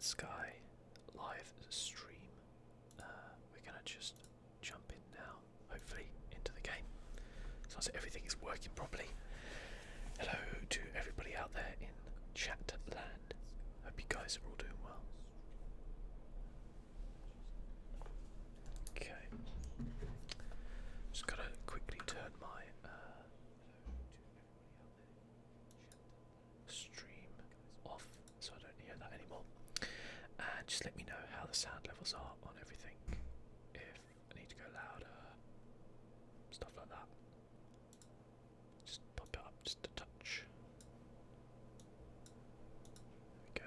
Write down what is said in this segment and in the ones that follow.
Sky live stream. We're gonna just jump in now, hopefully, into the game. So as everything is working properly. Hello to everybody out there in chat land. Hope you guys are all doing well. Okay. Just gotta quickly turn my stream off so I don't hear that anymore. And just let me know how the sound levels are on everything. If I need to go louder, stuff like that. Just pop it up just a touch. There we go.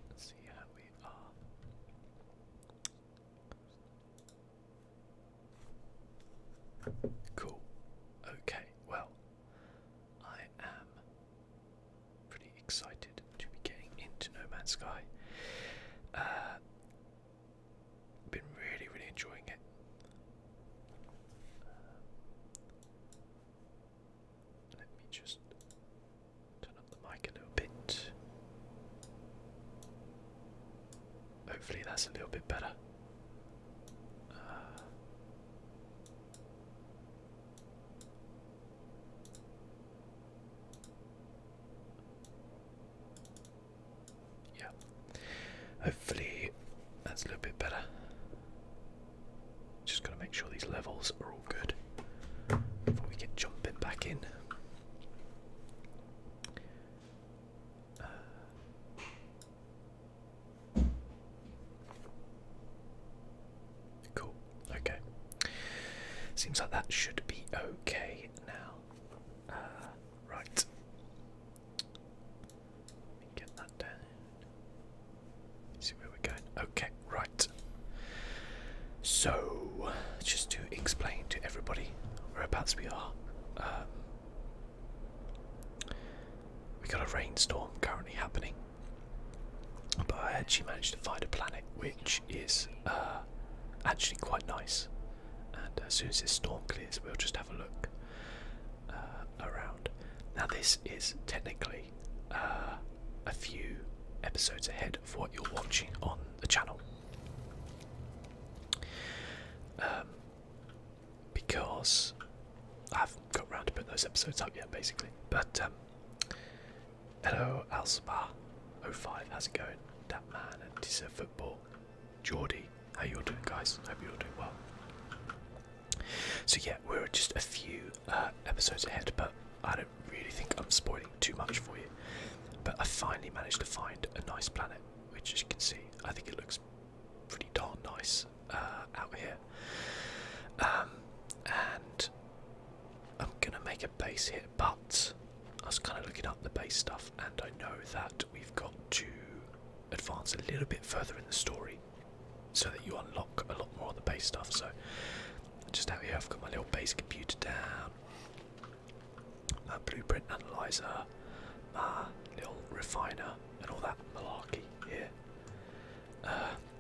Let's see how we are. Cool. Okay, well, I am pretty excited to be getting into No Man's Sky. Been really enjoying it. Let me just turn up the mic a little bit. Hopefully that's a little bit better. Yeah, hopefully that's a little bit better. Just gotta make sure these levels are all good before we get jumping back in. Cool. Okay. Seems like that should be okay now. Right. Let me get that down. See where we're going. Okay, right. So, just to explain to everybody whereabouts we are. We got a rainstorm currently happening, but I actually managed to find a planet which is actually quite nice. And as soon as this storm clears, we'll just have a look around. Now, this is technically a few episodes ahead of what you're watching on the channel, because I haven't got round to putting those episodes up yet, basically. But hello, ASMR05, how's it going? That man and Tissa Football, Geordie, how you all doing, guys? Hope you're all doing well. So yeah, we're just a few episodes ahead, but I don't really think I'm spoiling too much for you. But I finally managed to find a nice planet, which, as you can see, I think it looks pretty darn nice out here. And I'm gonna make a base here, but I was kind of looking up the base stuff, and I know that we've got to advance a little bit further in the story so that you unlock a lot more of the base stuff. So just out here, I've got my little base computer down, my blueprint analyzer, my little refiner, and all that malarkey here.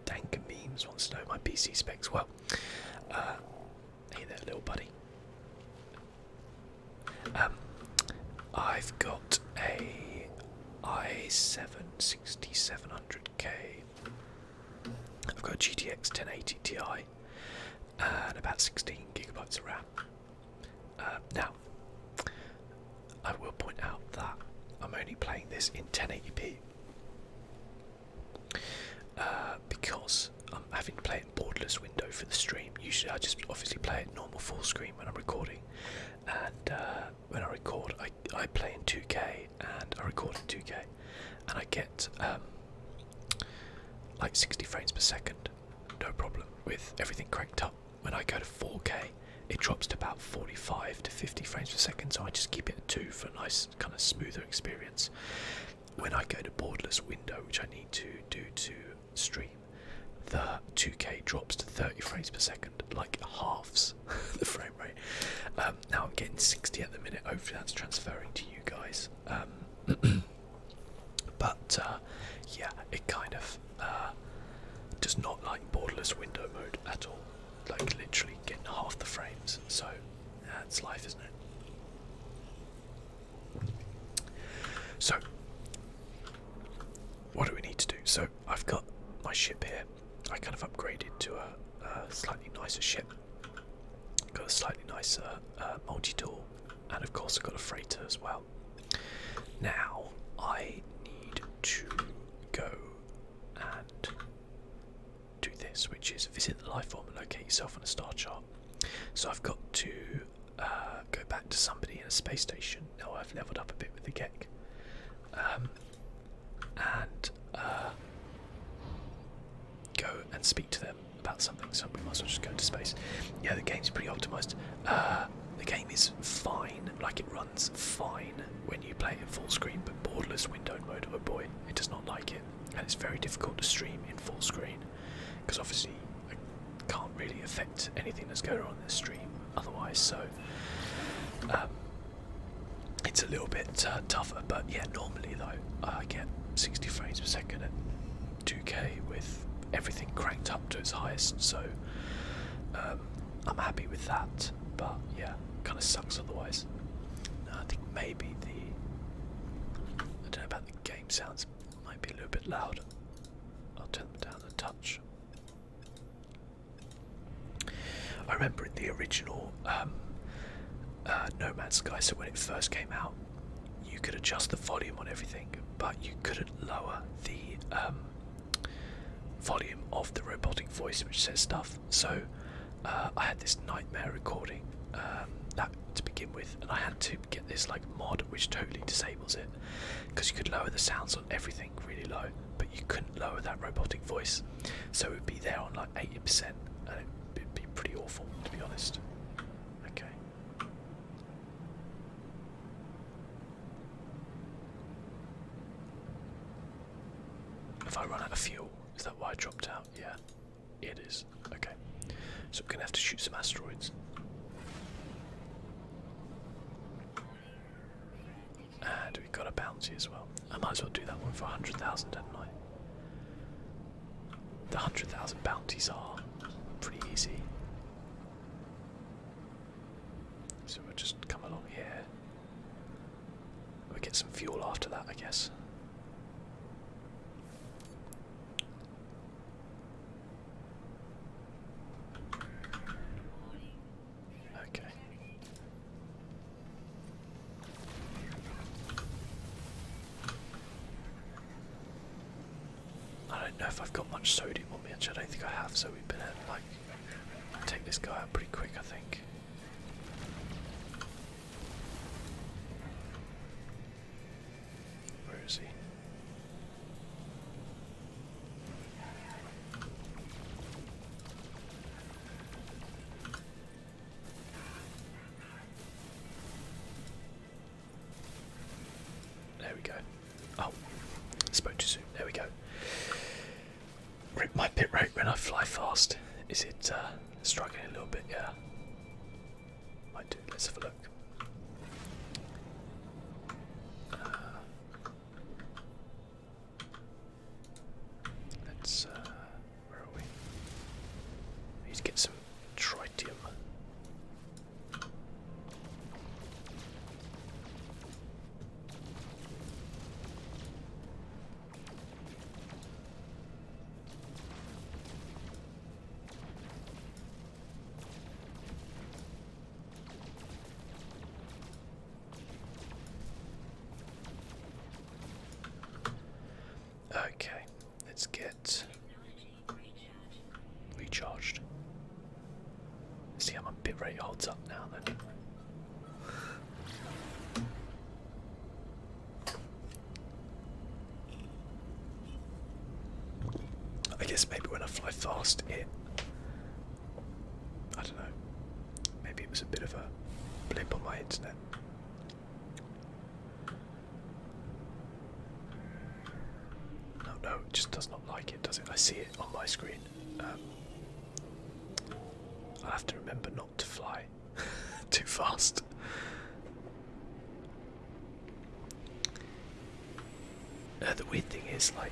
Dank Memes wants to know my PC specs. Well, hey there, little buddy. I've got a i7 6700K. I've got a GTX 1080 Ti and about 16 gigabytes of RAM. Now, I will point out that I'm only playing this in 1080p because I'm having to play it in borderless window for the stream. Usually I just obviously play it normal full screen when I'm recording, and when I record I play in 2K and I record in 2K, and I get like 60 frames per second, no problem, with everything cranked up. When I go to 4K, it drops to about 45 to 50 frames per second, so I just keep it at 2 for a nice kind of smoother experience. When I go to borderless window, which I need to do to stream, the 2K drops to 30 frames per second, like halves the frame rate. Now I'm getting 60 at the minute, hopefully that's transferring to you guys. But yeah, it kind of does not like borderless window mode at all, like literally getting half the frames. So that's life, isn't it? my ship here. I kind of upgraded to a slightly nicer ship. Got a slightly nicer multi-tool, and of course I've got a freighter as well. Now I need to go and do this, which is visit the life form and locate yourself on a star chart. So I've got to go back to somebody in a space station. Now I've leveled up a bit with the Gek, and go and speak to them about something. So we might as well just go into space. Yeah, the game's pretty optimised. The game is fine, like it runs fine when you play it in full screen, but borderless windowed mode, oh boy, it does not like it, and it's very difficult to stream in full screen because obviously I can't really affect anything that's going on in the stream otherwise. So it's a little bit tougher, but yeah, normally though I get 60 frames per second at 2K with everything cranked up to its highest, so I'm happy with that. But yeah, kind of sucks otherwise. I think maybe I don't know about the game sounds, might be a little bit loud. I'll turn them down a touch. I remember in the original No Man's Sky, so when it first came out, you could adjust the volume on everything, but you couldn't lower the volume of the robotic voice which says stuff. So I had this nightmare recording that to begin with, and I had to get this like mod which totally disables it, because you could lower the sounds on everything really low, but you couldn't lower that robotic voice, so it would be there on like 80%, and it'd be pretty awful, to be honest. Okay. If I run out of fuel, is that why I dropped out? Yeah, it is. Okay, so we're gonna have to shoot some asteroids. And we've got a bounty as well. I might as well do that one for 100,000, hadn't I? The 100,000 bounties are pretty easy. So we'll just come along here. We'll get some fuel after that, I guess. Okay. I don't know if I've got much sodium on me, actually I don't think I have, so we better like take this guy out pretty quick, I think. Where is he? There we go. Oh, spoke too soon. There we go. My bit rate when I fly fast, is it struggling a little bit? Yeah, might do. Let's have a look. Let's where are we? Need to get some tritium. Okay, let's get recharged. See how my bitrate holds up now then. I guess maybe when I fly fast I don't know, maybe it was a bit of a blip on my internet. No, it just does not like it, does it? I see it on my screen. I'll have to remember not to fly too fast. The weird thing is, like,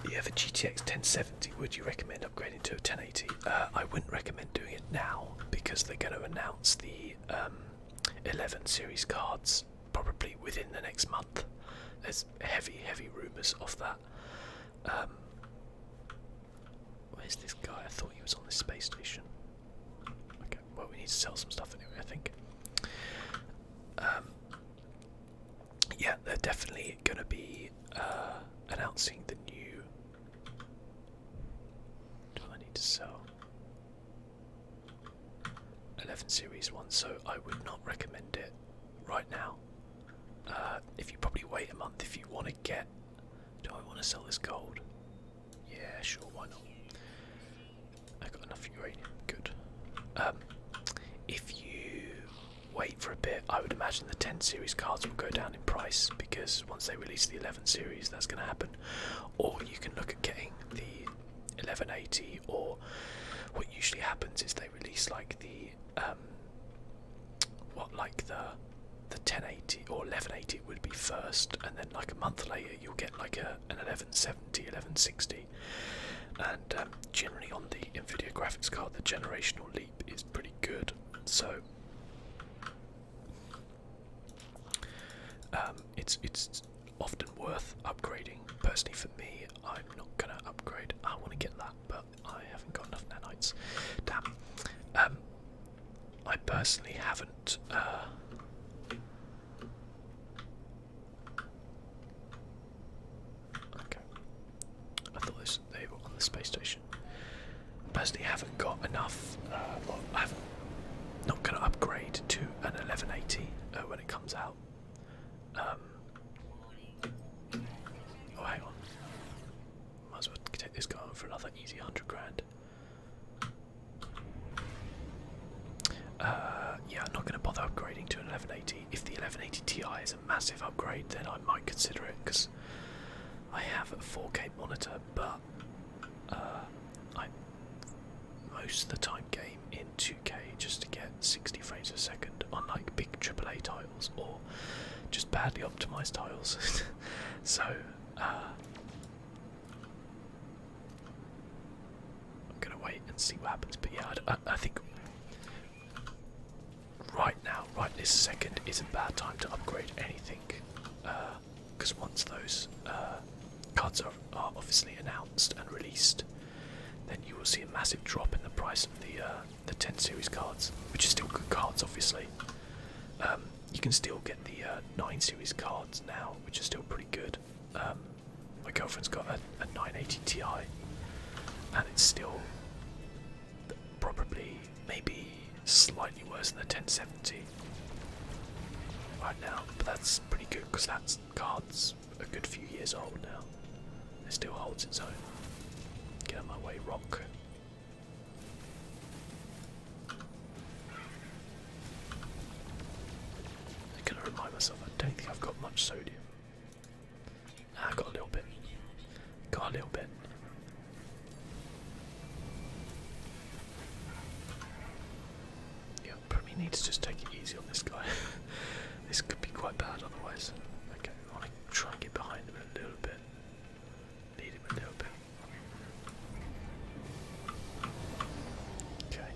you have a GTX 1070, would you recommend upgrading to a 1080? I wouldn't recommend doing it now, because they're going to announce the 11 series cards probably within the next month. there's heavy rumours of that. Where's this guy? I thought he was on the space station. Okay, well, we need to sell some stuff anyway, I think. Yeah, they're definitely going to be announcing the new. Do I need to sell 11 series one? So I would not recommend it right now. If you probably wait a month if you want to get. Do I want to sell this gold? Yeah, sure, why not? I got enough uranium, good. If you wait for a bit, I would imagine the 10 series cards will go down in price because once they release the 11 series, that's going to happen. Or you can look at getting the 1180, or what usually happens is they release like the the 1080 or 1180 would be first, and then like a month later you'll get like an 1170, 1160. And generally on the Nvidia graphics card, the generational leap is pretty good. So it's often worth upgrading. Personally, for me, I'm not gonna upgrade. I want to get that, but I haven't got enough nanites. Damn. I personally haven't. Okay. I thought they were on the space station. Personally, haven't got enough. Well, I'm not going to upgrade to an 1180 when it comes out. Oh, hang on. Might as well take this guy on for another easy 100 grand. Yeah, I'm not going to bother upgrading to an 1180. If the 1180 Ti is a massive upgrade, then I might consider it, because I have a 4K monitor, but I most of the time game in 2K just to get 60 frames a second on like big AAA titles or just badly optimized tiles. So I'm gonna wait and see what happens. But yeah, I think right now, right this second, is a bad time to upgrade anything, because once those cards are obviously announced and released, then you will see a massive drop in the price of the 10 series cards, which are still good cards, obviously. You can still get the 9 series cards now, which are still pretty good. My girlfriend's got a 980 Ti, and it's still probably maybe slightly worse than the 1070 right now, but that's pretty good because that card's a good few years old now. It still holds its own. Get out of my way, rock. I'm gonna remind myself, I don't think I've got much sodium. I got a little bit. Got a little bit. Yeah, probably need to just take it easy on this guy. This could be quite bad otherwise. Okay, I want to try and get behind him a little bit. Lead him a little bit. Okay.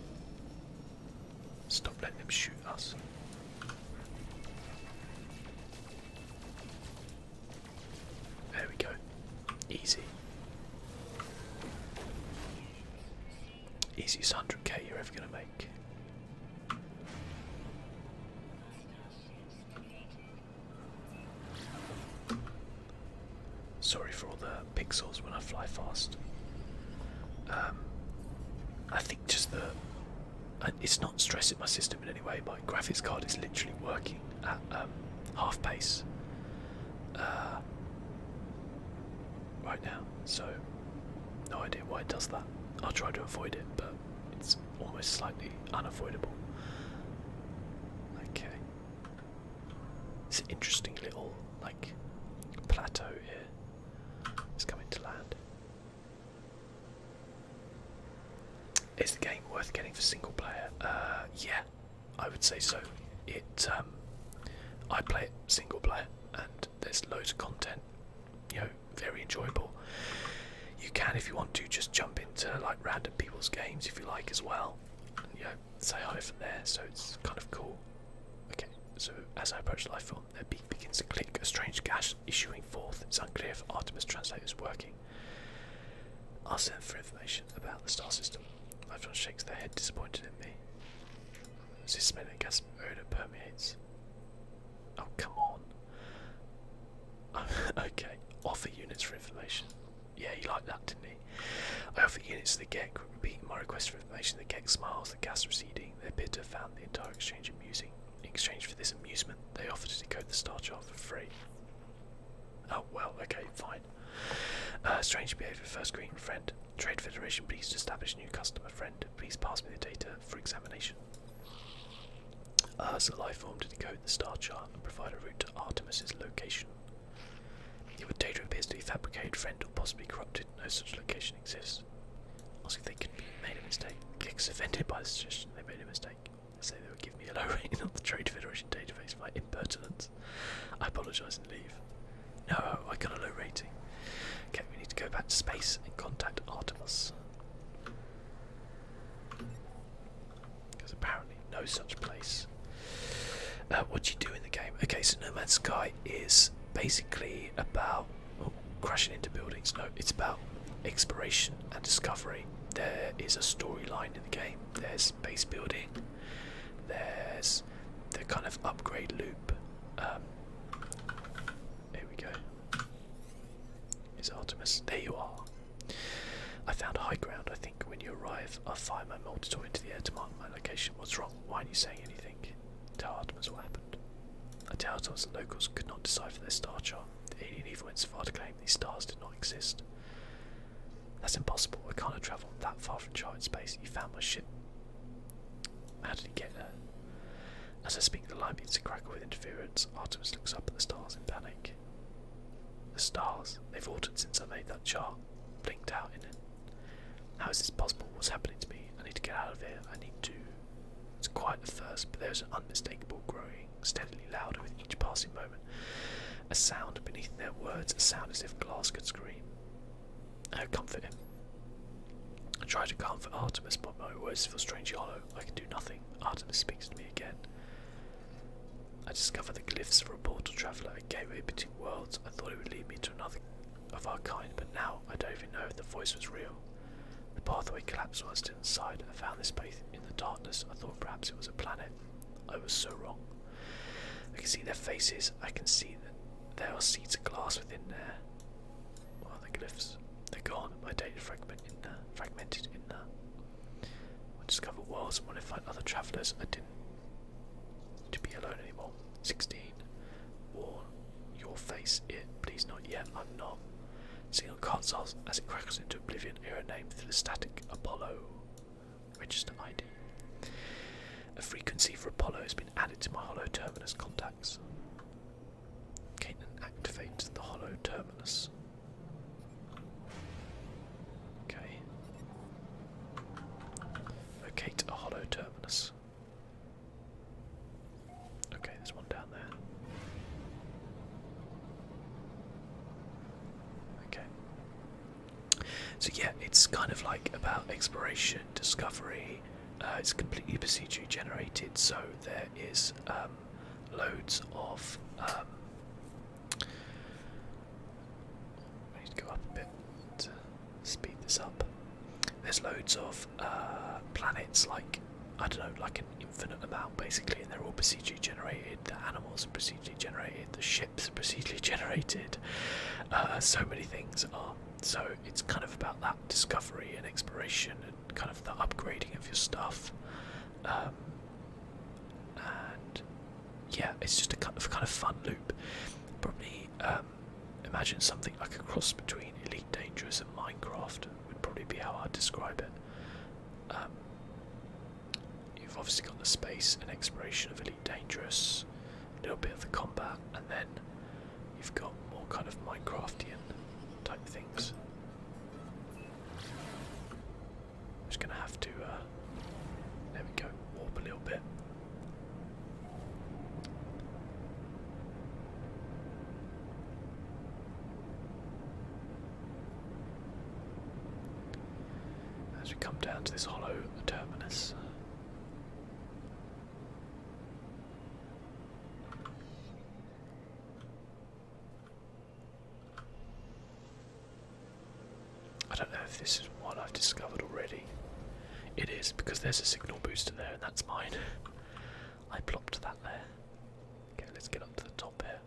Stop letting them shoot us. There we go. Easy. Easiest 100k you're ever going to make. Sorry for all the pixels when I fly fast. I think just it's not stressing my system in any way. My graphics card is literally working at half pace right now, so no idea why it does that. I'll try to avoid it, but it's almost slightly unavoidable. Okay, it's an interesting little like plateau here. It's coming to land. Is the game worth getting for single player? Yeah, I would say so. I play it single player, and there's loads of content. You know, very enjoyable. You can, if you want to, just jump into like random people's games if you like as well, and you know, say hi from there. So it's kind of cool. Okay, So as I approach the life form, their beak begins to click, a strange gas issuing forth. It's unclear if Artemis Translator is working. Ask them for information about the star system. Lifeline shakes their head, disappointed in me. As this smelling gas odour permeates. Oh, come on. Okay, offer units for information. Yeah, he liked that, didn't he? I offer units to the Gek, repeating my request for information. The Gek smiles, the gas receding. They appear to have found the entire exchange amusing. In exchange for this amusement, they offer to decode the star chart for free. Oh, well, okay, fine. Strange behaviour, first green friend. Trade Federation, please to establish new customer friend. Please pass me the data for examination. So life form to decode the star chart and provide a route to Artemis's location. If a data appears to be fabricated, friend, or possibly corrupted, no such location exists. Ask if they could be made a mistake. Gex offended by the suggestion they made a mistake. They say they would give me a low rating on the Trade Federation database for my impertinence. I apologise and leave. No, I got a low rating. Okay, we need to go back to space and contact Artemis. There's apparently no such place. What do you do in the game? Okay, so No Man's Sky is basically about crashing into buildings. No, it's about exploration and discovery. There is a storyline in the game. There's base building. There's the kind of upgrade loop. Here we go. Is Artemis? There you are. I found high ground. I think when you arrive, I'll fire my multi-tool into the air to mark my location. What's wrong? Why aren't you saying anything? Tell Artemis what happened. I tell Artemis the locals could not decipher their star chart. The alien even went so far to claim these stars did not exist. That's impossible. I can't have travelled that far from charted space. You found my ship. How did he get there? As I speak, the line begins to crackle with interference. Artemis looks up at the stars in panic. The stars, they've altered since I made that chart. Blinked out in it. How is this possible? What's happening to me? I need to get out of here. I need to. It's quiet at first, but there's an unmistakable growing, steadily louder with each passing moment. A sound beneath their words, a sound as if glass could scream. I comfort him. I try to comfort Artemis, but my words feel strangely hollow. I can do nothing. Artemis speaks to me again. I discover the glyphs of a portal traveller, a gateway between worlds. I thought it would lead me to another of our kind, but now I don't even know if the voice was real. The pathway collapsed while I stood inside. I found this place in the darkness. I thought perhaps it was a planet. I was so wrong. I can see their faces. I can see that there are seeds of glass within there. What are the glyphs? They're gone. My data fragmented in there. I discover worlds and want to find other travellers. I didn't to be alone anymore. 16. Warn your face. It. Please not yet. I'm not. Signal consoles as it crackles into oblivion. Era name through the static Apollo. Register ID. A frequency for Apollo has been added to my hollow terminus contacts. Caitlin activates the hollow terminus. Okay. Locate a hollow terminus. Okay, there's one down there. So yeah, it's kind of like about exploration, discovery. It's completely procedurally generated, so there is loads of. I need to go up a bit to speed this up. There's loads of planets, like I don't know, like an infinite amount basically, and they're all procedurally generated. The animals are procedurally generated. The ships are procedurally generated. So many things are. So it's kind of about that discovery and exploration and kind of the upgrading of your stuff. And yeah, it's just a kind of fun loop. Probably imagine something like a cross between Elite Dangerous and Minecraft would probably be how I'd describe it. You've obviously got the space and exploration of Elite Dangerous, a little bit of the combat, and then you've got more kind of Minecraftian type things. I'm just gonna have to there we go, warp a little bit. As we come down to this hollow terminus. this is one I've discovered already. It is, because there's a signal booster there, and that's mine. I plopped that there. Okay, let's get up to the top here.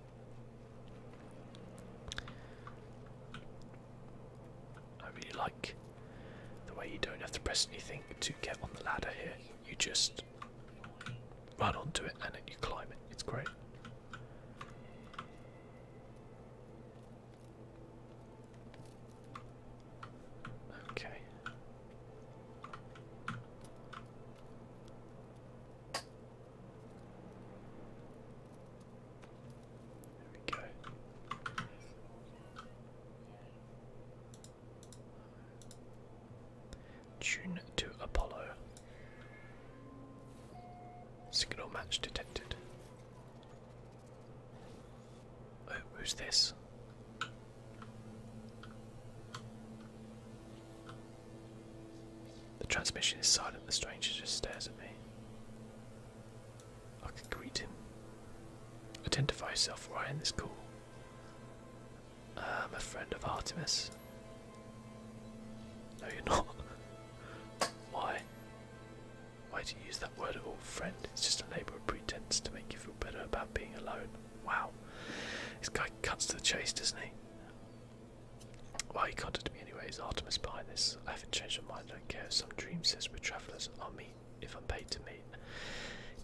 I really like the way you don't have to press anything to get on the ladder here. You just run onto it and then you climb it. It's great. Okay. There we go. Tune to Apollo. Signal match detected. Oh, who's this? The transmission is silent, the stranger just stares at me. I can greet him. Identify yourself, right in this call. I'm a friend of Artemis. No, you're not. Why? Why do you use that word at all? Friend? It's just a label of pretense to make you feel better about being alone. Wow. This guy cuts to the chase, doesn't he? Why he contacted me anyway? Is Artemis behind this? I haven't changed my mind, I don't care. Some dream says we're travellers. I'll meet if I'm paid to meet.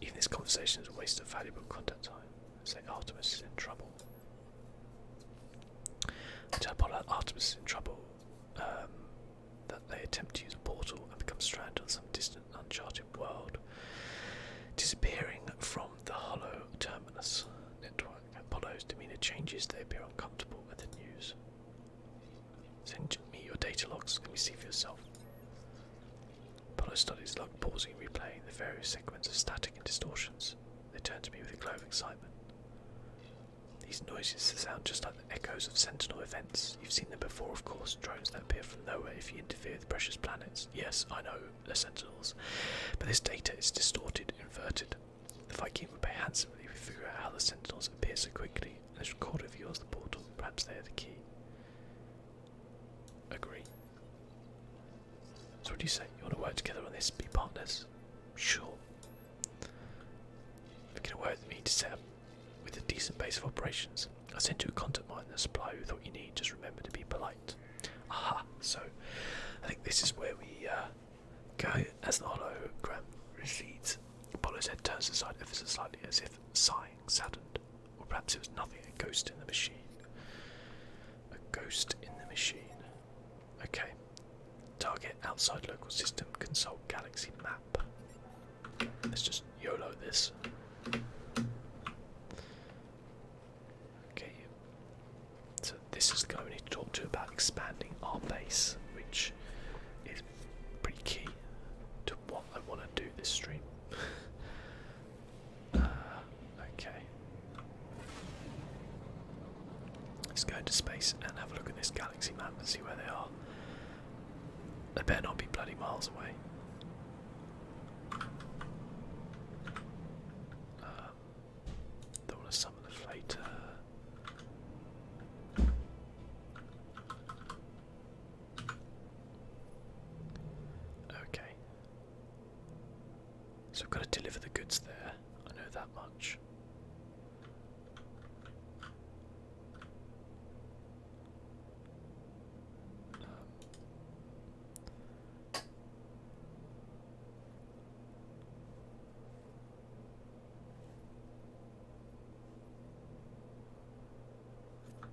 Even this conversation is a waste of valuable contact time. Say Artemis is in trouble. Tell Apollo that Artemis is in trouble. That they attempt to use a portal and become stranded on some distant, uncharted world, disappearing from the hollow terminus network. Apollo's demeanour changes, they appear uncomfortable at the news. Send me your data logs, can you see for yourself? Apollo studies log, pausing and replaying the various segments of static and distortions. They turn to me with a glow of excitement. These noises sound just like the echoes of Sentinel events. You've seen them before, of course. Drones that appear from nowhere if you interfere with precious planets. Yes, I know, they're Sentinels. But this data is distorted, inverted. The Viking would pay handsomely if we figure out how the Sentinels appear so quickly. And this recorder reveals the portal. Perhaps they are the key. Agree. So what do you say? You want to work together on this? Be partners? Sure. If you can work with me to set up with a decent base of operations. I sent you a contact mine and a supplier who thought you need. Just remember to be polite. Aha, so I think this is where we go as the hologram recedes. Apollo's head turns aside ever so slightly as if sighing, saddened. Or perhaps it was nothing, a ghost in the machine. A ghost in the machine. Okay. Target outside local system, consult galaxy map. Let's just YOLO this. So this is going to need to talk to about expanding our base, which is pretty key to what I want to do this stream. Okay. Let's go into space and have a look at this galaxy map and see where they are. They better not be bloody miles away. Don't want to summon the freighter. Okay. So I've got to deliver the goods there. I know that much.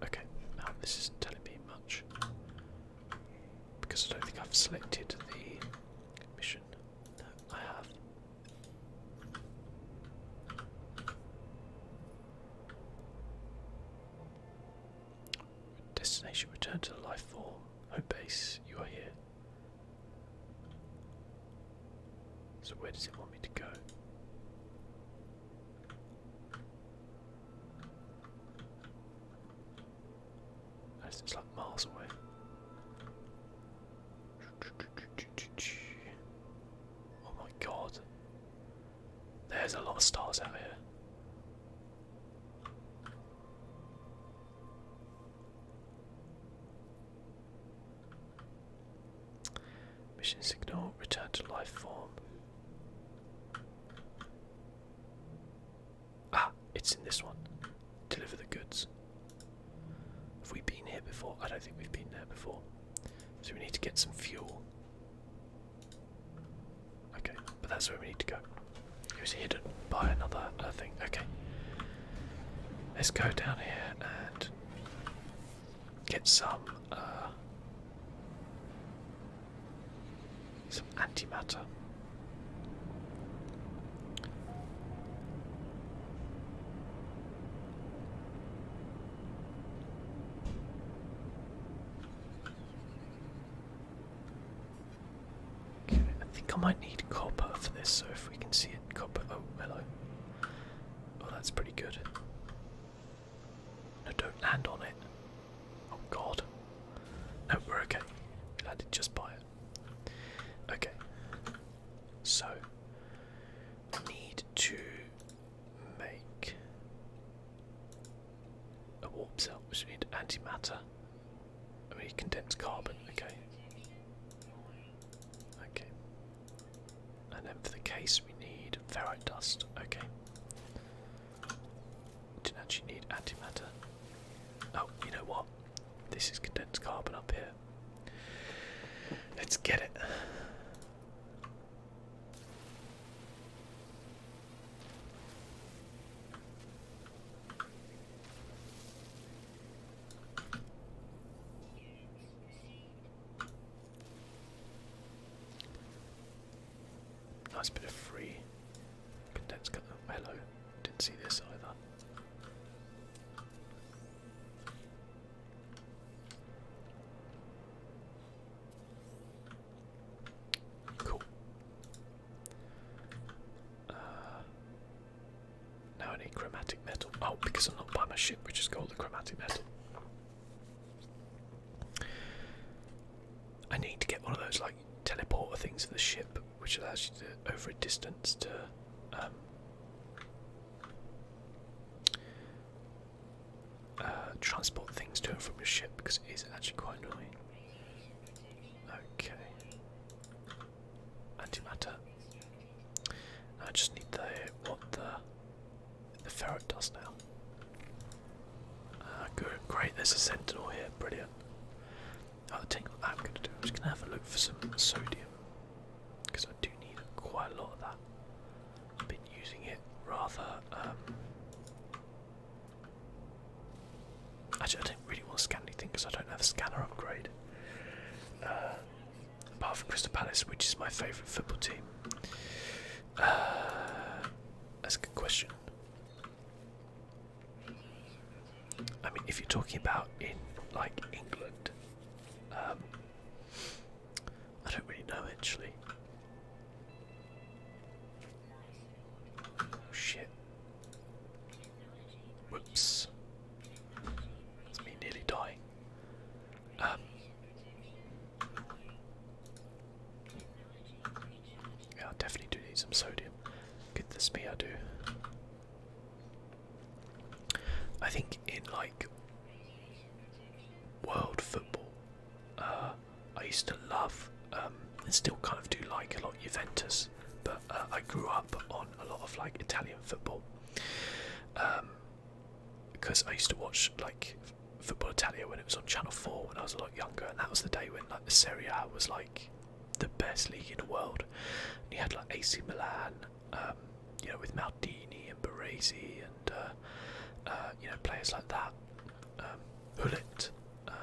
Okay, now this isn't telling me much because I don't think I've selected the mission. No, I have. Destination, return to the life form. Home base, you are here. So where does it want me to go? It's like miles away. Oh my god. There's a lot of stars out here. to life form. Ah, it's in this one. Deliver the goods. Have we been here before? I don't think we've been there before. So we need to get some fuel. Okay, but that's where we need to go. It was hidden by another thing. Okay. Let's go down here and get some antimatter. Okay, I think I might need copper for this, so if we can see it, copper. Oh, hello. Oh, that's pretty good. No, don't land on it. Oh god. No, we're okay. We landed just by it. Okay. So, we need to make a warp cell, which we need antimatter. And we need condensed carbon, okay. Okay. And then for the case we need ferrite dust, okay. Didn't actually need antimatter. Oh, you know what? This is condensed carbon up here. Let's get it. Nice bit of free condensed carbon. Oh, hello. Didn't see this either. Cool. Now I need chromatic metal. Oh, because I'm not buying my ship, which is called the chromatic metal. I need to get one of those like teleporter things for the ship, which allows you to over a distance to transport things to and from your ship, because it is actually quite annoying. Okay. Antimatter. I just need the ferret dust now. Good, great. There's a sentinel here. Brilliant. I think what I'm going to do, I'm just going to have a look for some sodium, because I do need quite a lot of that. I've been using it rather. Actually, I don't really want to scan anything because I don't have a scanner upgrade. Apart from Crystal Palace, which is my favourite football team. That's a good question. I mean, if you're talking about in like England, I don't really know actually. Oh shit. Whoops. That's me nearly dying. Yeah, I definitely do need some sodium. Goodness me, I do. I think in like world football, I used to love, and still kind of do like a lot of Juventus, but I grew up on a lot of like Italian football, because I used to watch like Football Italia when it was on Channel 4 when I was a lot younger, and that was the day when like the Serie A was like the best league in the world. And you had like AC Milan, you know, with Maldini and Baresi and you know, players like that. Hullet,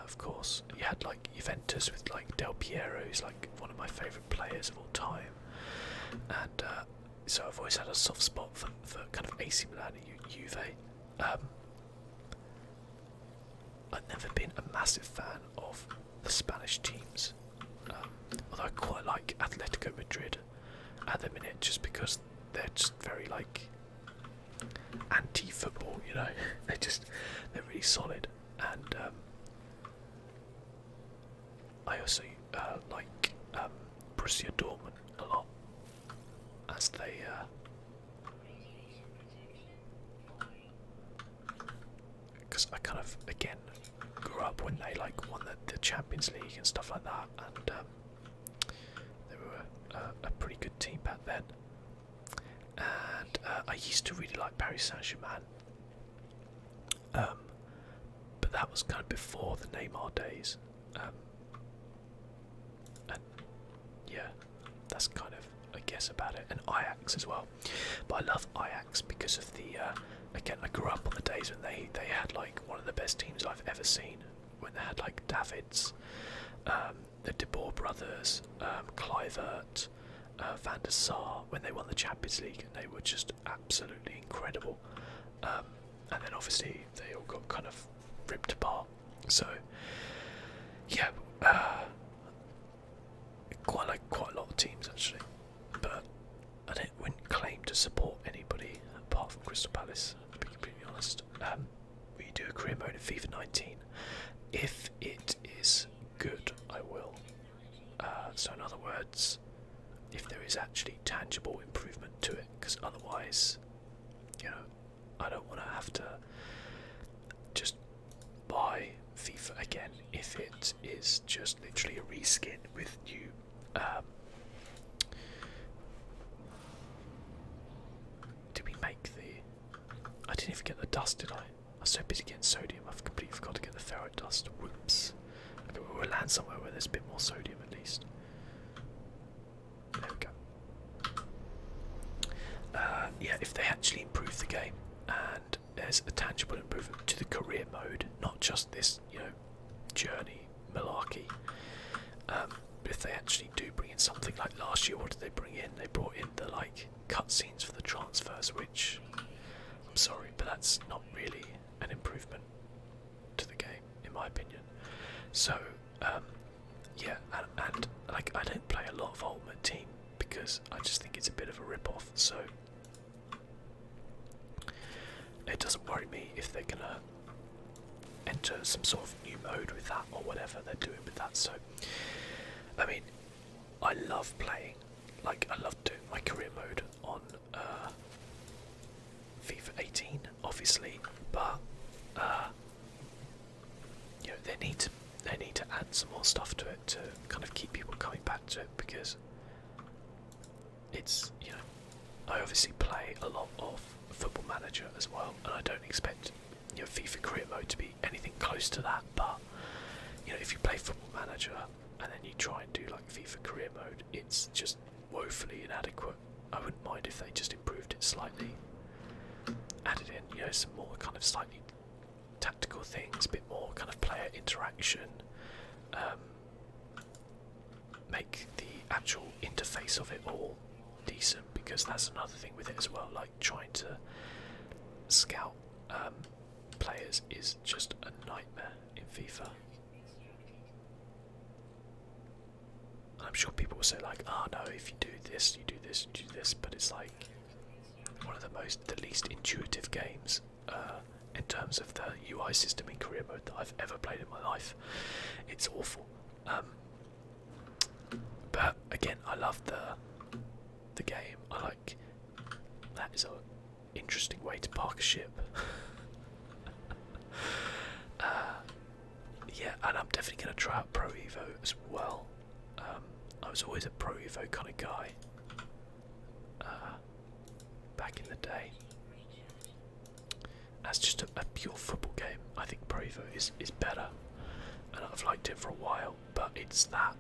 of course. You had like Juventus with like Del Piero, who's like one of my favourite players of all time. And so I've always had a soft spot for kind of AC Milan and Juve. I've never been a massive fan of the Spanish teams, although I quite like Atletico Madrid at the minute, just because they're just very like anti-football, you know. they're really solid, and I also like Borussia Dortmund a lot, as they because I kind of again grew up when they like won the Champions League and stuff like that, and they were a pretty good team back then. And I used to really like Paris Saint-Germain, but that was kind of before the Neymar days. And yeah, that's kind of, I guess, about it. And Ajax as well, but I love Ajax because of the again, I grew up on the days when they had like one of the best teams I've ever seen, when they had like Davids, the De Boer brothers, Kluivert, Van der Sar, when they won the Champions League, and they were just absolutely incredible. And then obviously they all got kind of ripped apart. So yeah, quite a lot of teams actually, but I wouldn't claim to support anybody apart from Crystal Palace, to be completely honest. We do a career mode in FIFA 19. If it is good, I will. So in other words, if there is actually tangible improvement to it, because otherwise, you know, I don't want to have to just buy FIFA again if it is just literally a reskin with new did we make the... I didn't even get the dust, did I? I was so busy getting sodium, I've completely forgot to get the ferrite dust. Whoops. Okay, we'll land somewhere where there's a bit more sodium at least. There we go. Yeah, if they actually improve the game and there's a tangible improvement to the career mode, not just this, you know, journey malarkey. But if they actually do bring in something like last year, what did they bring in? They brought in the like cutscenes for the transfers, which I'm sorry, but that's not really an improvement to the game, in my opinion. So yeah, and like I don't play a lot of Ultimate Team because I just think it's a bit of a rip-off. So it doesn't worry me if they're gonna enter some sort of new mode with that or whatever they're doing with that. So I mean, I love playing, like I love doing my career mode on FIFA 18, obviously, but you know, they need to add some more stuff to it to kind of keep people coming back to it, because it's, you know, I obviously play a lot of Football Manager as well, and I don't expect, you know, FIFA career mode to be anything close to that, but you know, if you play Football Manager and then you try and do like FIFA career mode, it's just woefully inadequate. I wouldn't mind if they just improved it slightly, added in, you know, some more kind of slightly tactical things, a bit more kind of player interaction, make the actual interface of it all decent, because that's another thing with it as well, like trying to scout players is just a nightmare in FIFA. I'm sure people will say like, oh no, if you do this, you do this, you do this, but it's like one of the least intuitive games in terms of the UI system in career mode that I've ever played in my life. It's awful. But again, I love the game. I like, that is an interesting way to park a ship. Yeah, and I'm definitely going to try out Pro Evo as well. I was always a Pro Evo kind of guy back in the day. As just a pure football game, I think Pro Evo is better, and I've liked it for a while, but it's that,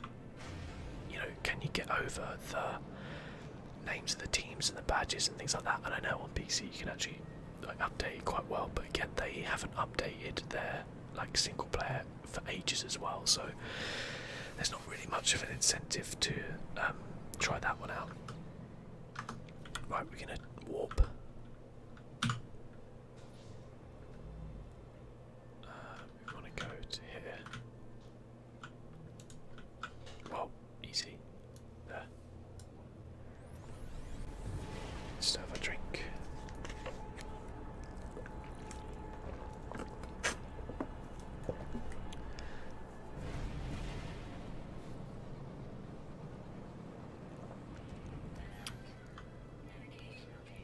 you know, can you get over the names of the teams and the badges and things like that? And I know on PC you can actually like update it quite well, but again, they haven't updated their like single player for ages as well, so there's not really much of an incentive to try that one out. Right, we're gonna warp. We want to go to here. Well, easy. There. Just have a drink.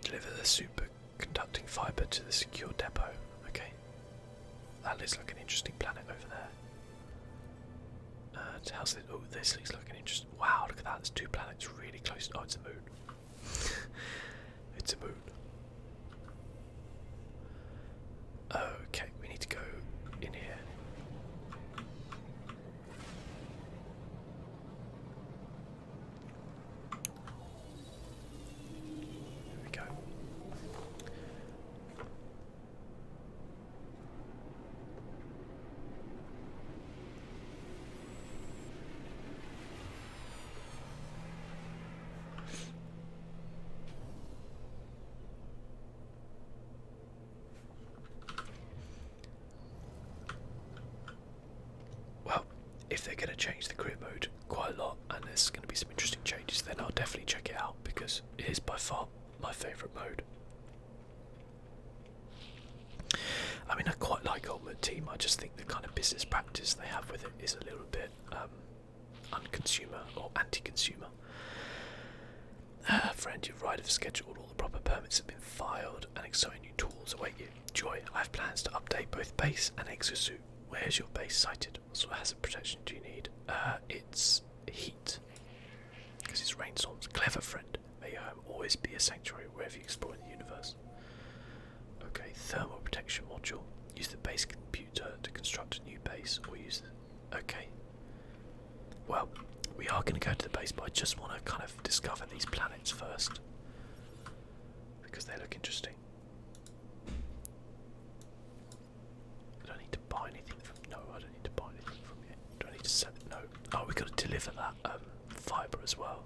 Deliver the superconducting fibre to the secure depot. Okay. That looks like an interesting planet over there. How's this? Oh, this looks like an interesting. Wow, look at that. There's two planets really close. Oh, it's a moon. It's a moon. Okay, we need to go in here. Here we go. Well, if they're going to change the career mode quite a lot and there's going to be some interesting changes, then I'll definitely check it out because it is by far my favourite mode. I mean, I quite like Ultimate Team, I just think the kind of business practice they have with it is a little bit unconsumer or anti-consumer. Friend, you've arrived, have scheduled, all the proper permits have been filed, and exciting new tools await you. Joy, I have plans to update both base and exosuit. Where's your base sited? What sort of hazard protection do you need? It's heat. Because it's rainstorms. Clever friend. May your home always be a sanctuary wherever you explore in the universe. Okay, thermal protection module. Use the base computer to construct a new base, or use the... Okay. Well, we are going to go to the base, but I just want to kind of discover these planets first. Because they look interesting. I don't need to buy anything from... No, I don't need to buy anything from here. Do I need to sell it? No. Oh, we've got to deliver that fibre as well.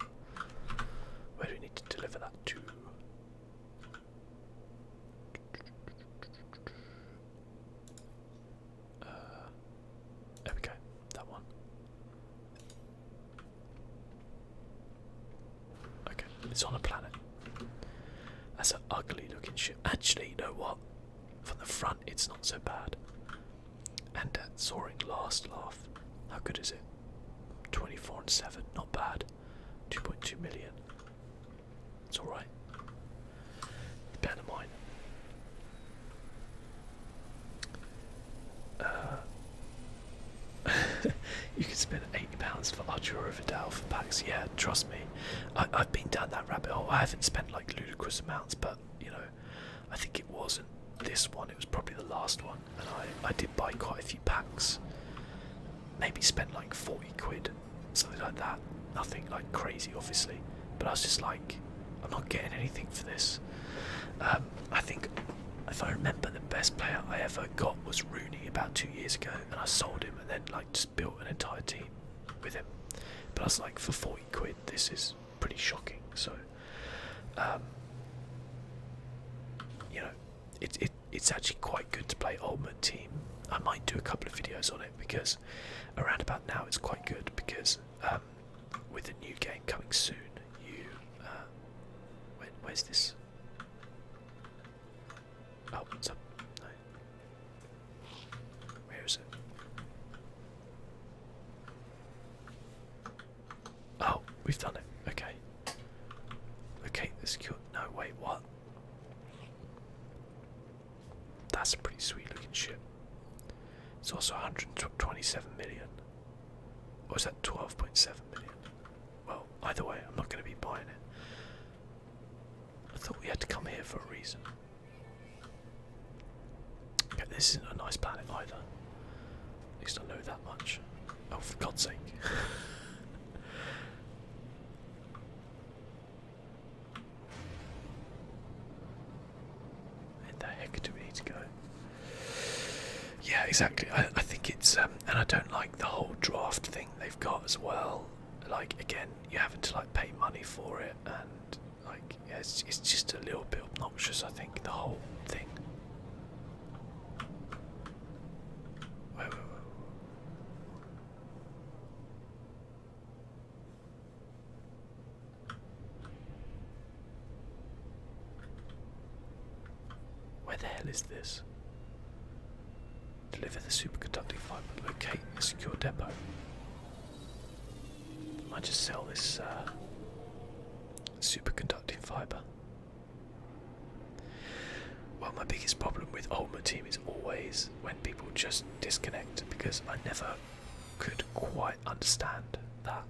Where do we need to deliver that to? There we go. That one. Okay, it's on a planet. That's an ugly looking ship. Actually, you know what? From the front, it's not so bad. And that soaring last laugh. How good is it? 24 and 7, not bad. 2.2 million. It's alright. It's better than mine. You can spend £80 for Arturo Vidal for packs. Yeah, trust me. I've been down that rabbit hole. I haven't spent like ludicrous amounts, but you know, I think it wasn't this one. It was probably the last one, and I did buy quite a few packs. Maybe spent like 40 quid, something like that. Nothing like crazy, obviously. But I was just like, I'm not getting anything for this. I think, if I remember, the best player I ever got was Rooney about 2 years ago, and I sold him and then like just built an entire team with him. But I was like, for 40 quid, this is pretty shocking. So, you know, it's actually quite good to play Ultimate Team. I might do a couple of videos on it because around about now it's quite good because with a new game coming soon, you where's this? Oh, what's up? No. Where is it? Oh, we've done it. Okay. Okay, the secure. No, wait, what? That's a pretty sweet looking ship. It's also 127 million. Or is that 12.7 million? Well, either way, I'm not going to be buying it. I thought we had to come here for a reason. Okay, this isn't a nice planet either. At least I know that much. Oh, for God's sake. Where the heck do we need to go? Yeah, exactly. I think it's, and I don't like the whole draft thing they've got as well. Like, again, you're having to like pay money for it, and like, yeah, it's just a little bit obnoxious. I think the whole thing. Whoa. Where the hell is this? Deliver the superconducting fibre. Locate the secure depot. I might just sell this superconducting fibre. Well, my biggest problem with Ultimate Team is always when people just disconnect, because I never could quite understand that.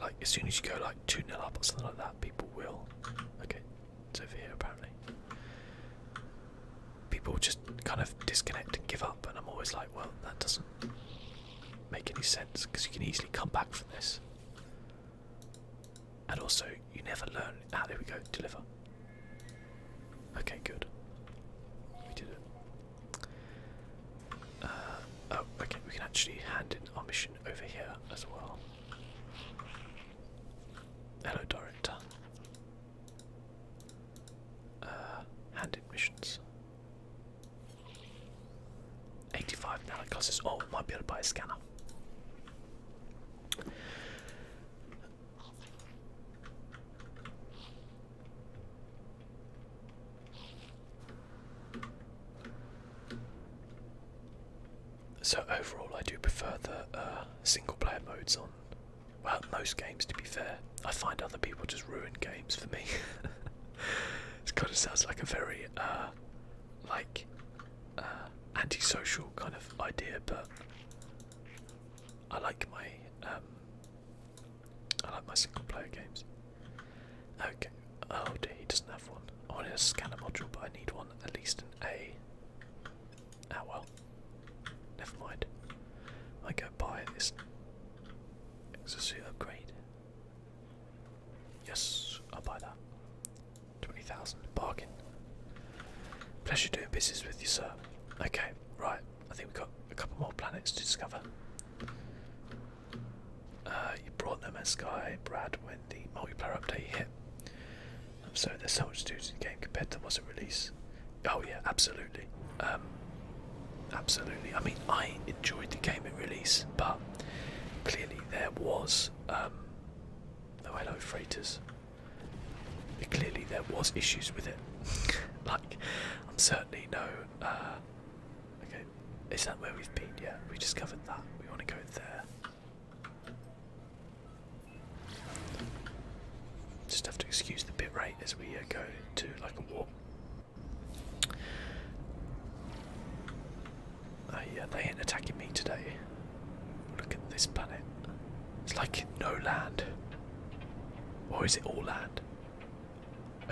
Like, as soon as you go like 2-0 up or something like that, people will. Okay, it's over here apparently. People just kind of disconnect and give up, and I'm always like, well, that doesn't make any sense because you can easily come back from this. And also, you never learn. Ah, there we go, deliver. Okay, good. We did it. Oh, okay, we can actually hand in our mission over here as well. Hello, director. Hand in missions. 85 now, it costs us. Oh, we might be able to buy a scanner. So overall, I do prefer the single-player modes on, well, most games. To be fair, I find other people just ruin games for me. It kind of sounds like a very antisocial kind of idea, but I like my single-player games. Okay. Oh dear, he doesn't have one. I wanted a scanner module, but I need one, at least an A. Ah well. Never mind. I go buy this exosuit upgrade. Yes, I'll buy that. 20,000 bargain. Pleasure doing business with you, sir. Okay, right. I think we've got a couple more planets to discover. You brought No Man's Sky, Brad, when the multiplayer update hit. So there's so much to do to the game compared to what's it release. Oh yeah, absolutely. Absolutely. I mean, I enjoyed the game at release, but clearly there was oh hello freighters. Clearly there was issues with it. Like, I'm certainly no okay, is that where we've been? Yeah, we discovered that. We want to go there. Just have to excuse the bit rate as we go to like a walk. Yeah, they ain't attacking me today. Look at this planet. It's like no land. Or is it all land?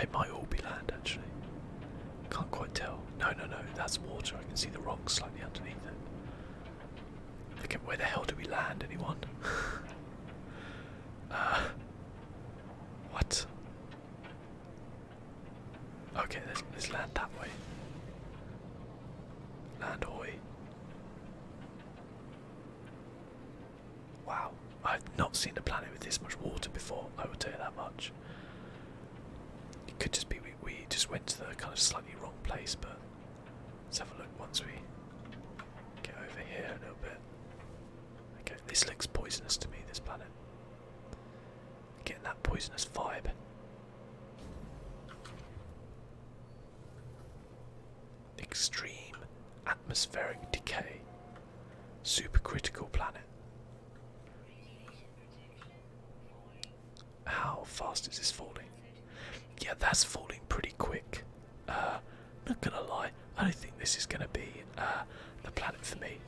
It might all be land actually. Can't quite tell. No, that's water. I can see the rocks slightly underneath it. Okay, where the hell do we land, anyone? What? Okay, let's land that way. Land ahoy. Wow, I've not seen a planet with this much water before, I will tell you that much. It could just be we just went to the kind of slightly wrong place, but let's have a look once we get over here a little bit. Okay, this looks poisonous to me, this planet. Getting that poisonous vibe. Extreme atmospheric decay. Supercritical planet. How fast is this falling? Yeah, that's falling pretty quick. Not gonna lie, I don't think this is gonna be the planet for me.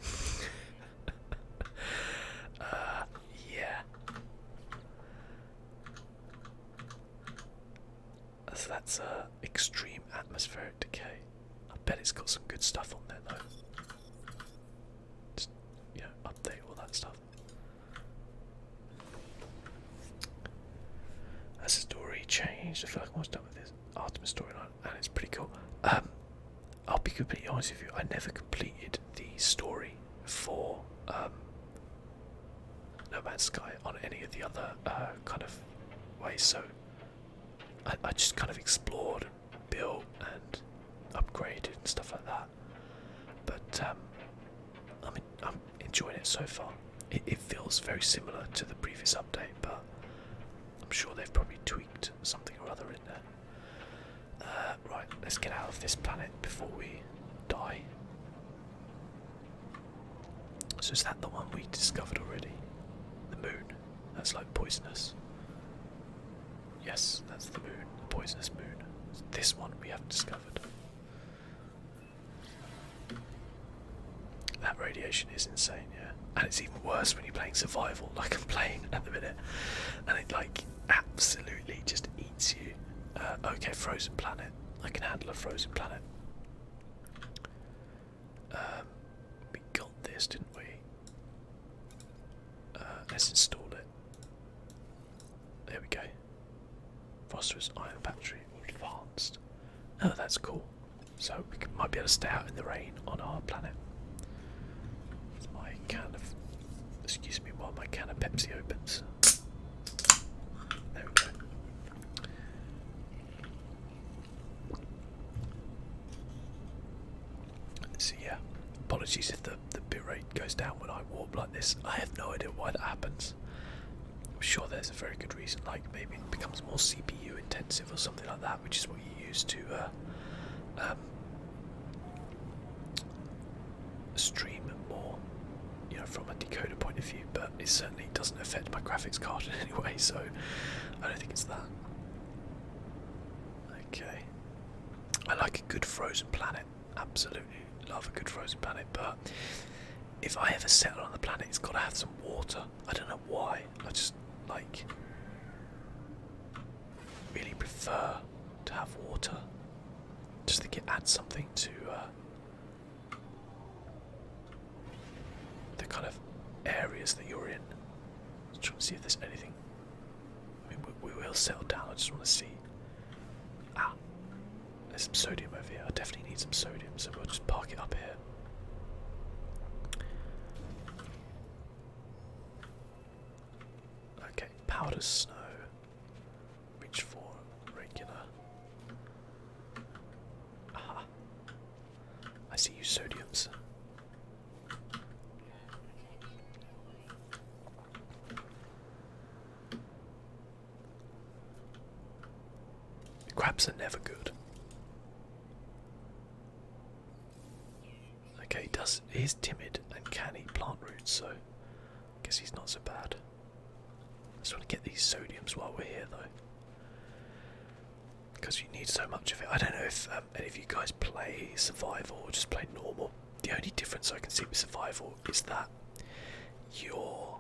Yeah. So that's extreme atmospheric decay. I bet it's got some good stuff on there though. Just, you know, update all that stuff. Has the story changed? I feel like I'm almost done with this Artemis storyline, and it's pretty cool. I'll be completely honest with you, I never completed the story for No Man's Sky on any of the other kind of ways, so I just kind of explored and built and upgraded and stuff like that. But I'm enjoying it so far. It feels very similar to the previous update, but I'm sure they've probably tweaked something or other in there. Right, let's get out of this planet before we die. So is that the one we discovered already? The moon. That's like poisonous. Yes, that's the moon, the poisonous moon. This one we haven't discovered. that radiation is insane, yeah. And it's even worse when you're playing survival, like I'm playing at the minute, and it like absolutely just eats you. Okay, frozen planet. I can handle a frozen planet. We got this, didn't we? Let's install it. There we go. Phosphorus ion battery advanced. Oh, that's cool. So we might be able to stay out in the rain on our planet. My can of, excuse me, while my can of Pepsi opens. There we go. So yeah, apologies if the bitrate goes down when I warp like this. I have no idea why that happens. I'm sure there's a very good reason, like maybe it becomes more CPU intensive or something like that, which is what you use to stream more, you know, from a decoder point of view, but it certainly doesn't affect my graphics card in any way, so I don't think it's that. Okay. I like a good frozen planet, absolutely love a good frozen planet, but if I ever settle on the planet, it's got to have some water. I don't know why, I just like really prefer to have water. Just think it adds something to the kind of areas that you're in. Let's try and see if there's anything. I mean, we will settle down. I just want to see. Ah, there's some sodium over here. I definitely need some sodium, so we'll just park it up here. Okay, powder snow. Reach for regular. Aha. I see you, sodiums. Crabs are never good. Okay, he's timid and can eat plant roots, so I guess he's not so bad. I just want to get these sodiums while we're here, though, because you need so much of it. I don't know if any of you guys play survival or just play normal. The only difference I can see with survival is that your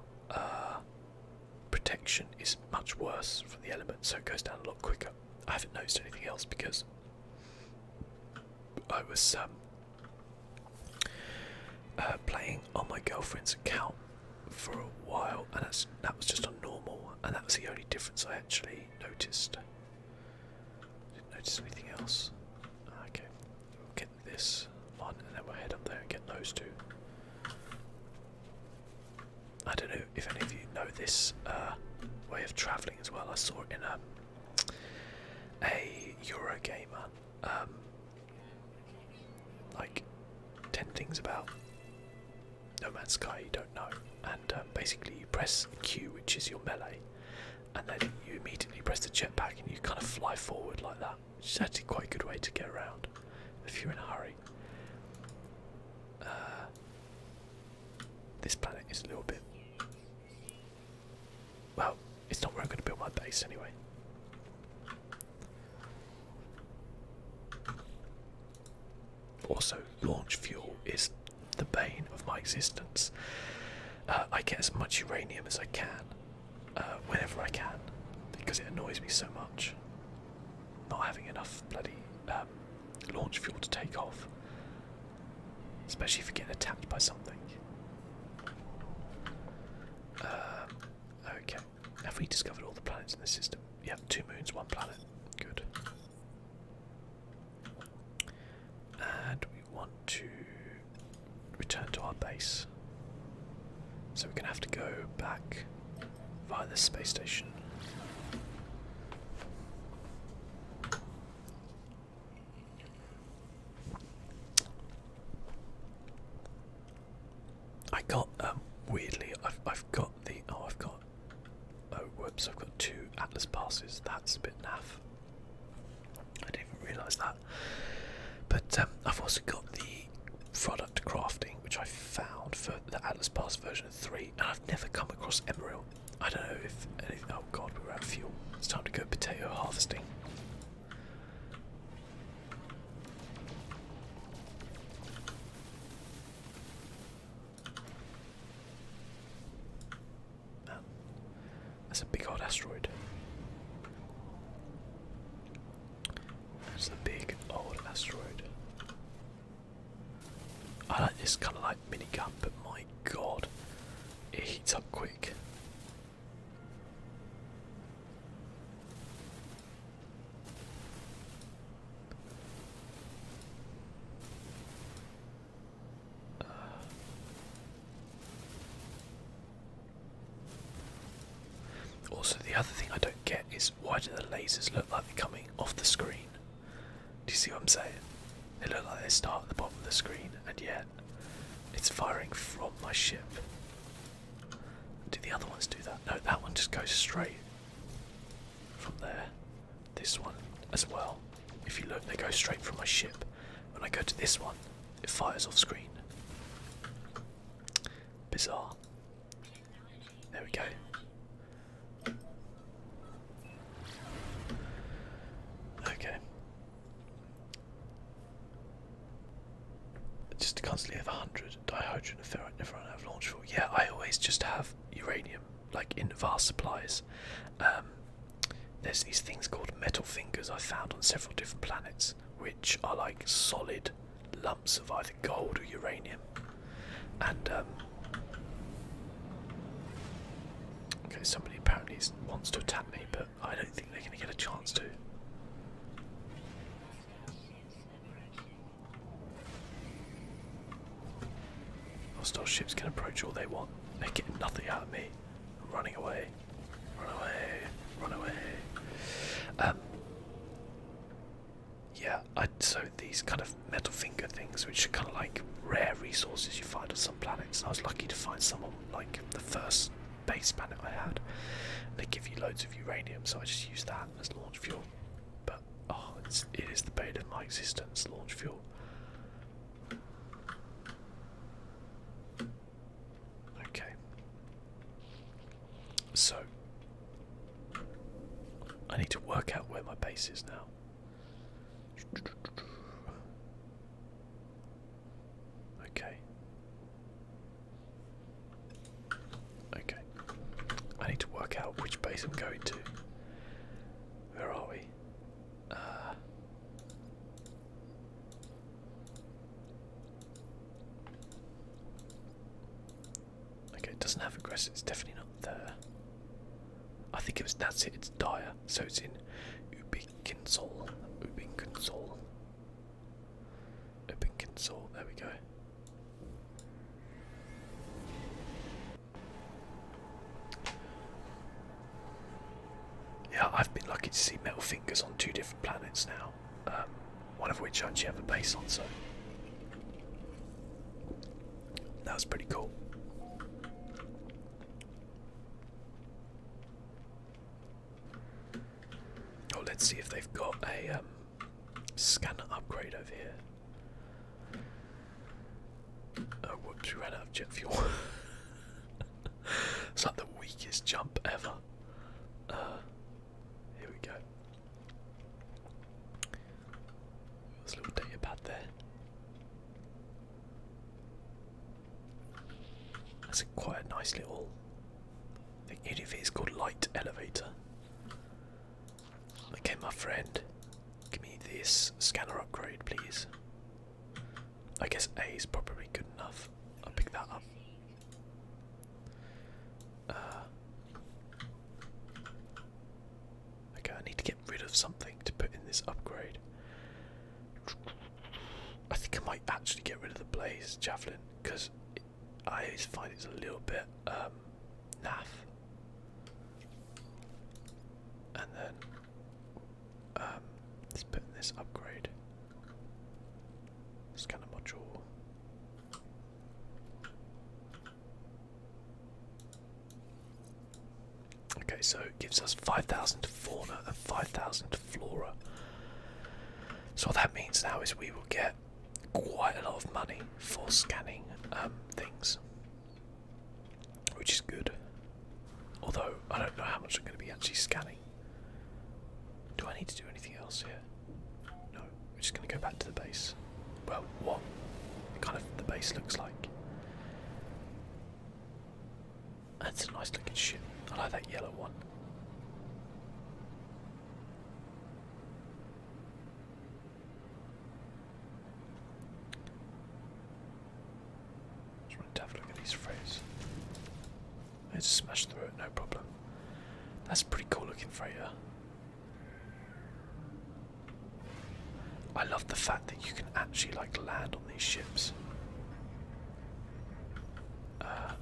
protection is much worse from the elements, so it goes down a lot quicker. I haven't noticed anything else because I was playing on my girlfriend's account for a while, and that was just on normal, and that was the only difference I actually noticed. Didn't notice anything else. Okay, we'll get this one, and then we'll head up there and get those two. I don't know if any of you know this way of travelling as well. I saw it in a Eurogamer, like 10 things about No Man's Sky you don't know, and basically you press Q, which is your melee, and then you immediately press the jetpack and you kind of fly forward like that, which is actually quite a good way to get around if you're in a hurry. This planet is a little bit, well, it's not where I'm going to build my base anyway. Also, launch fuel is the bane of my existence. I get as much uranium as I can, whenever I can, because it annoys me so much not having enough bloody launch fuel to take off, especially if you're getting attacked by something. Okay, have we discovered all the planets in the system? Yep, 2 moons, 1 planet. Good. And we want to return to our base, so we're going to have to go back via the space station. I got weirdly I've got the whoops, I've got 2 Atlas passes. That's a bit naff. I didn't even realise that. But I've also got the product crafting, which I found for the Atlas Pass version 3, and I've never come across Emerald. I don't know if anything. Oh god, we're out of fuel. It's time to go potato harvesting. That's a big old asteroid. That's a big old asteroid. I like this kind of like minigun, but my god, it heats up quick. Also, the other thing I don't get is why do the lasers look like they're coming off the screen? Do you see what I'm saying? They look like they start at the bottom of the screen, and yet it's firing from my ship. Do the other ones do that? No, that one just goes straight from there. This one as well. If you look, they go straight from my ship. When I go to this one, it fires off screen. Bizarre. There we go. Okay. Just constantly have 100 dihydrogen and ferrite, never run out of launch fuel. Yeah, I always just have uranium, like in vast supplies. There's these things called metal fingers I found on several different planets, which are like solid lumps of either gold or uranium. And okay, somebody apparently wants to attack me, but I don't think they're going to get a chance to. Hostile ships can approach all they want. They're getting nothing out of me. I'm running away. Run away. Run away. Yeah, so these kind of metal finger things, which are kind of like rare resources you find on some planets. I was lucky to find some on like the first base planet I had. They give you loads of uranium, so I just use that as launch fuel. But oh, it is the bane of my existence, launch fuel. Okay. So I need to work out where my base is now. Okay. Okay. I need to work out which base I'm going to. Where are we? Okay, it doesn't have aggressive, it's definitely not there. I think that's it, it's dire, so it's in Ubinkinsol. Ubinkinsol. Ubinkinsol, there we go. Yeah, I've been lucky to see metal fingers on 2 different planets now, one of which I actually have a base on, so that was pretty cool. Oh, let's see if they've got a scanner upgrade over here. Oh, whoops, we ran out of jet fuel. It's like the weakest jump ever. Here we go. There's a little data pad there. That's quite a nice little thing, even if it's called light elevator. Okay, my friend, give me this scanner upgrade, please. I guess A is probably good enough. I'll pick that up. Okay, I need to get rid of something to put in this upgrade. I think I might actually get rid of the blaze javelin, because I always find it's a little bit naff. And then let's put in this upgrade. Scanner module. Okay, so it gives us 5,000 to fauna and 5,000 to flora. So what that means now is we will get quite a lot of money for scanning things, which is good. Although I don't know how much I'm going to be actually scanning. Do I need to do anything else here? No, we're just going to go back to the base. Well, what kind of the base looks like. That's a nice looking ship. I like that yellow one. Just want to have a look at these frames. Let's smash through it, no problem. That's a pretty cool looking freighter. I love the fact that you can actually like land on these ships. How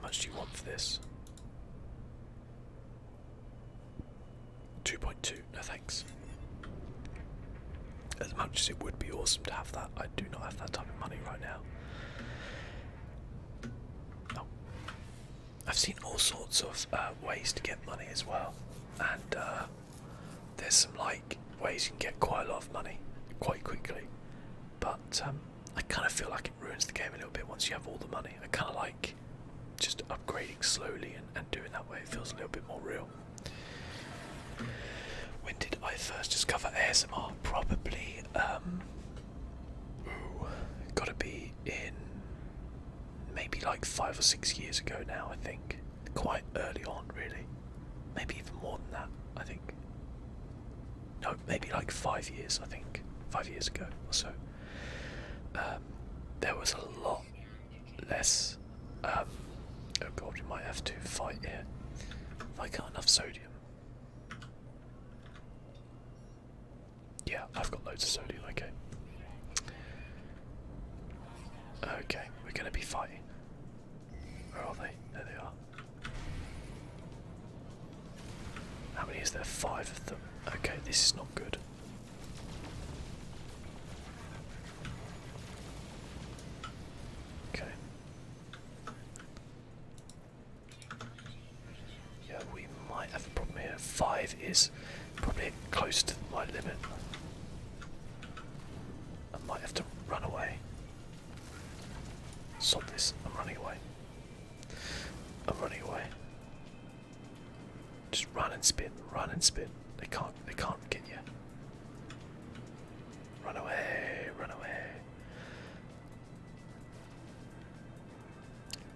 much do you want for this? 2.2, no thanks. As much as it would be awesome to have that, I do not have that type of money right now. Oh. I've seen all sorts of ways to get money as well, and there's some like ways you can get quite a lot of money quite quickly, but I kind of feel like it ruins the game a little bit once you have all the money. I kind of like just upgrading slowly and doing that way. It feels a little bit more real. When did I first discover ASMR? Probably gotta be in maybe like 5 or 6 years ago now, I think. Quite early on, really. Maybe even more than that, I think. No, maybe like 5 years, I think. 5 years ago or so. There was a lot less. Oh god, we might have to fight here. Have I got enough sodium? Yeah, I've got loads of sodium, okay. Okay, we're gonna be fighting. Where are they? There they are. How many is there? 5 of them. Okay, this is not good. Okay. Yeah, we might have a problem here. 5 is probably close to my limit. I might have to run away. Stop this, I'm running away. I'm running away. Just run and spin, run and spin. They can't get you. Run away, run away.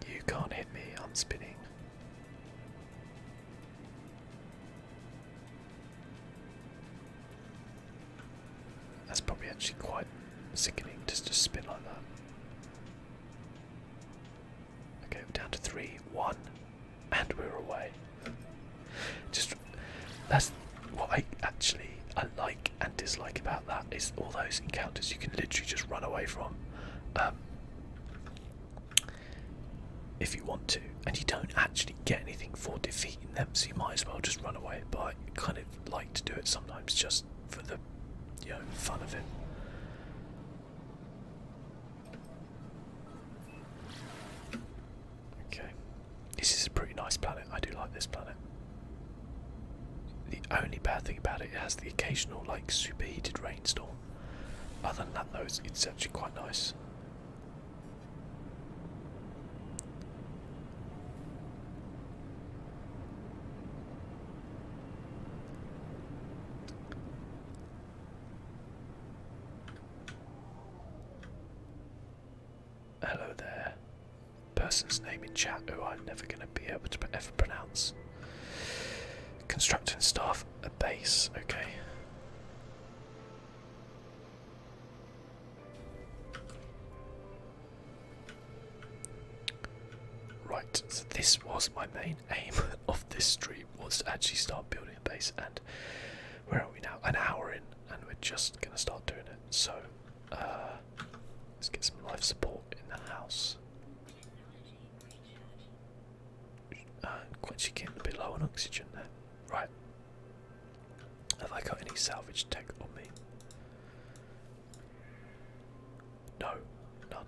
You can't hit me, I'm spinning. That's probably actually quite sickening just to spin like that. Okay, we're down to 3, 1, and we're away. Just that's what I like and dislike about that, is all those encounters you can literally just run away from if you want to, and you don't actually get anything for defeating them, so you might as well just run away. But I kind of like to do it sometimes just for the fun of it. Okay, this is a pretty nice planet. I do like this planet. The only bad thing about it has the occasional like superheated rainstorm. Other than that though, it's actually quite nice. Hello there. Person's name in chat who I'm never going to be able to ever pronounce. Constructor and staff a base, okay. Right, so this was my main aim of this stream, was to actually start building a base, and where are we now? An hour in, and we're just going to start doing it. So, let's get some life support in the house. Quite getting a bit low on oxygen there. Right. Have I got any salvage tech on me? No, none.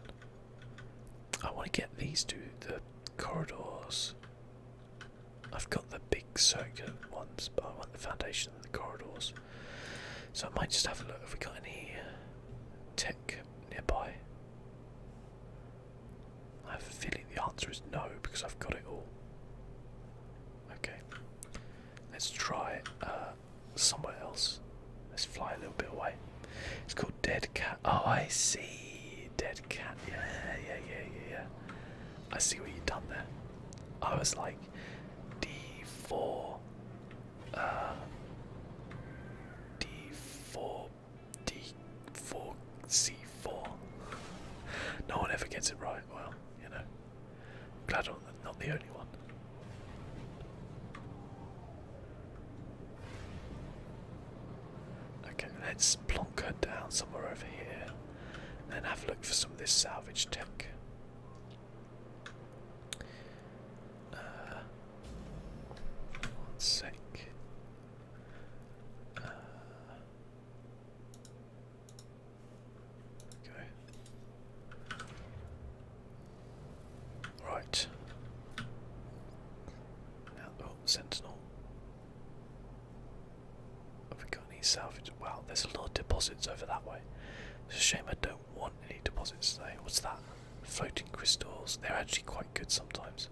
I want to get these to the corridors. I've got the big circular ones, but I want the foundation and the corridors. So I might just have a look. Have we got any tech nearby? I have a feeling the answer is no, because I've got it all. Okay. Let's try somewhere else. Let's fly a little bit away. It's called Dead Cat. Oh, I see. Dead Cat. Yeah. I see what there. I was like D4, D4, D4, C4. No one ever gets it right. Well, you know, glad I'm not the only one. Okay, let's plonk her down somewhere over here, and then have a look for some of this salvage tech. One sec. Okay. Right. Now, oh, sentinel. Have we got any salvage? Wow, there's a lot of deposits over that way. It's a shame I don't want any deposits today. What's that? Floating crystals. They're actually quite good sometimes.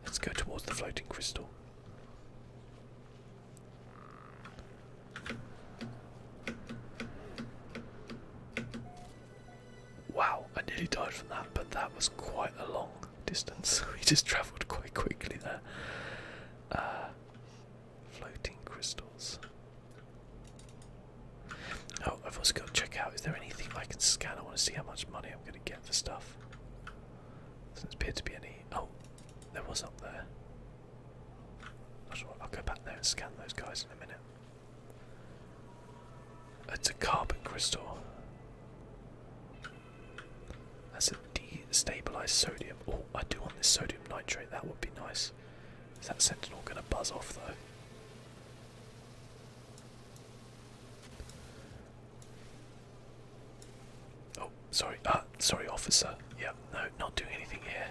Let's go towards the floating crystal. Wow, I nearly died from that, but that was quite a long distance. We just travelled quite quickly there. Floating crystals. Oh, I've also got to check out, is there anything I can scan? I want to see how much money I'm going to get for stuff. Doesn't appear to be any. Oh, there was up there. I'll go back there and scan those guys in a minute. It's a carbon crystal. That's a destabilized sodium. Oh, I do want this sodium nitrate, that would be nice. Is that sentinel going to buzz off though? Oh, sorry. Sorry, officer. Yeah, no, not doing anything here.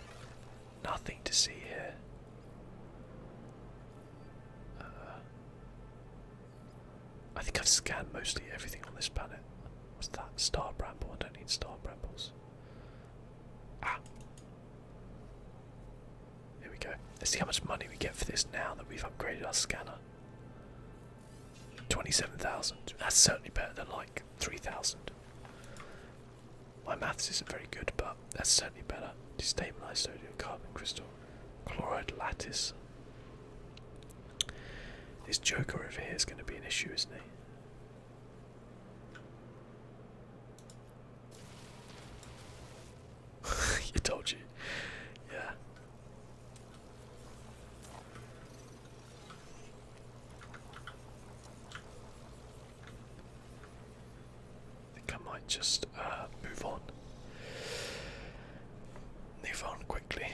Nothing to see here. I think I've scanned mostly everything on this planet. What's that? Star bramble. I don't need star brambles. Ah. Here we go. Let's see how much money we get for this now that we've upgraded our scanner. 27,000. That's certainly better than like 3,000. My maths isn't very good, but that's certainly better. Destabilized sodium carbon crystal. Chloride lattice. This Joker over here is going to be an issue, isn't he? He told you. Yeah. I think I might just move on. Move on quickly.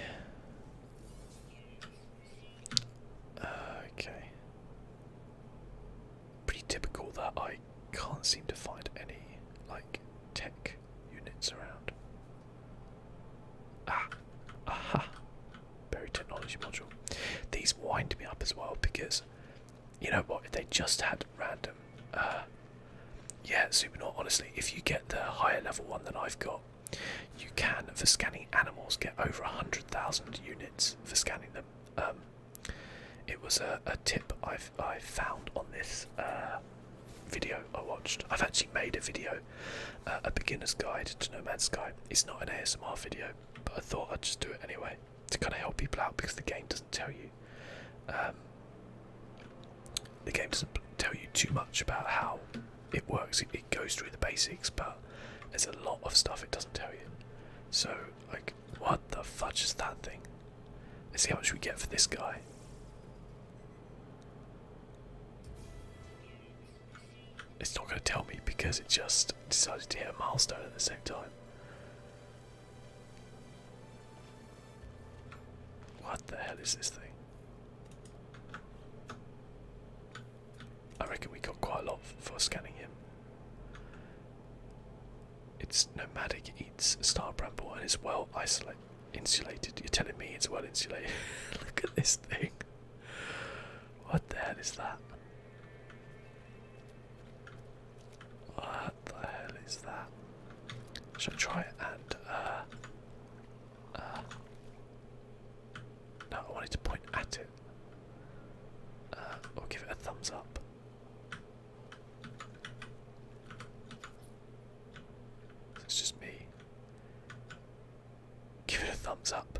Okay. Pretty typical that I can't seem to find any like tech units around. Ah, aha! Buried technology module. These wind me up as well because you know what? If they just had random, yeah, Supernaught. Honestly, if you get the higher level one than I've got, you can for scanning animals get over 100,000 units for scanning them. It was a tip I found on this video I watched. I've actually made a video, a beginner's guide to No Man's Sky. It's not an ASMR video, but I thought I'd just do it anyway to kind of help people out because the game doesn't tell you. The game doesn't tell you too much about how it works. It goes through the basics, but there's a lot of stuff it doesn't tell you. So, like, what the fudge is that thing? Let's see how much we get for this guy. It's not going to tell me because it just decided to hit a milestone at the same time. What the hell is this thing? I reckon we got quite a lot for scanning him. It's nomadic, eats star bramble, and is well insulated. You're telling me it's well insulated? Look at this thing. What the hell is that? What the hell is that? Should I try it and no, I wanted to point at it. Or give it a thumbs up. It's just me. Give it a thumbs up.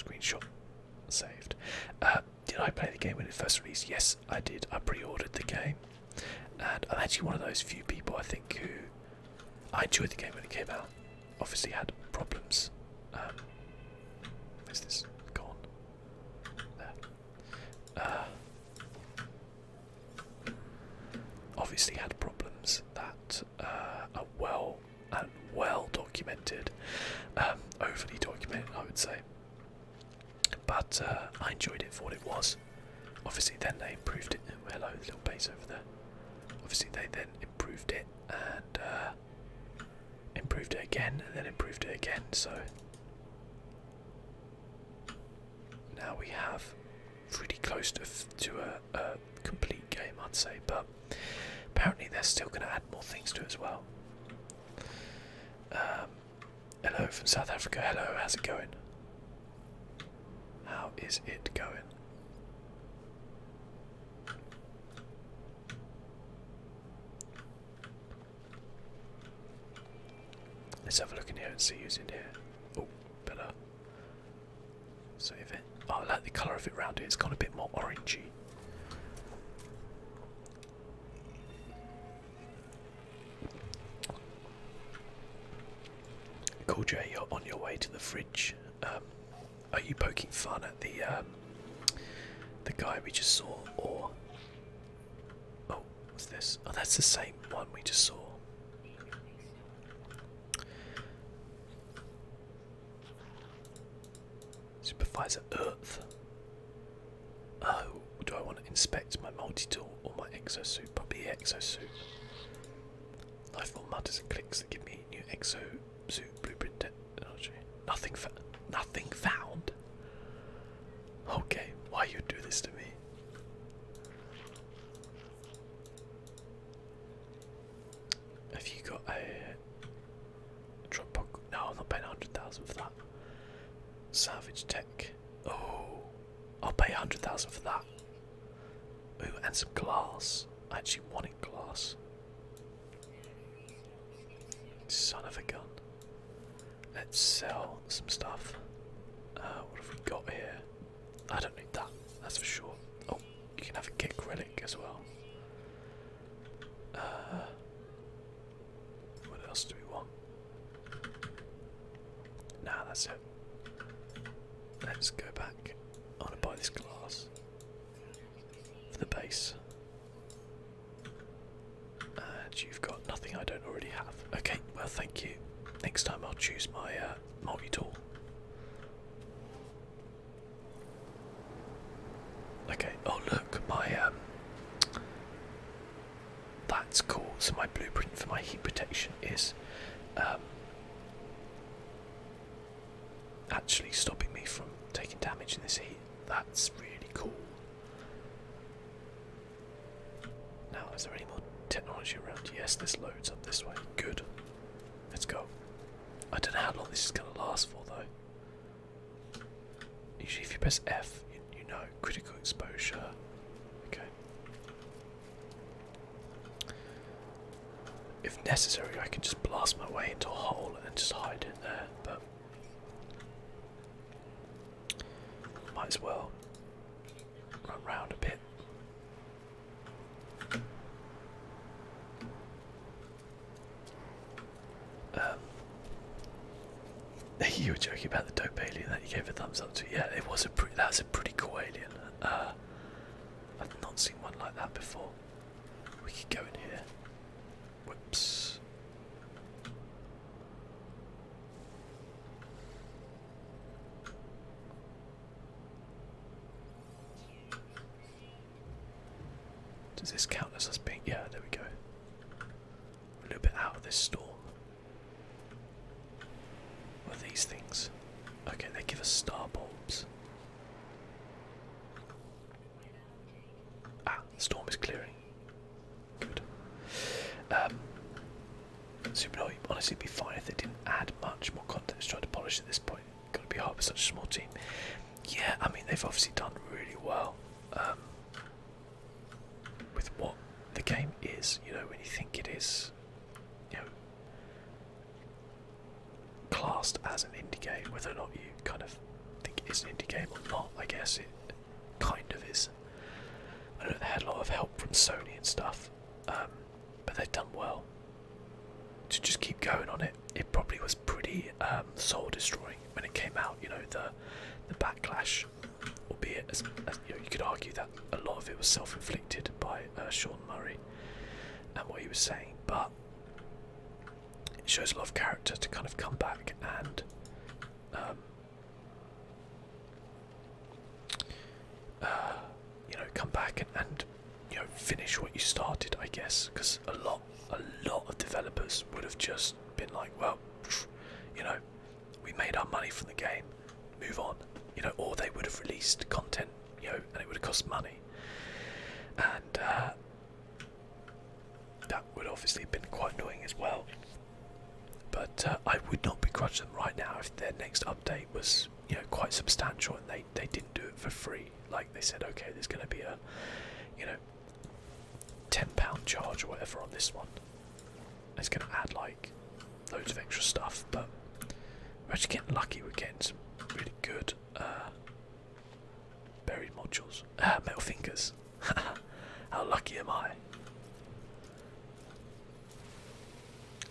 Screenshot saved. Did I play the game when it first released? Yes, I did. I pre-ordered the game, and I'm actually one of those few people I think who I enjoyed the game when it came out. Obviously had problems. Where's this gone? There. Obviously had problems that are well documented, overly documented, I would say. But I enjoyed it for what it was. Obviously, then they improved it. Oh, hello, little base over there. Obviously, they then improved it and improved it again, and then improved it again. So now we have pretty close to a complete game, I'd say. But apparently, they're still going to add more things to it as well. Hello from South Africa. Hello, how's it going? How is it going? Let's have a look in here and see who's in here. Oh, better save it. Oh, I like the colour of it around it. It's gone a bit more orangey. Cool Jay, you're on your way to the fridge. Are you poking fun at the guy we just saw, or oh, what's this? Oh, that's the same one we just saw. Supervisor Earth. Oh, do I want to inspect my multi-tool or my exosuit? Probably exosuit. Life on mutters and clicks that give me new exosuit blueprint technology. Nothing found. Okay, why you do this to me? Have you got a drop box? No, I'm not paying 100,000 for that. Salvage tech. Oh, I'll pay 100,000 for that. Ooh, and some glass. I actually wanted glass. Son of a gun. Let's sell some stuff. What have we got here? I don't need that, that's for sure. Oh, you can have a kick relic as well. What else do we want? Nah, that's it. Let's go back. I want to buy this glass for the base. And you've got nothing I don't already have. Okay, well, thank you. Next time I'll choose my multi-tool. Okay, oh look, my that's cool. So my blueprint for my heat protection is actually stopping me from taking damage in this heat. That's really cool. Now, is there any more technology around? Yes, there's loads up this way. Good. Let's go. I don't know how long this is going to last for though. Usually if you press F, you know, critical exposure. Okay. If necessary, I can just blast my way into a hole and just hide in there, but might as well run round a bit. You were joking about the dope alien that you gave a thumbs up to. Yeah, it was that's a pretty cool alien. I've not seen one like that before. We could go in here. Whoops. Does this count as us being? Yeah, there we go. A little bit out of this store. What are these things? Okay, they give us star bulbs. Ah, the storm is clearing. Good. Super honestly, it'd be fine if they didn't add much more content to try to polish at this point. Gotta be hard with such a small team. Yeah, I mean, they've obviously done really well with what the game is. You know, when you think it is, you know, classed as an indie game, whether or not you kind of think is an indie game or not. I guess it kind of is. I know they had a lot of help from Sony and stuff, but they've done well to just keep going on it. It probably was pretty soul destroying when it came out. You know, the backlash, albeit as you know, you could argue that a lot of it was self-inflicted by Sean Murray and what he was saying, but it shows a lot of character to kind of come back and you know, come back and you know, finish what you started, I guess, because a lot of developers would have just been like, well, you know, we made our money from the game, move on, you know, or they would have released content, you know, and it would have cost money, and that would obviously have been quite annoying as well. But I would not begrudge them right now if their next update was, you know, quite substantial and they didn't do it for free. Like they said, okay, there's going to be a, you know, £10 charge or whatever on this one. It's going to add like loads of extra stuff, but we're actually getting lucky. We're getting some really good buried modules. Metal fingers. How lucky am I?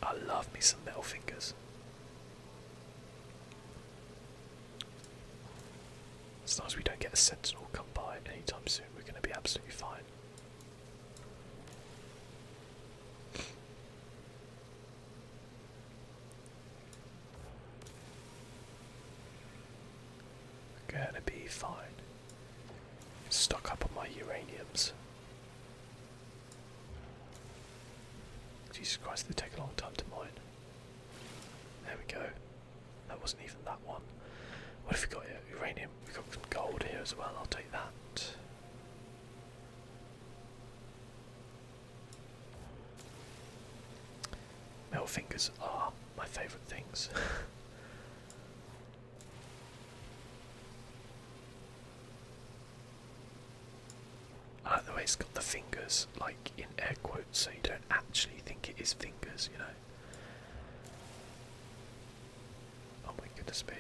I love me some metal fingers. As long as we don't get a sentinel come by anytime soon, we're going to be absolutely fine. We're going to be fine. Stock up on my uraniums. Jesus Christ, they take a long time to mine. There we go. That wasn't even that one. What have we got here? Uranium. We've got some gold here as well. I'll take that. Metal fingers are my favourite things. I like the way it's got the fingers, like in air quotes, so you don't actually think it is fingers, you know. Oh my goodness me.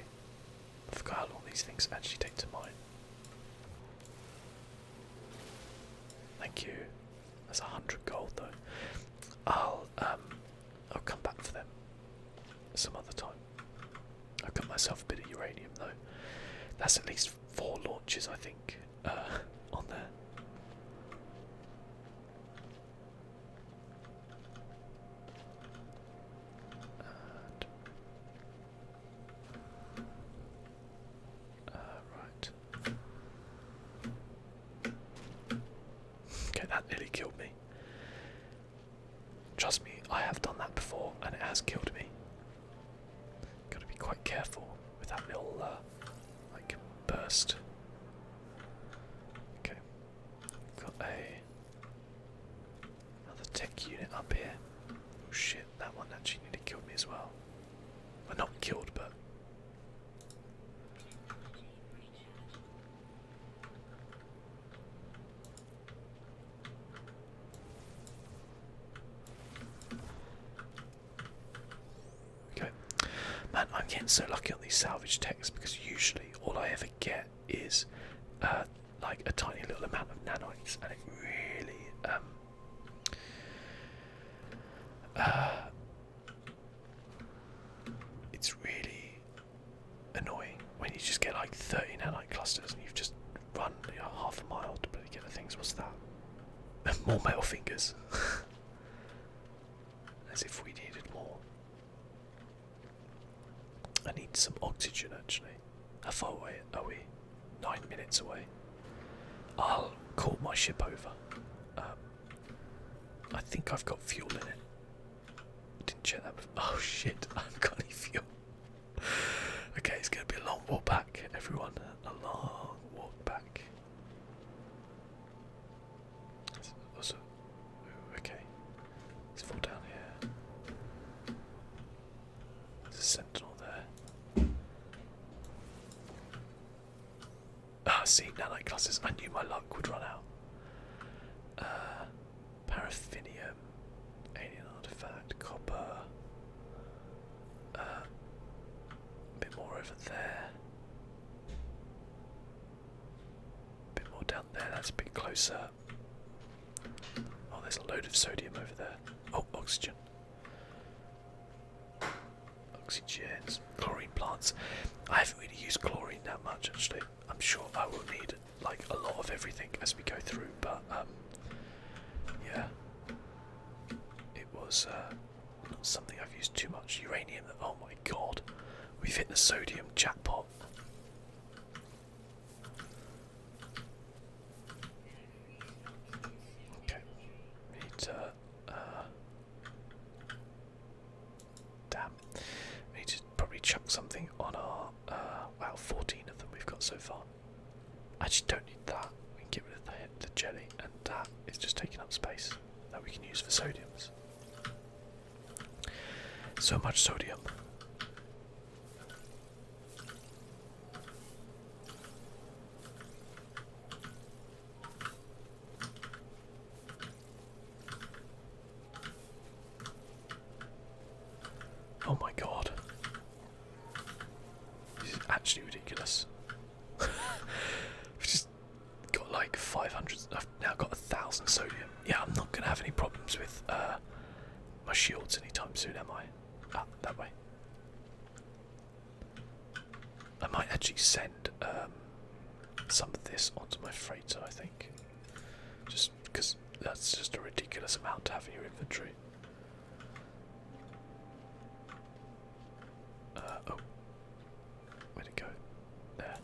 I forgot how long these things actually take to mine. Thank you. That's 100 gold though. I'll come back for them some other time. I've got myself a bit of uranium though. That's at least 4 launches, I think, on there. That nearly killed me. Trust me, I have done that before and it has killed me. Gotta be quite careful with that little like burst. Okay. Got another tech unit up here. Oh shit, that one actually nearly killed me as well. Well, not killed, but man, I'm getting so lucky on these salvage techs because usually all I ever get is like a tiny little amount of nanites, and it really it's really annoying when you just get like 30 nanite clusters and you've just run, you know, half a mile to really get the things. What's that? More metal fingers. As if we needed more. I need some oxygen actually. How far away are we? 9 minutes away. I'll call my ship over. I think I've got fuel in it. Didn't check that before. Oh shit, I haven't got any fuel. Okay, it's going to be a long walk back, everyone. A long walk back. Also, okay. Let's fall down here. There's a sentinel there. Ah, see, nanite clusters. I knew my luck would run out. Paraffinium, alien artifact, copper. A bit more over there. That's a bit closer. Oh, there's a load of sodium over there. Oh, oxygen. Oxygens. Chlorine plants. I haven't really used chlorine that much actually. I'm sure I will need like a lot of everything as we go through, but yeah. It was not something I've used too much. Uranium, oh my god. We've hit the sodium jackpot. Okay. We need to damn. We need to probably chuck something on our wow, 14 of them we've got so far. I actually don't need that. We can get rid of the jelly, and that is just taking up space that we can use for sodiums. So much sodium. Oh my god. This is actually ridiculous. We've just got like 500. I've now got 1,000 sodium. Yeah, I'm not going to have any problems with my shields anytime soon, am I? Ah, that way. I might actually send some of this onto my freighter, I think. Just because that's just a ridiculous amount to have in your inventory. Oh. Where'd it go? There.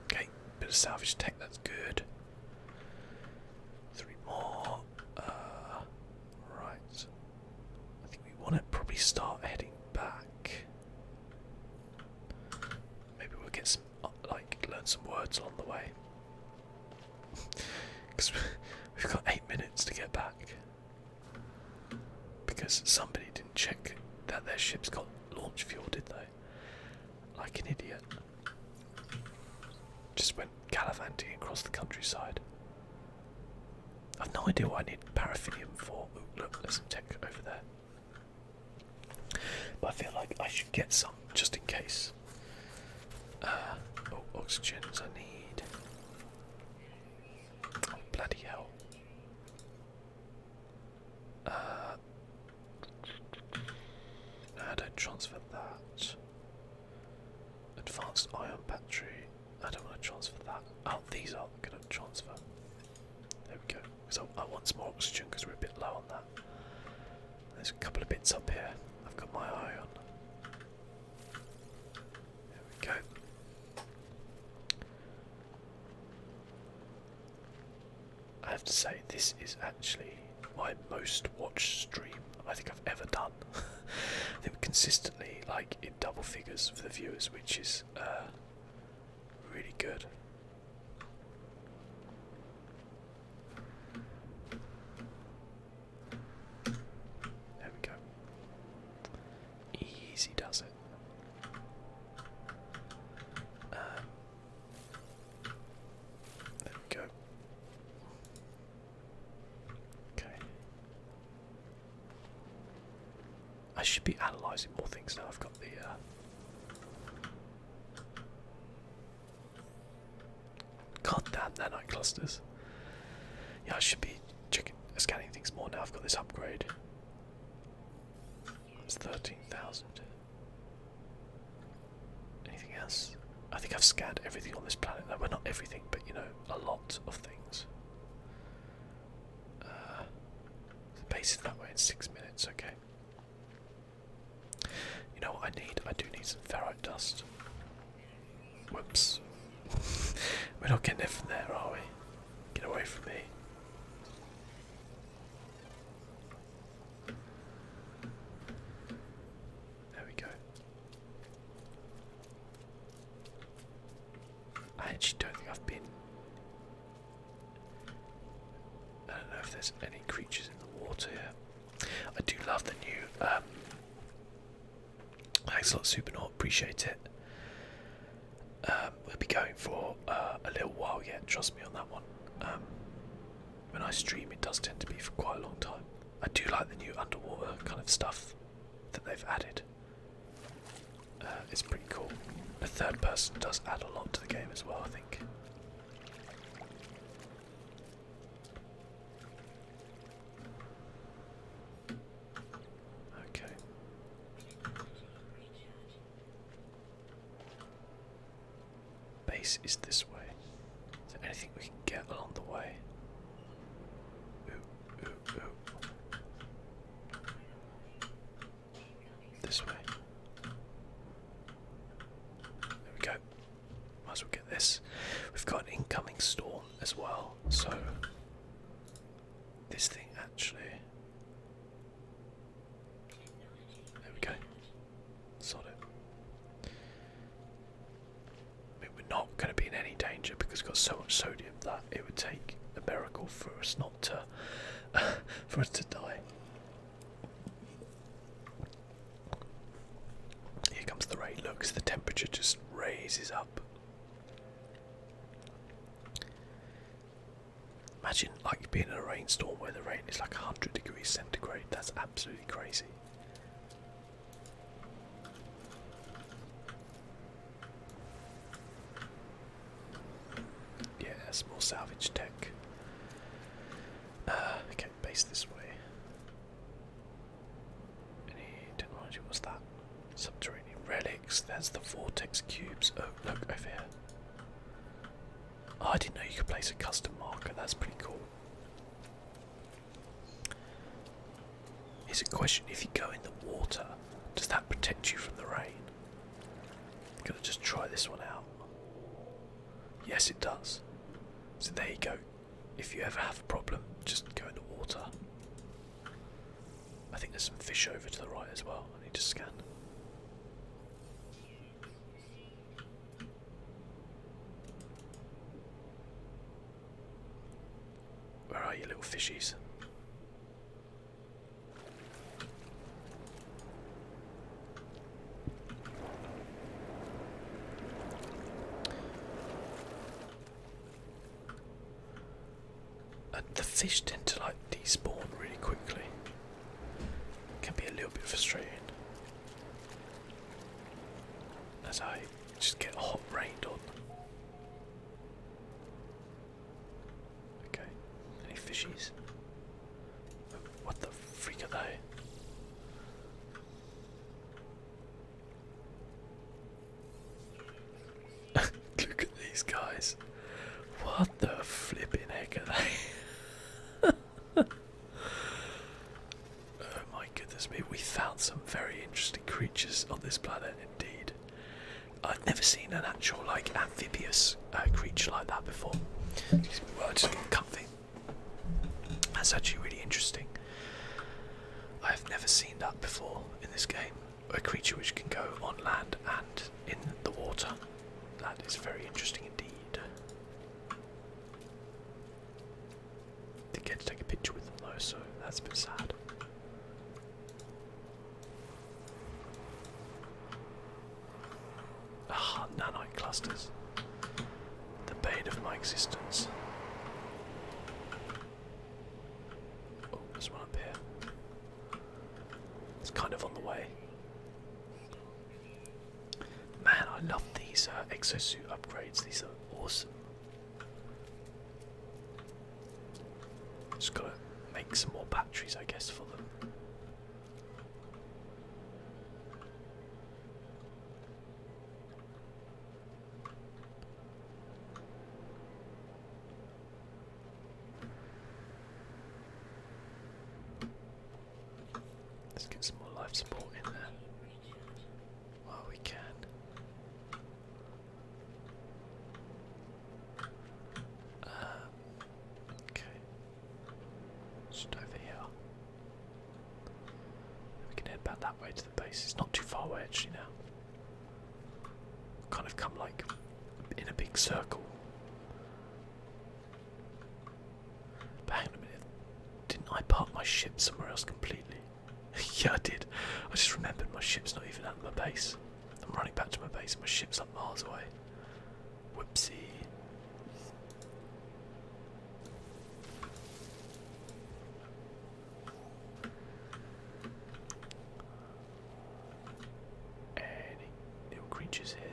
Okay, bit of salvage tech, that's good. 3 more. Right. I think we want to probably start heading back. Maybe we'll get some, like, learn some words along the way. Because we've got 8 minutes to get back. Because somebody didn't check that their ship's got launch fuel, did they? Like an idiot. Just went gallivanting across the countryside. I've no idea what I need paraffinium for. Ooh, look, there's some tech over there. But I feel like I should get some, just in case. Oh, oxygens I need. Oh, bloody hell. No, don't transfer that. Advanced ion battery. I don't want to transfer that. Oh, these are going to transfer. There we go. So I want some more oxygen because we're a bit low on that. There's a couple of bits up here. I've got my eye on. There we go. I have to say, this is actually my most watched stream I think I've ever done. I think we're consistently like in double figures for the viewers, which is really good. There we go. Easy does it. There we go. Okay. I should be analysing more things now. I've got the God damn, they're night clusters. Yeah, I should be scanning things more now. I've got this upgrade. It's 13,000. Anything else? I think I've scanned everything on this planet. No, well, not everything, but you know, a lot of things. The base is that way in 6 minutes. Okay. You know what I need? I do need some ferrite dust. Whoops. We're not getting it from there, are we? Get away from me. There we go. I actually don't think I've been... I don't know if there's any creatures in the water here. I do love the new... Thanks a lot, Supernaut. Appreciate it. We'll be going for a little while yet, trust me on that one. When I stream, it does tend to be for quite a long time. I do like the new underwater kind of stuff that they've added. It's pretty cool. A third person does add a lot to the game as well, I think. Okay. Base is this way. Is there anything we can get along the way? Ooh, ooh, ooh. This way. There we go. Might as well get this. We've got an incoming storm as well, so this thing actually. There we go. Solid. I mean, we're not going to be in any danger because we've got so much sodium that it would take a miracle for us not to for us to die. Here comes the rain. Look, the temperature just raises up. Imagine like being in a rainstorm where the rain is like 100 degrees centigrade. That's absolutely crazy. Yeah, some more salvage tech. Okay, base this way. Any technology? What's that? Subterranean relics. There's the vortex cubes. Oh, look over here. Oh, I didn't know you could place a custom marker. That's pretty cool. Here's a question: if you go in the water, does that protect you from the rain? I'm gonna just try this one out. Yes, it does. So there you go. If you ever have a problem, just go in the water. I think there's some fish over to the right as well. I need to scan. Where are you, little fishies? The fish tend to like despawn really quickly. Can be a little bit frustrating as I just get hot rained on. Okay, any fishies? What the freak are they? Look at these guys. What the flipping heck are they? Oh my goodness me, we found some very interesting creatures on this planet indeed. I've never seen an actual like amphibious creature like that before. Well, just get comfy. That's actually really interesting. I've never seen that before in this game. A creature which can go on land and in the water. That is very interesting indeed. Didn't get to take a picture with them though, so that's a bit sad. Ah, nanite clusters. The bane of my existence. Oh, there's one up here. It's kind of on the way. Man, I love these exosuit upgrades. These are awesome. Just gotta make some more batteries, I guess, for them. Let's get some more life support in there while we can. Okay. Just over here. We can head back that way to the base. It's not too far away actually now. Kind of come like in a big circle. But hang on a minute. Didn't I park my ship somewhere else completely? Yeah, I did. I just remembered my ship's not even at my base. I'm running back to my base and my ship's like miles away. Whoopsie. Any little creatures here?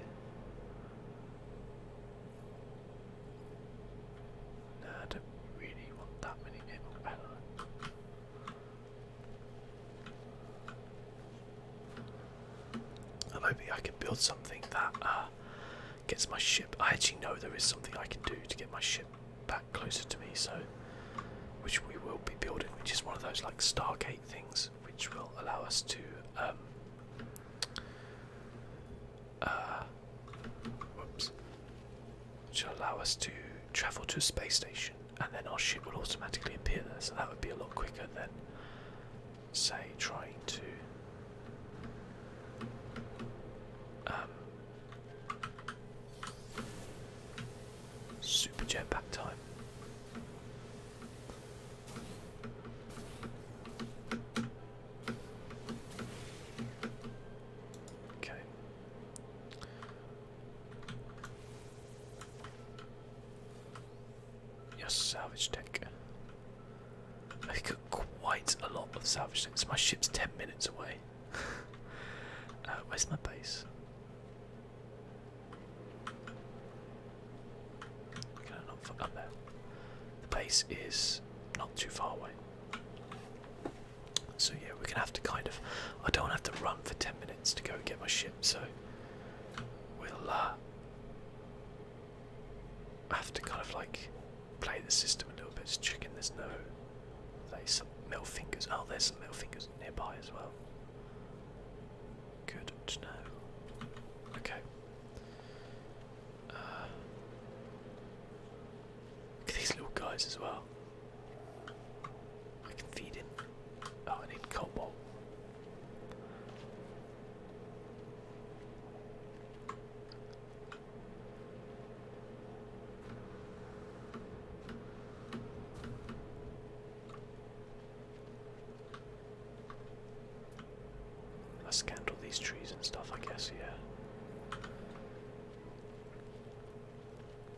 hoping I can build something that gets my ship. I actually know there is something I can do to get my ship back closer to me, so which we will be building, which is one of those like Stargate things, which will allow us to which will allow us to travel to a space station, and then our ship will automatically appear there. So that would be a lot quicker than, say, trying to super jetpack time. Okay. Yes, salvage deck. I got quite a lot of salvage decks. My ship's 10 minutes away. Where's my base? Can I not fuck up there? The base is not too far away. So yeah, we're gonna have to kind of. I don't have to run for 10 minutes to go and get my ship, so we'll have to kind of like play the system a little bit, just checking there's no some metal fingers. Oh, there's some metal fingers nearby as well. Good to know. Okay. Look at these little guys as well. I can feed him. Oh, I need cobalt. I scanned all these trees and stuff, I guess, yeah.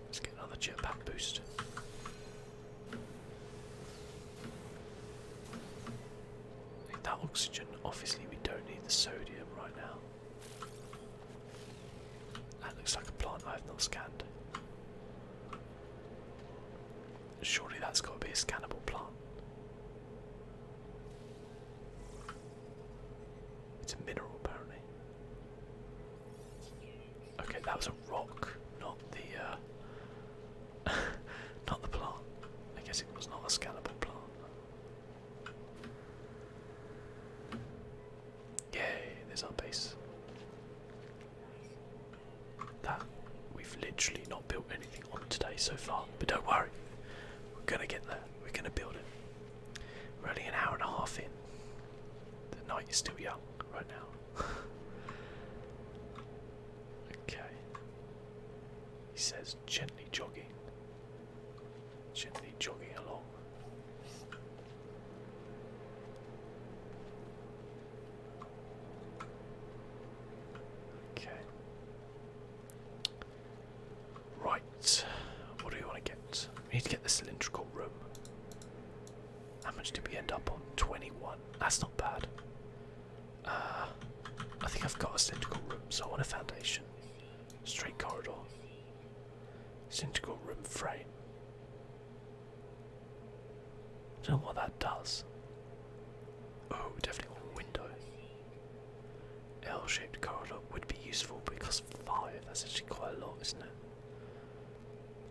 Let's get another jetpack boost. Need that oxygen. Obviously, we don't need the sodium right now. That looks like a plant I have not scanned. Surely that's got to be a scannable plant. It's a mineral, apparently. Okay, that was a rock, not the not the plant. I guess it was not a scannable plant. Yay, there's our base. That we've literally not built anything on today so far, but don't worry, we're gonna get there. We're gonna build it. We're only an hour and a half in. The night is still young right now. Okay. He says gently jogging along. Okay. Right. What do we want to get? We need to get the cylindrical room. How much did we end up on? 21. That's not bad. I think I've got a cylindrical room, so I want a foundation. Straight corridor. Cylindrical room frame. I don't know what that does. Oh, definitely want a window. L-shaped corridor would be useful because 5, that's actually quite a lot, isn't it?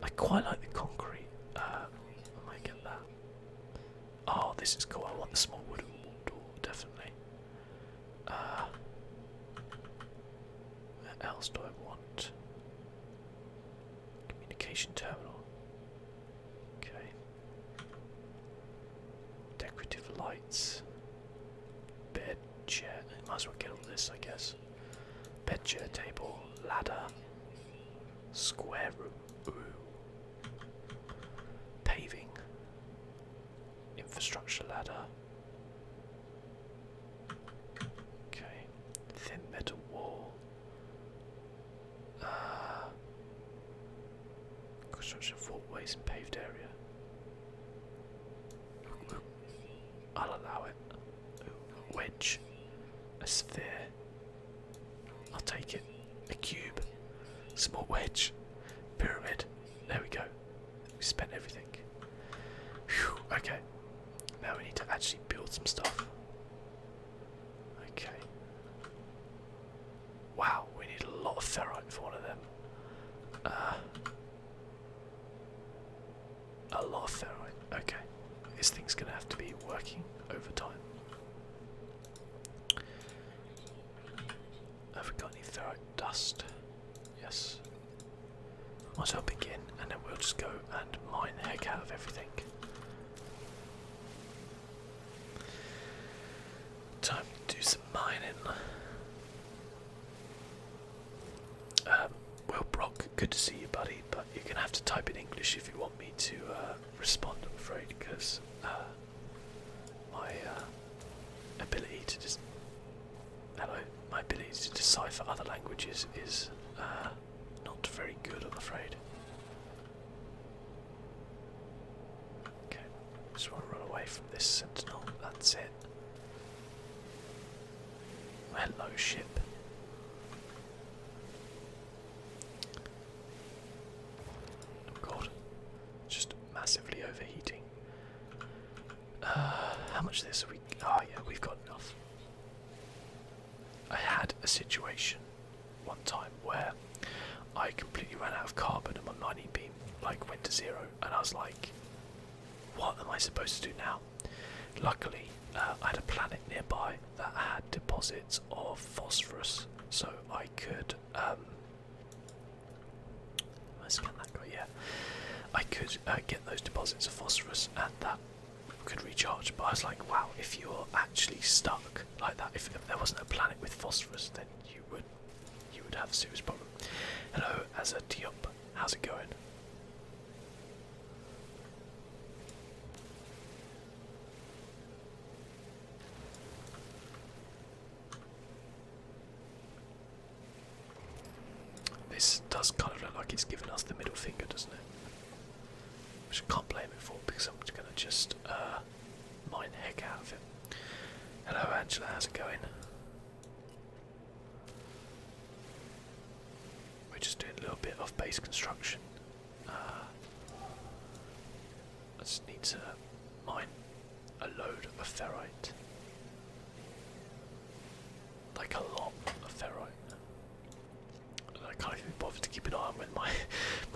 I quite like the concrete. I might get that. Oh, this is cool. I want the small wooden door, definitely. What else do I want? Communication terminal. Okay. Decorative lights. Bed, chair. Might as well get all this, I guess. Bed, chair, table, ladder. Square room. Ooh. Paving. Infrastructure ladder. Okay. Thin metal wall. Construction of walkways and paved area. Ooh. I'll allow it. Ooh. Wedge. A sphere. I'll take it. A cube. Small wedge. Pyramid. There we go. We spent everything. Whew. Okay. Now we need to actually build some stuff. Okay. Wow. ferrite for one of them. A lot of ferrite. Okay, this thing's gonna have to be working overtime. Have we got any ferrite dust? Yes. Might as well begin, and then we'll just go and mine the heck out of everything. Time to do some mining. Well, Brock, good to see you, buddy, but you're gonna have to type in English if you want me to respond, I'm afraid, because my ability to just my ability to decipher other languages is not very good, I'm afraid. Okay, just want to run away from this sentinel. That's it. Hello, ship. Oh god, just massively overheating. How much of this have we? Oh yeah, we've got enough. I had a situation one time where I completely ran out of carbon and my mining beam like went to 0, and I was like, what am I supposed to do now? Luckily, I had a planet nearby that had deposits of phosphorus, so I could I scanned that guy, yeah. I could get those deposits of phosphorus, and that could recharge. But I was like, wow, if you're actually stuck like that, if there wasn't a planet with phosphorus, then you would have a serious problem. Hello, as a Diop, how's it going? This does kind of look like it's giving us the middle finger, doesn't it? Which I can't blame it for, because I'm just going to just mine the heck out of it. Hello Angela, how's it going? We're just doing a little bit of base construction. I just need to mine a load of ferrite. Like a lot of ferrite. And I can't even be bothered to keep an eye on when my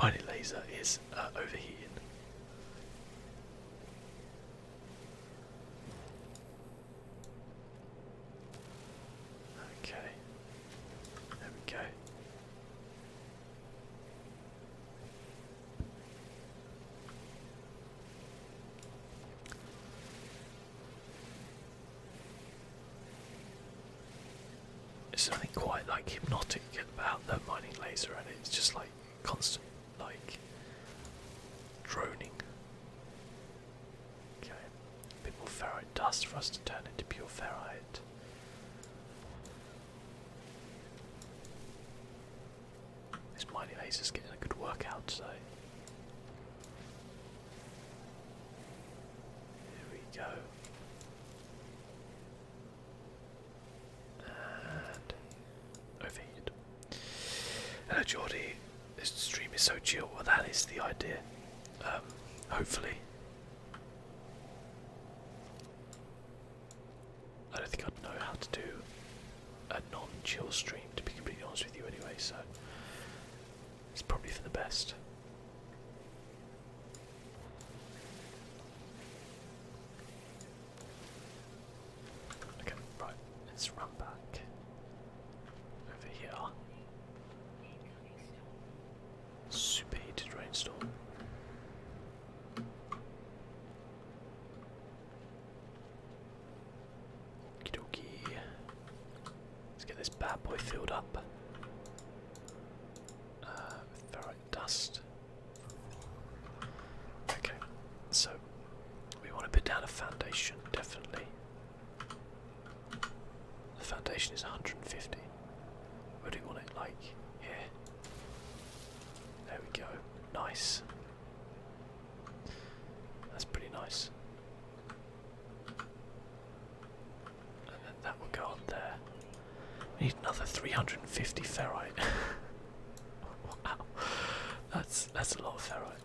mining laser is overheating. Okay, there we go. There's something quite like hypnotic about the mining laser, and it's just like constant, like droning. Okay, a bit more ferrite dust for us to turn into pure ferrite. This mining laser's getting a good workout today. Here we go. And overheated. Hello Geordie, this stream is so chill. Well, that is the idea. Hopefully. I don't think I'd know how to do a non-chill stream, to be completely honest with you anyway, so it's probably for the best. Okay, right, let's run back over here. Superheated rainstorm. Okie dokie. Let's get this bad boy filled up. Ferrite dust. Okay, so we want to put down a foundation, definitely. The foundation is 150. Where do we want it? Like here. There we go. Nice. That's pretty nice. And then that will go on there. We need another 350 ferrite. Wow. That's a lot of ferrite.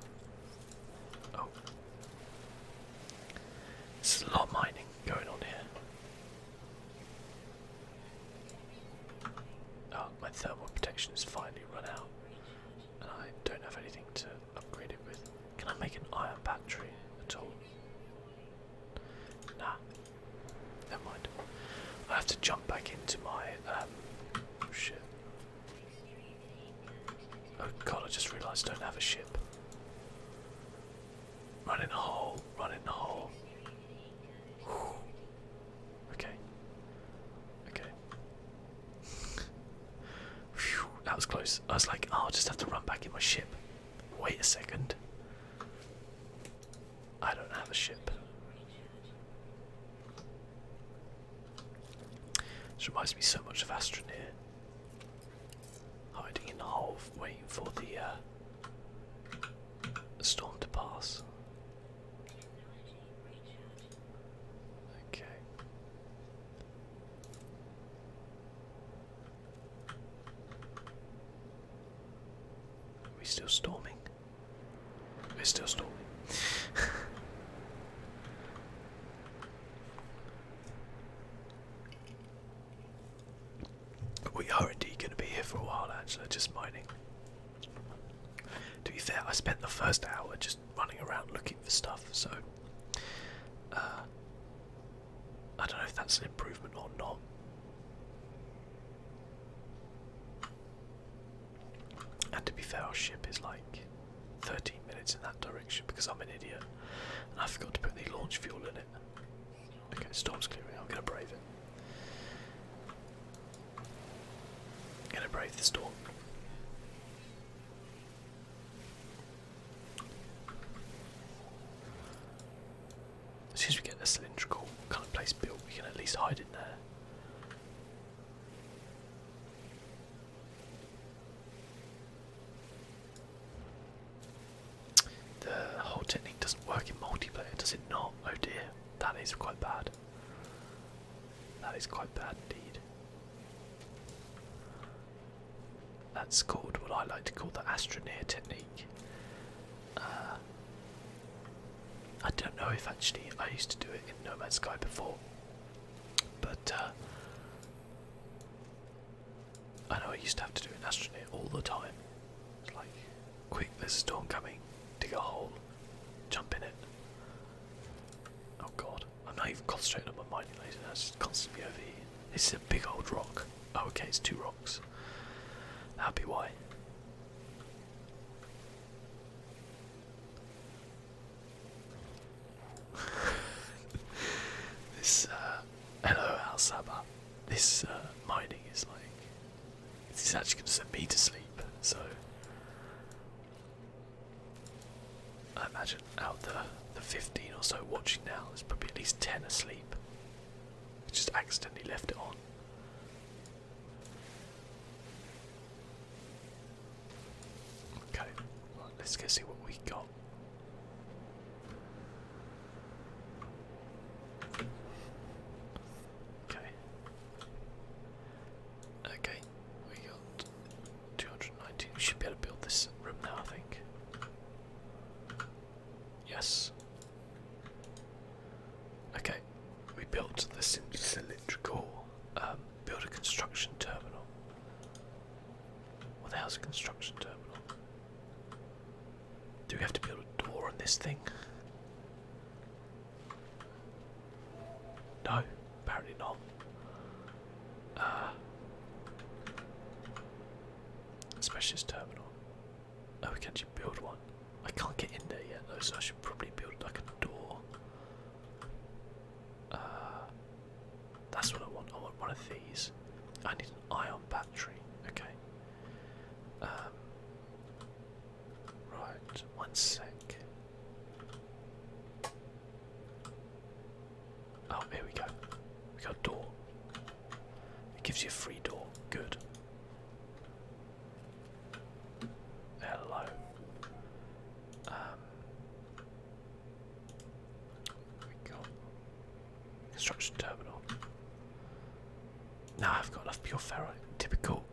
Oh. There's a lot of mining going on here. Oh, my thermal protection has finally run out, and I don't have anything to upgrade it with. Can I make an iron battery at all? Nah. Never mind. I have to jump back into my oh shit. Oh god, I just realised I don't have a ship. Run in a hole, run in a hole. Whew. Okay. Okay. Phew, that was close. I was like, oh, I'll just have to run back in my ship. Wait a second. I don't have a ship. This reminds me so much of Astroneer. Hiding in the hole, waiting for the storm to pass. Okay. Are we still storming? We're still storming. We are indeed going to be here for a while, Angela, just mining. To be fair, I spent the first hour just running around looking for stuff, so I don't know if that's an improvement or not. And to be fair, our ship is like 13 minutes in that direction because I'm an idiot and I forgot to put the launch fuel in it. Okay, storm's clearing, I'm going to brave it. Gonna brave the storm. As soon as we get the cylindrical kind of place built, we can at least hide in there. The whole technique doesn't work in multiplayer, does it not? Oh dear, that is quite bad. That is quite bad indeed. That's called what I like to call the Astroneer technique. I don't know if actually I used to do it in No Man's Sky before, but I know I used to have to do it in Astroneer all the time. It's like, quick, there's a storm coming, dig a hole, jump in it. Oh god, I'm not even concentrating on my mining laser, that's just constantly over here. This is a big old rock. Oh okay, it's 2 rocks. That'd be why. This, hello Al Sabah. This mining is like, it's actually going to send me to sleep, so I imagine out the 15 or so watching now, there's probably at least 10 asleep. I just accidentally left it on. Okay, right, let's go see what we got. Okay. Okay, we got 219. We should be able to build this room now, I think. Yes. Okay, we built the cylindrical build a construction terminal. What the hell's a construction terminal? Do we have to build a door on this thing? No, apparently not. Specialist terminal. Oh, we can actually build one. I can't get in there yet though, so I should probably build like a door. That's what I want. I want one of these. I need an ion battery. Okay. Right, 1 sec. Oh, here we go. We got a door. It gives you a free door. Good. Hello. We got construction terminal. Now I've got enough pure ferrite. Typical.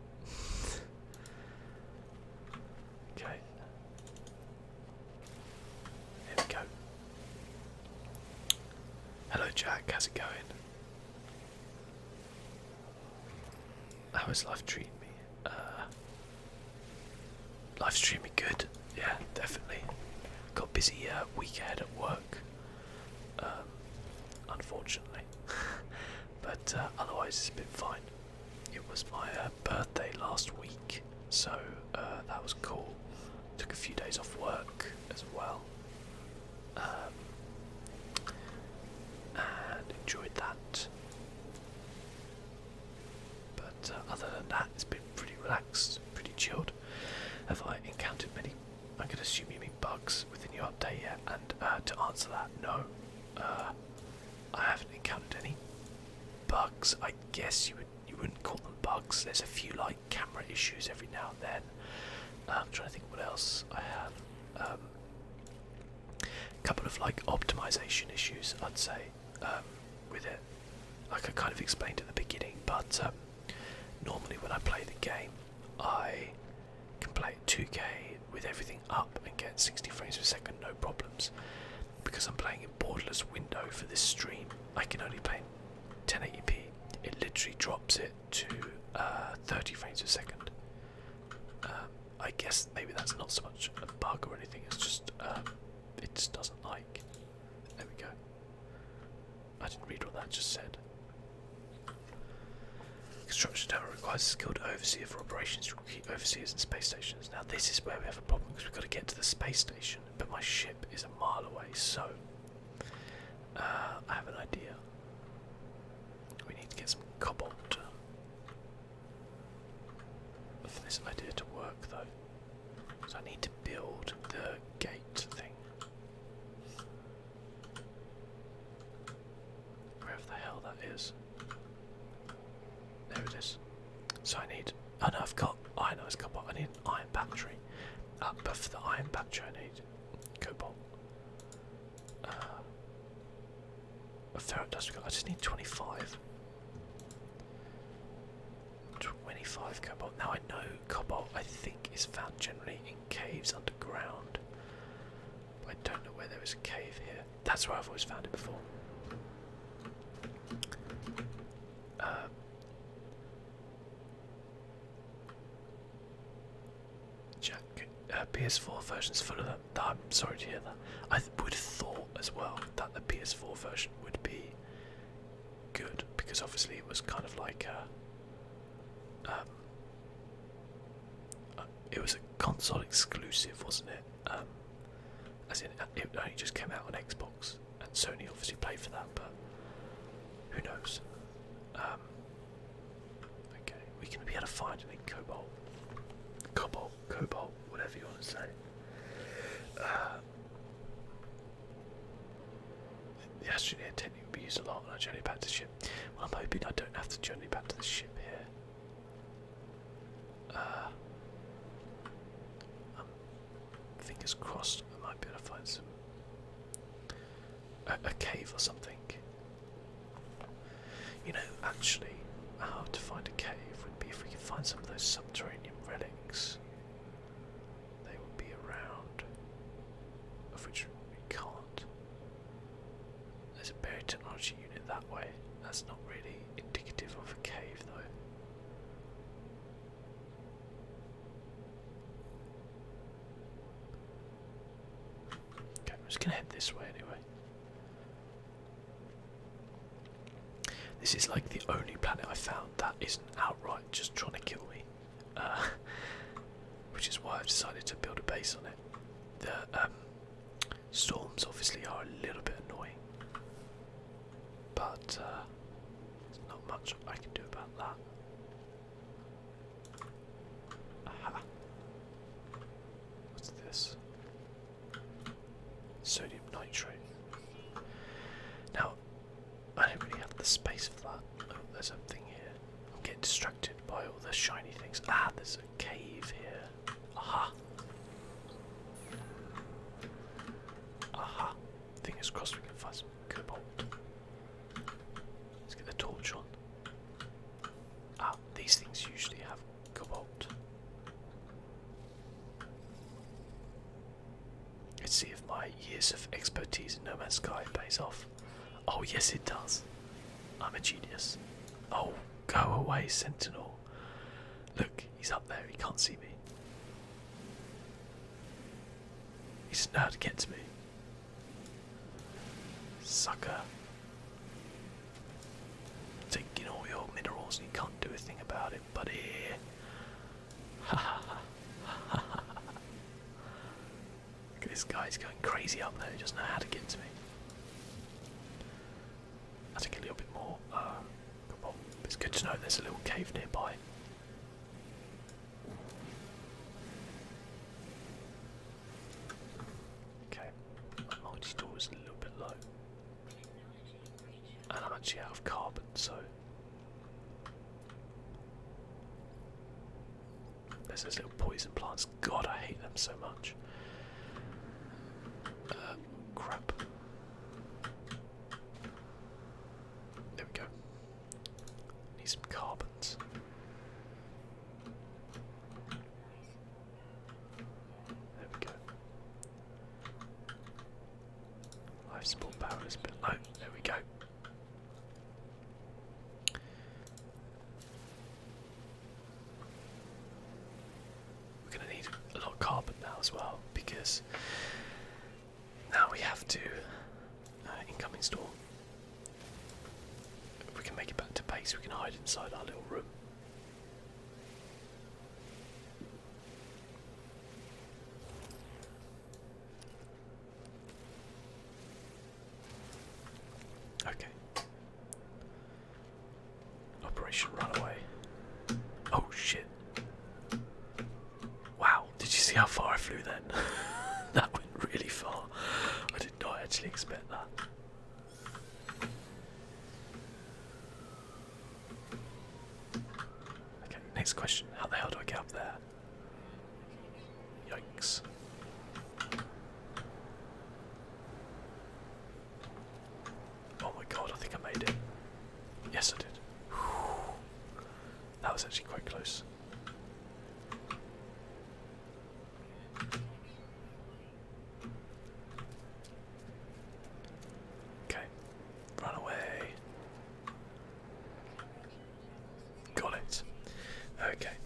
Okay. Here we go. Hello Jack, how's it going? How is life treating me? live streaming good. Yeah, definitely. Got a busy week ahead at work, unfortunately. But otherwise it's been fine. It was my birthday last week, so that was cool. Took a few days off work as well. And enjoyed that. But other than that, it's been pretty relaxed, pretty chilled. Have I encountered many, I'm going to assume you mean bugs with the new update yet? And to answer that, no. I haven't encountered any bugs. I guess you wouldn't call them bugs. There's a few like camera issues every now and then. I'm trying to think what else I have. A couple of like optimization issues, I'd say, with it. Like I kind of explained at the beginning, but normally when I play the game, I can play at 2K with everything up and get 60 frames per second, no problems. Because I'm playing in borderless window for this stream, I can only play in 1080p. It literally drops it to 30 frames per second. I guess maybe that's not so much a bug or anything, it's just it just doesn't like. There we go. I didn't read what that just said. Construction tower requires a skilled overseer for operations, key overseers and space stations. Now this is where we have a problem because we've got to get to the space station, but my ship is a mile away, so I have an idea. We need to get some cobalt for this idea to work though. So I need to build the gate thing. Wherever the hell that is. There it is. So I need, oh no, I've got ionized cobalt. I need an iron battery. But for the iron battery I need cobalt. A ferrite dust. I just need 25. 25 cobalt. Now I know cobalt, I think, is found generally in caves underground. But I don't know where there is a cave here. That's where I've always found it before. Jack, PS4 version's full of them. I'm sorry to hear that. I would have thought as well that the PS4 version would be good, because obviously it was kind of like it was a console exclusive, wasn't it? As in, it only just came out on Xbox, and Sony obviously paid for that, but who knows? Okay, we can be able to find any cobalt, whatever you want to say. The Astroneer technique will be used a lot on our journey back to the ship. Well, I'm hoping I don't have to journey back to the ship here. Fingers crossed I might be able to find some a cave or something. You know, actually, how to find a cave would be if we could find some of those subterranean relics. They would be around, of which we can't. There's a buried technology unit that way. That's not really indicative of a cave, though. Okay, I'm just gonna head this way anyway. This is like the only planet I found that isn't outright just trying to kill me, which is why I've decided to build a base on it. The storms obviously are a little bit annoying, but there's not much I can do about that. Aha. What's this? Sodium nitrate. Now, I don't really have the space for that. Oh, there's a thing here. I'm getting distracted by all the shiny things. Ah, there's a cave here. Aha. Aha. Fingers crossed we can find some cobalt. Let's get the torch on. Ah, these things usually have cobalt. Let's see if my years of expertise in No Man's Sky pays off. Oh yes it does. I'm a genius. Oh, go away, Sentinel. Look, he's up there, he can't see me. doesn't know how to get to me. Sucker. Taking all your minerals and you can't do a thing about it, buddy. This guy's going crazy up there, he doesn't know how to get to me. I think a little bit more. Come on. It's good to know there's a little cave nearby. Okay, my multi-tool is a little bit low. And I'm actually out of carbon, so there's those little poison plants. God, I hate them so much. Crap. There we go. Need some carbons. There we go. Life support power is a bit low. There we go. We're going to need a lot of carbon now as well, because now we have to incoming storm. If we can make it back to base, we can hide inside our little room. Okay. Operation Runaway. Oh shit. Wow, did you see how far I flew then? That went really far. I did not actually expect that. Okay, next question. How the hell do I get up there? Yikes. Oh my god, I think I made it. Yes, I did. Whew. That was actually quite close. Okay, run away. Got it. Okay.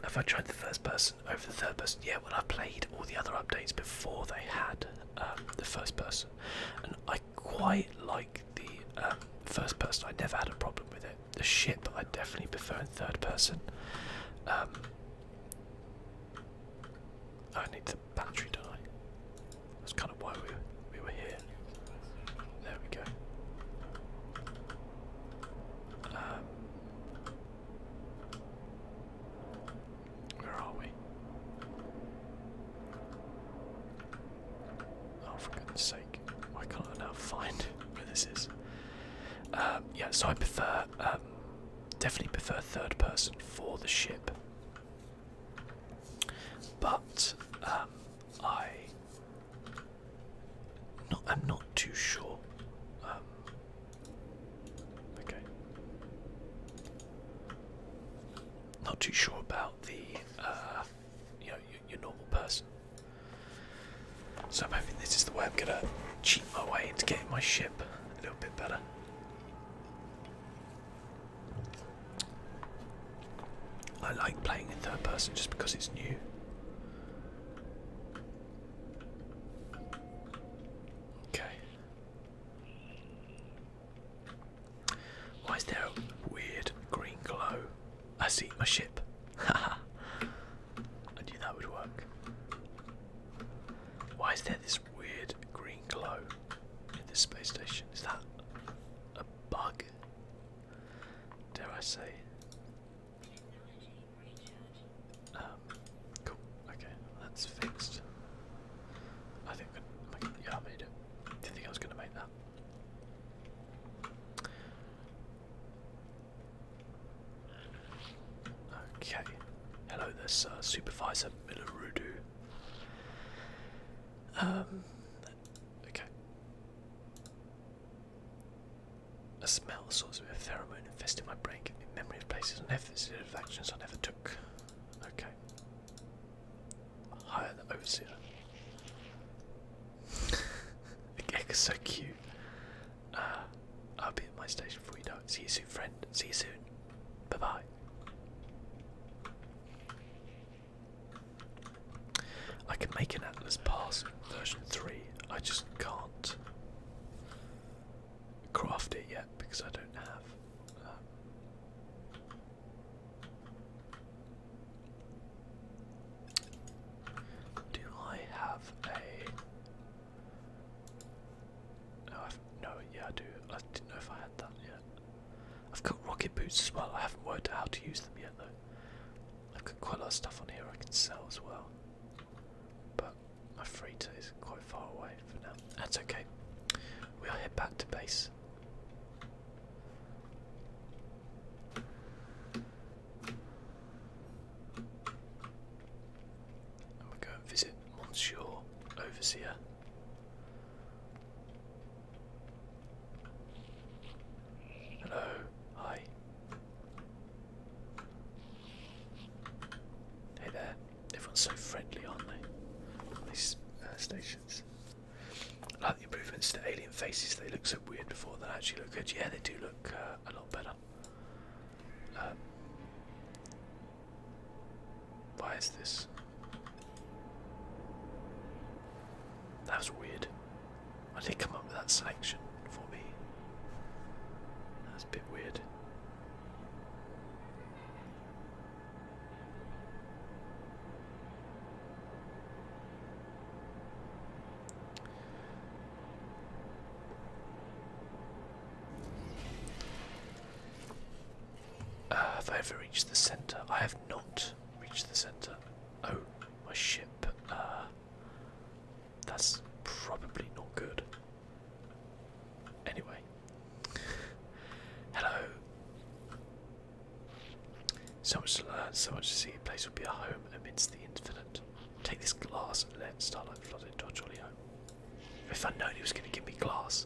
Have I tried the first person over the third person? Yeah, well, I played all the other updates before they had the first person, and I quite like the first person. I never had a problem with it. The ship I definitely prefer in third person. I need the battery, don't I? That's kind of why we were here. There we go. Where are we? Oh, for goodness sake. Why can't I now find where this is? Yeah, so I prefer, definitely prefer third person for the ship. But, I'm not too sure. Okay. Not too sure about the, you know, your normal person. So I'm hoping this is the way I'm gonna cheat my way into getting my ship a little bit better. I like playing in third person just because it's new. Okay. Why is there a weird green glow? I see my ship. Haha. I knew that would work. Why is there this weird green glow in this space station? Is that a bug? Dare I say? Cool. Okay, that's fixed. I think yeah, I made it. Didn't think I was going to make that. Okay. Hello there, sir. Supervisor Milarudu. Okay. A smell, a source of a pheromone infested my brain, giving me memory of places and evidence of actions I never took. Okay. Hire the overseer. The gecko's so cute. I'll be at my station before you know it. See you soon, friend. See you soon. Bye bye. I can make an Atlas Pass version 3. I just can't craft it yet because I don't have. Do I have a? No, yeah, I do. I didn't know if I had that yet. I've got rocket boots as well. I haven't worked out how to use them yet though. I've got quite a lot of stuff on here I can sell as well. But my freighter is quite far away for now. That's okay. We'll head back to base. And we'll go and visit Monsieur Overseer. Hello, hi. Hey there. Everyone's so friendly, aren't they? These stations. I like the improvements to alien faces. They look so weird before they actually look good. Yeah, they do look a lot better. Why is this? That was weird. Why did they come up with that selection for me? That's a bit weird. Have I ever reached the centre? I have not reached the centre. Oh, my ship. That's probably not good. Anyway. Hello. So much to learn, so much to see. A place would be a home amidst the infinite. Take this glass and let starlight flood into our jolly home. If I'd known he was going to give me glass,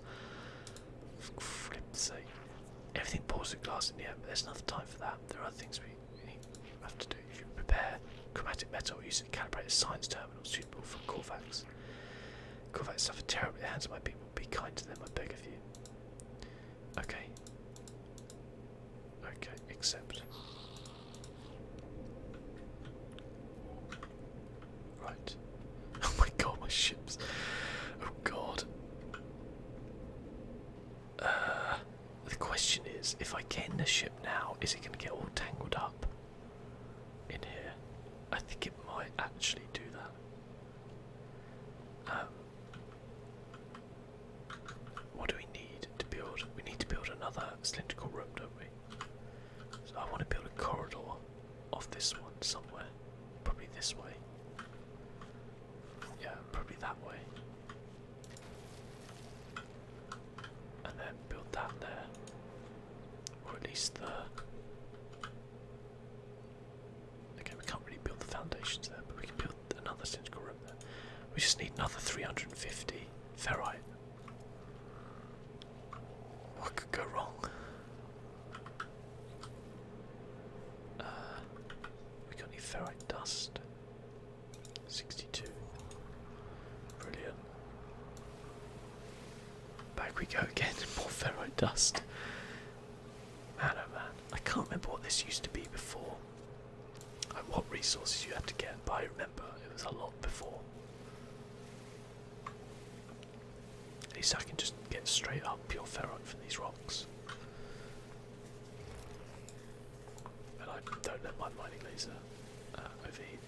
for flip's sake. Everything pours the glass in the air, but there's enough time for that. There are other things we have to do. If you prepare chromatic metal, use it to calibrate a science terminal suitable for Corvax. Corvax suffer terribly at the hands of my people. Be kind to them, I beg of you. Okay. Okay, accept. Right. Oh my god, my ships. Oh god. The question is, if I get in the ship now, is it going to get all tangled up in here? I think it might actually do that. What do we need to build? We need to build another cylindrical room, don't we? So I want to build a corridor off this one somewhere. Probably this way. Yeah, probably that way. And then build that there. Or at least the... Okay, we can't really build the foundations there, but we can build another cylindrical room there. We just need another 350 ferrite. What could go wrong? We got any ferrite dust? 62. Brilliant. Back we go again, more ferrite dust. Man oh man, I can't remember what this used to be before. Like what resources you had to get, but I remember it was a lot before. At least I can just get straight up pure ferrite from these rocks. And I don't let my mining laser overheat.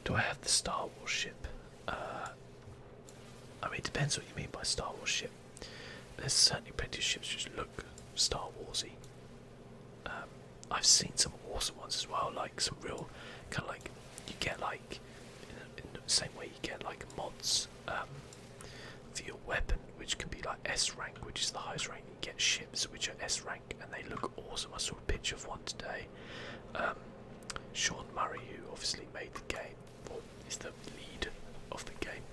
Do I have the Star Wars ship? I mean, it depends what you mean by Star Wars ship. There's certainly plenty of ships which look Star Warsy. I've seen some awesome ones as well, like some real kind of like you get like in the same way you get like mods for your weapon, which can be like S rank, which is the highest rank. You get ships which are S rank, and they look awesome. I saw a picture of one today. Sean Murray, who obviously made the game, or is the lead of the game,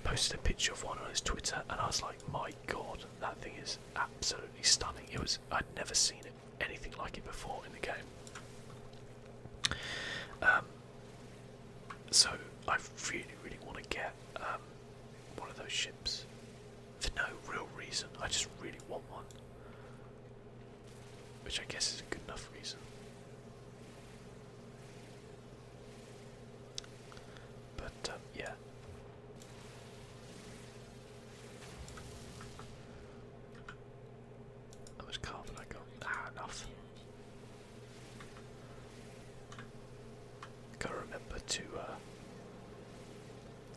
posted a picture of one on his Twitter, and I was like, my god, that thing is absolutely stunning. It was, I'd never seen anything like it before in the game. So I really want to get one of those ships for no real reason. I just really want one, which I guess is a good enough reason. But But yeah. How much carbon I got? Ah, enough. Gotta remember to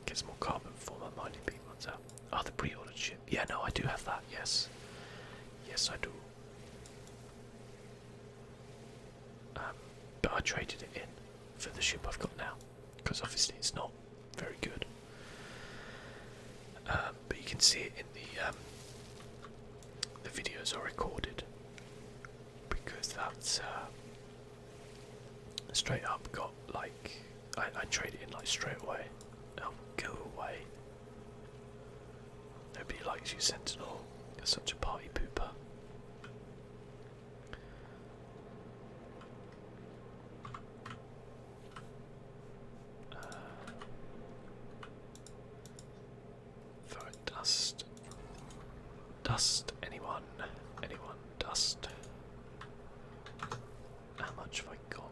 get some more carbon before my mining beam runs out. Oh, the pre-ordered ship. Yeah, no, I do have that. Yes, yes, I do. But I traded it in for the ship I've got now, because obviously it's not very good. But you can see it in the videos I recorded, because that's straight up got like I traded in like straight away. Oh, go away! Nobody likes you, Sentinel. You're such a party pooper. For dust. Dust, anyone? Anyone? Dust. How much have I got?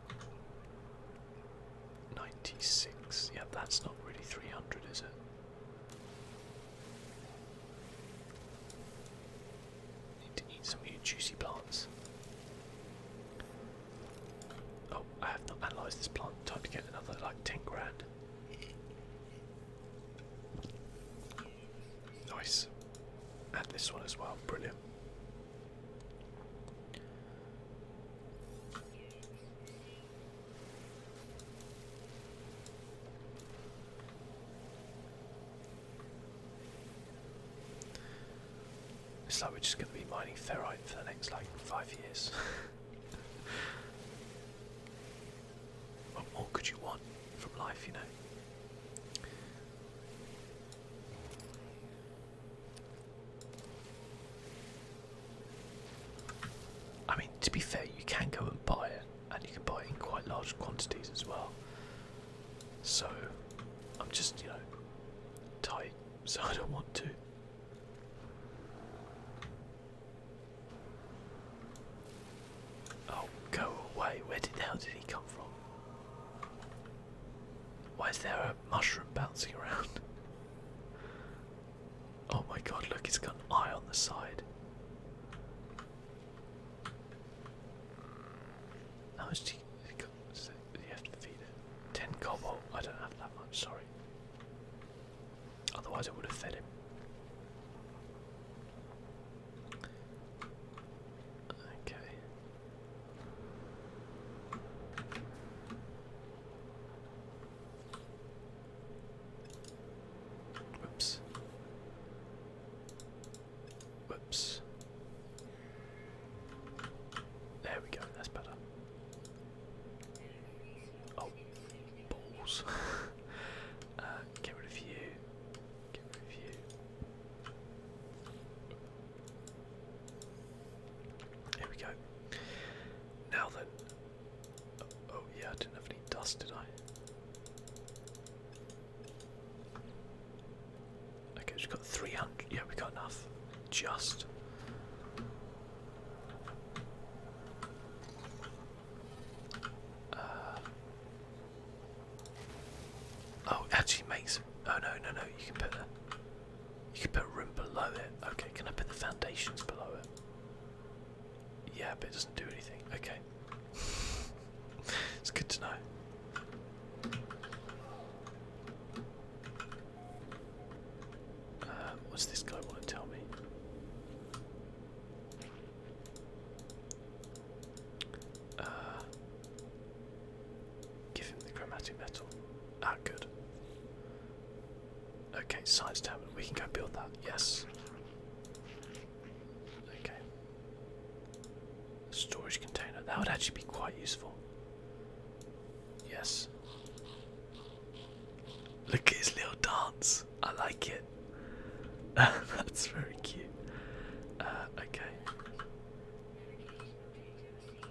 96. Yeah, that's not really 300, is it? Need to eat some of your juicy plants. Oh, I have not analysed this plant. Time to get another like 10 grand. Nice. And this one as well. Brilliant. It's like we're just going to be mining ferrite for the next like 5 years. What more could you want from life, you know? I mean, to be fair, you can go and buy it, and you can buy it in quite large quantities as well. So, I'm just, you know, tight, so I don't want to. Oh, go away. Where the hell did he come from? Why is there a mushroom bouncing around? Oh my god, look, it's got an eye on the side. How much do you have to feed it? 10 cobalt. I don't have that much, sorry. Otherwise I would have fed him. Okay. Whoops. Whoops. There we go, that's better. Oh, balls. Get rid of you. Get rid of you. There we go. Now then. Oh yeah, I didn't have any dust, did I? Okay, we've got 300. Yeah, we got enough. Just. Oh, it actually makes. Oh no, no, no! You can put a room below it. Okay, can I put the foundations below it? Yeah, but it doesn't do anything. Okay, it's good to know. What's this guy want to tell me? Give him the chromatic metal. Ah, good. Okay, science terminal. We can go build that. Yes. Okay. Storage container. That would actually be quite useful. Yes. Look at his little dance. I like it. That's very cute. Okay.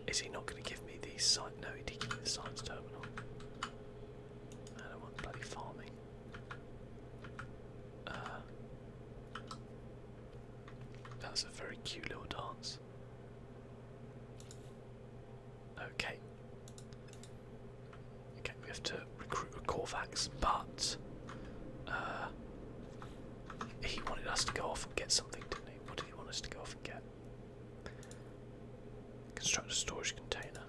Is he not going to give me the science? No, he did give me the science terminal. I don't want bloody farming. That's a very cute little dance. Okay. Okay, we have to recruit a Corvax, but He wanted us to go off and get something, didn't he? What did he want us to go off and get? Construct a storage container.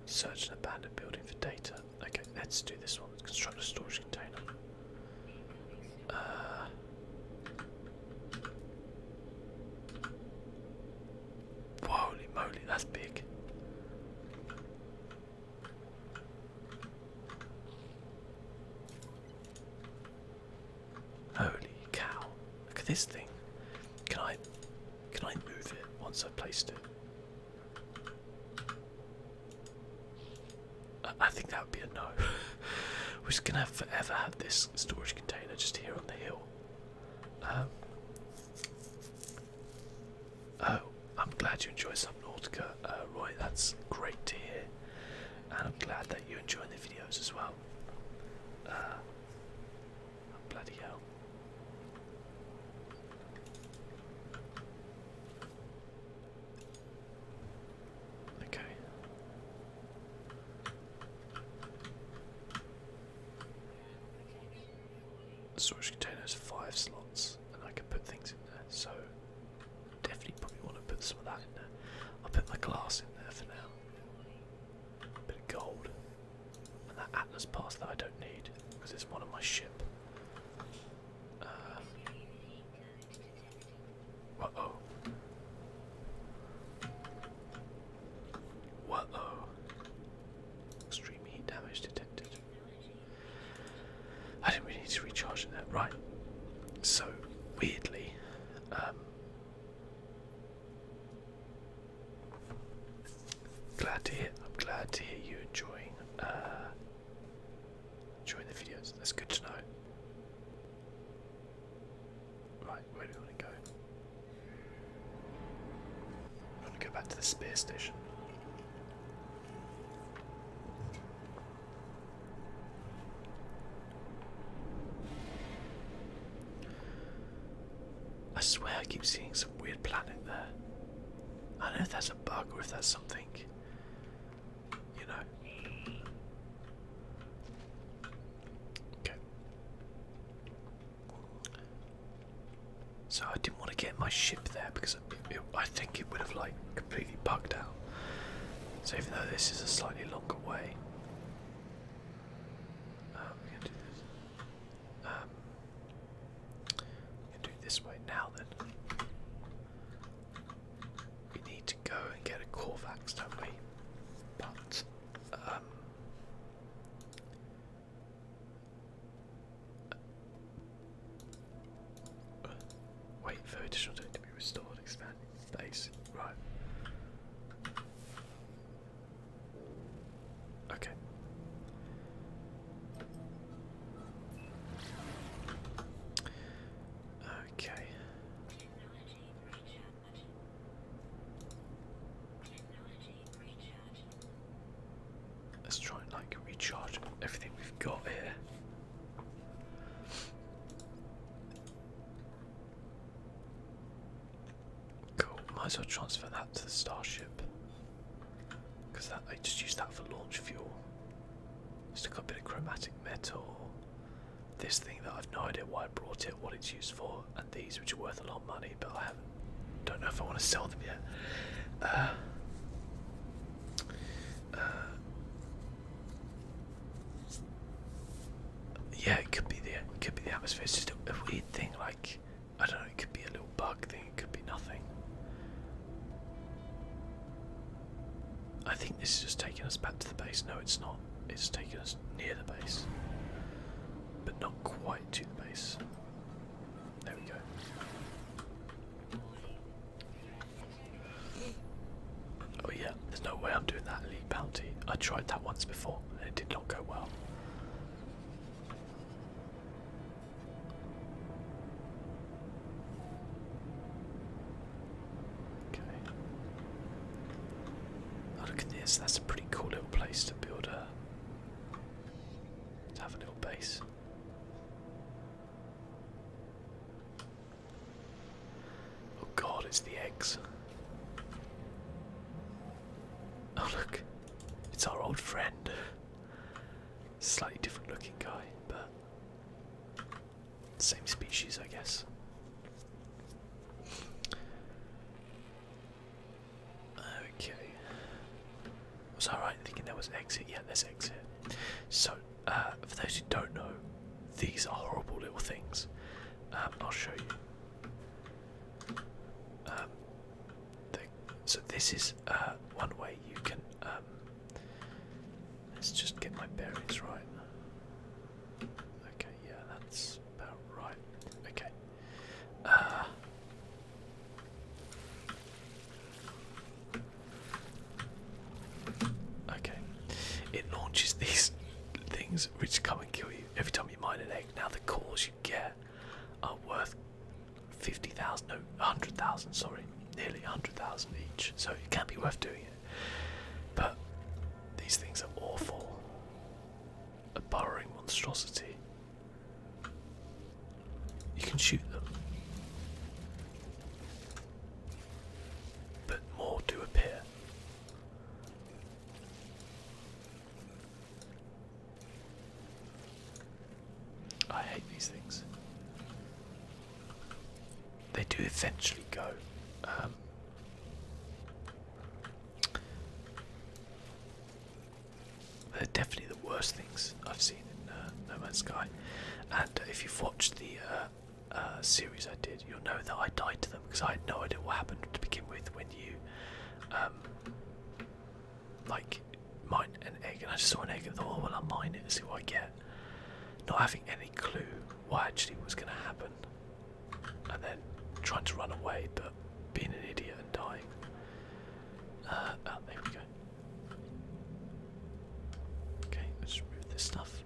Search an abandoned building for data. Okay, let's do this one. Construct a storage container. Holy moly, that's big. Holy cow. Look at this thing. Can I move it once I've placed it? I think that would be a no. We're just gonna forever have this storage container just here on the hill. Oh, I'm glad you enjoy Subnautica, Roy. That's great to hear, and I'm glad that you enjoy the videos as well. Bloody hell. Okay. The storage container has 5 slots, and I can put things in there, so definitely probably want to put some of that in there. I'll put my glass in there for now. A bit of gold. And that Atlas pass that I don't need, because it's one on my ship. Uh-oh. Uh-oh. Extreme heat damage detected. I didn't really need to recharge in there. Right. So, weirdly, I'm glad to hear you enjoying the videos. That's good to know. Right, where do we want to go? I want to go back to the spear station. I swear I keep seeing some weird planet there. I don't know if that's a bug or if that's something, you know. Okay. So I didn't want to get my ship there because I think it would have like completely bugged out. So even though this is a slightly longer way, we're going to do this. Do it this way now then. We need to go and get a Corvax, don't we? But wait for additional data to be restored, expand base. Right. Okay. Okay. Let's try and like recharge everything we've got here. Cool. Might as well transfer that to the starship because I just use that for launch fuel. Still got a bit of chromatic metal. This thing that I've no idea why I brought it, what it's used for, and these which are worth a lot of money, but I don't know if I want to sell them yet. Yeah, it could be the atmosphere. It's just a weird thing. Like I don't know. It could be a little bug thing. It could be nothing. I think this is just taking us back to the base. No, it's not. It's taking us near the base, but not quite to the base. There we go. Oh yeah, there's no way I'm doing that elite bounty. I tried that once before and it did not go well. Okay. Oh, look at this. That's a pretty cool little place to build to have a little base. Oh god, it's the eggs. Oh look, it's our old friend. Slightly different looking guy, but Same species, I guess. Okay. Was I right thinking there was exit? Yeah, there's exit. So, for those who don't know, these are horrible little things. I'll show you. So this is one way you can. Let's just get my bearings right. Okay, yeah, that's about right. Okay. Okay. It launches these things which come and kill you every time you mine an egg. Now the cores you get are worth 50,000, no, 100,000. Sorry, nearly 100,000 each. So it can be worth doing it. But these things are awful. A burrowing monstrosity. You can shoot them, but more do appear. I hate these things. They do eventually go. They're definitely the worst things I've seen in No Man's Sky. And if you've watched the series I did, you'll know that I died to them because I had no idea what happened to begin with when you like mine an egg, and I just saw an egg and thought, oh well, I'll mine it and see what I get, not having any clue what actually was going to happen, and then trying to run away but being an idiot and dying. Oh, there we go. Okay, let's remove this stuff.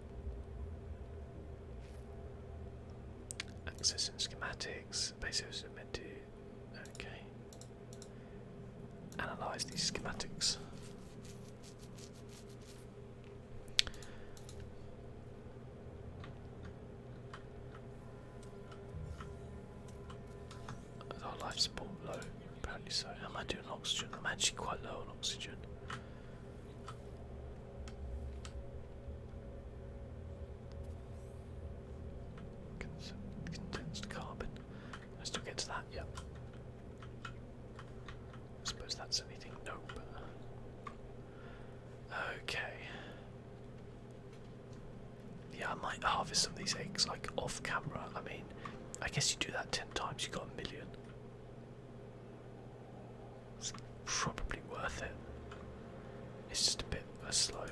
Accessing schematics, basics are meant to. Okay. Analyze these schematics. Is our life support low? Apparently so. How am I doing on oxygen? I'm actually quite low on oxygen. Condensed carbon. Can I still get to that? Yep. I suppose that's anything. No. Okay. Yeah, I might harvest some of these eggs like off camera. I mean, I guess you do that 10 times, you got 1 million. It's probably worth it. It's just a bit slow.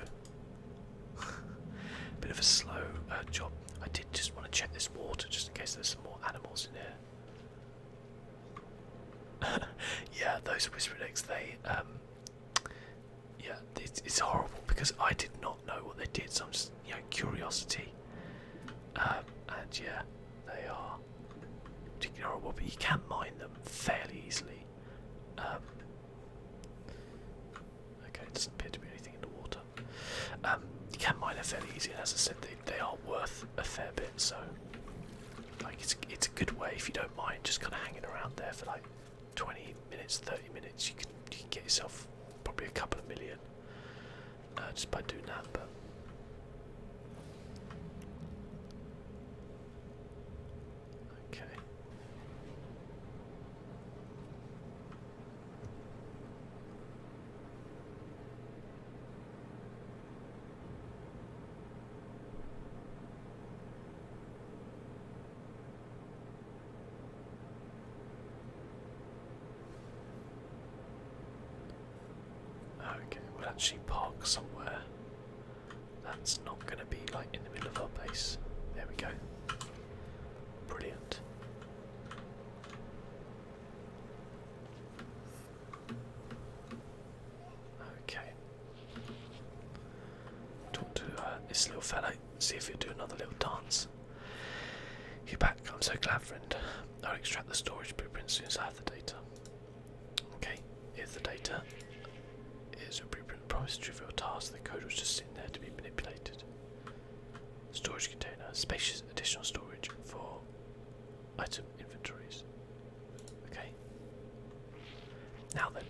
Bit of a slow job. I did just want to check this water just in case there's some more animals in here. Yeah, those whispered eggs, they yeah, it's horrible because I did not know what they did, so I'm just, you know, curiosity. And yeah, they are particularly horrible, but you can mine them fairly easily. Okay, it doesn't appear to be anything in the water. You can mine them fairly easy, and as I said, they are worth a fair bit, so like it's a good way if you don't mind just kind of hanging around there for like 20 minutes, 30 minutes. You can get yourself probably a couple of million just by doing that. But okay. Okay, we'll actually park somewhere that's not going to be like in the middle of our base. There we go. Brilliant. Okay. Talk to this little fella, see if he'll do another little dance. You're back. I'm so glad, friend. I'll extract the storage blueprint as soon as I have the data. Okay, here's the data. Here's a blueprint. Promised trivial task. The code was just sitting there to be manipulated. Storage container. Spacious additional storage for item inventories. Okay. Now then,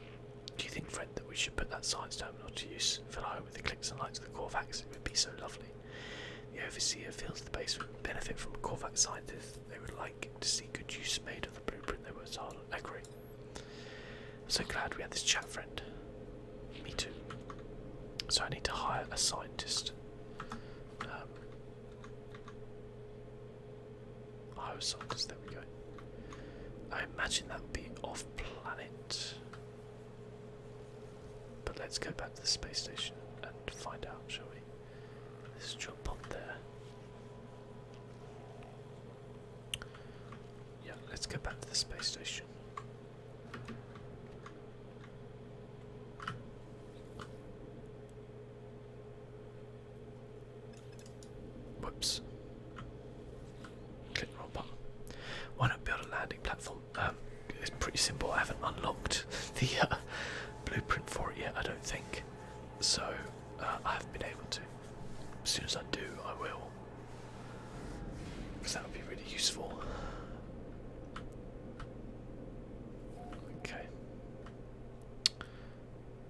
do you think, friend, that we should put that science terminal to use? Fill home with the clicks and lights of the core vaccine. It would be so lovely. The overseer feels the base would benefit from Korvax scientists. They would like to see good use made of the blueprint they were told. I agree. I'm so glad we had this chat, friend. Me too. So I need to hire a scientist. Hire a scientist, there we go. I imagine that would be off planet. But let's go back to the space station and find out, shall we? Let's jump up there. Yeah, let's go back to the space station. Whoops. Click the wrong button. Why not build a landing platform? It's pretty simple. I haven't unlocked the blueprint for it yet, I don't think. So, I haven't been able to. As soon as I do, I will. Because that would be really useful. Okay.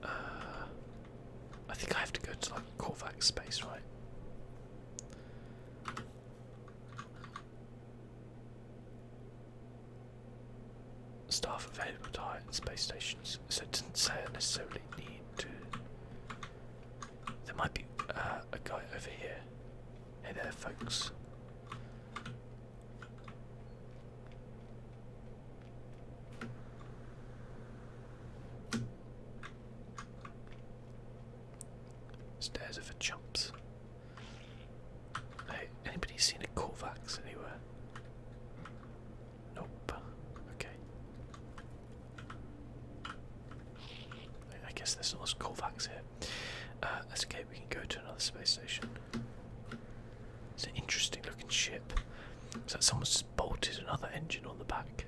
I think I have to go to like Korvax space, right? Staff available to hire at space stations. So it doesn't say I necessarily need to. There might be a guy over here. Hey there, folks. Stairs are for chumps. Hey, anybody seen a Korvax anywhere? Nope. Okay. I guess there's not much Korvax here. That's okay, we can go to another space station. It's an interesting looking ship. So someone's just bolted another engine on the back.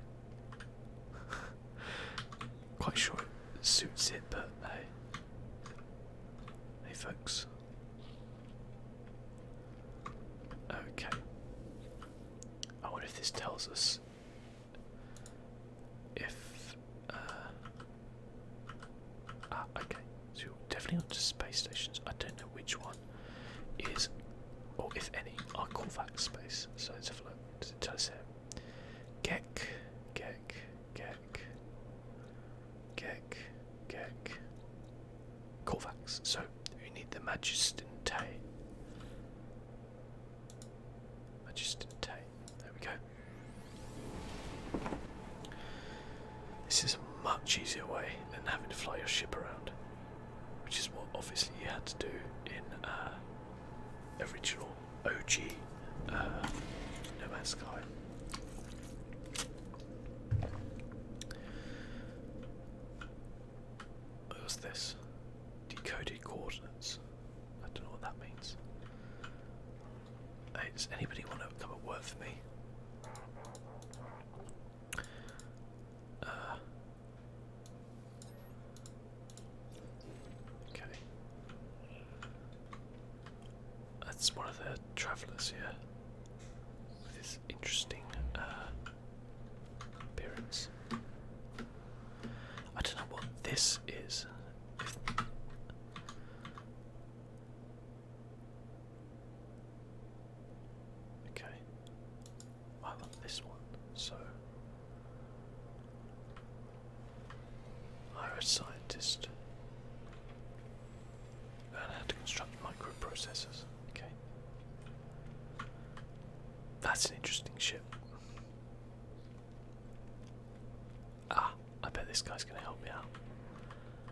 Quite sure it suits it, but hey. Hey folks. Okay. I wonder if this tells us if okay. So you're definitely not just space stations. I don't know which one is, or if any, are Korvax space. So let's have a look. Does it tell us here? Gek. Korvax. So we need the Majestin Tay. There we go. This is a much easier way than having to fly your ship around, which is what obviously you had to do in original OG No Man's Sky. What's this? Decoded coordinates. I don't know what that means. Hey, does anybody want to come and work for me? Okay. That's one of the travellers here with this interesting appearance. I don't know what this is. Okay. I want this one, so hire a scientist. Learn how to construct microprocessors. Okay. That's an interesting ship. Ah, I bet this guy's going to help me out.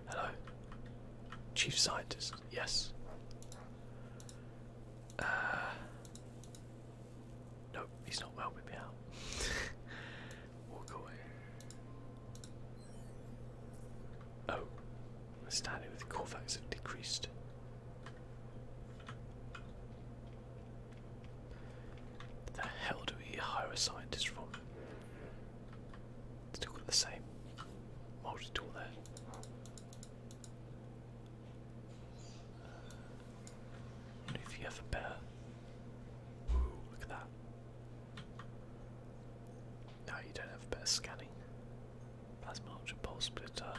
Hello. Chief Scientist, yes. Nope, he's not helping me out. Walk away. Oh, the standing with Korvax have decreased. The hell do we hire a scientist from? Still got the same multi-tool there. And if you have a better... Ooh, look at that. No, you don't have better scanning. Plasma ultra pulse splitter.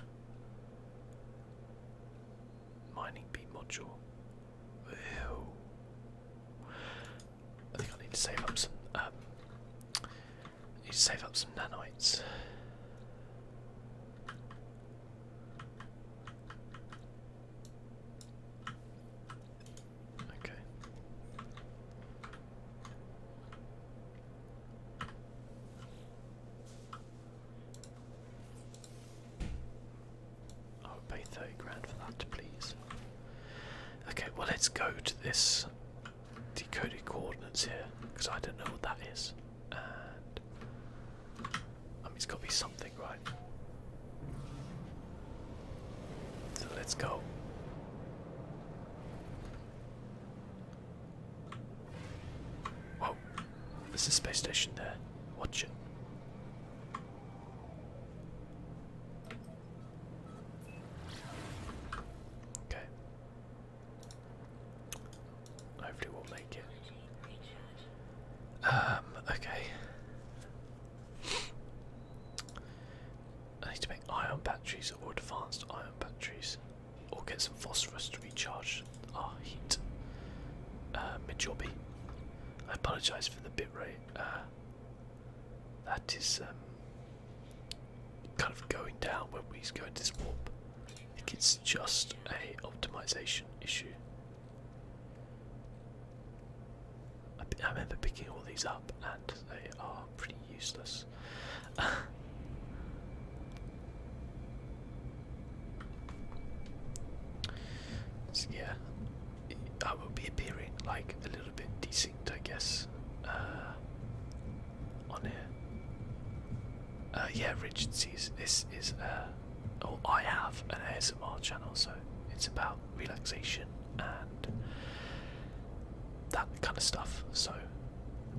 Mining beam module. Ew. to save up some. Need to save up some nanites. Okay. I would pay 30 grand for that, please. Okay, well let's go to this decoded coordinates here, because I don't know what that is. And I mean, it's got to be something, right? So let's go. Whoa, there's a space station there. Watch it. Okay. Hopefully we'll make it. Okay. I need to make ion batteries or advanced ion batteries, or get some phosphorus to recharge our heat. Mid-jobby. I apologise for the bitrate. That is kind of going down when we go into this warp. I think it's just a optimization issue. I remember picking all these up and they are pretty useless. So yeah, I will be appearing like a little bit distinct, I guess, on here. Yeah, Richard sees this is, oh, I have an ASMR channel, so it's about relaxation and that kind of stuff. So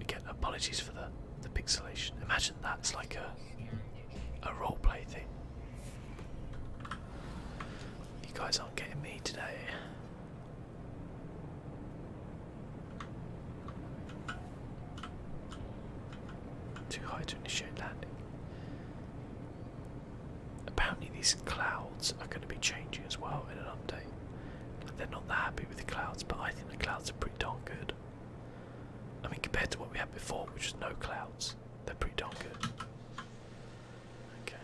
again, apologies for the pixelation. Imagine that's like a roleplay thing. You guys aren't getting me today. Too high to initiate landing. Apparently these clouds are going to be changing as well in an update. Like, they're not that happy with the clouds, but I think the clouds are pretty darn good. I mean, compared to what we had before, which was no clouds, they're pretty darn good. Okay.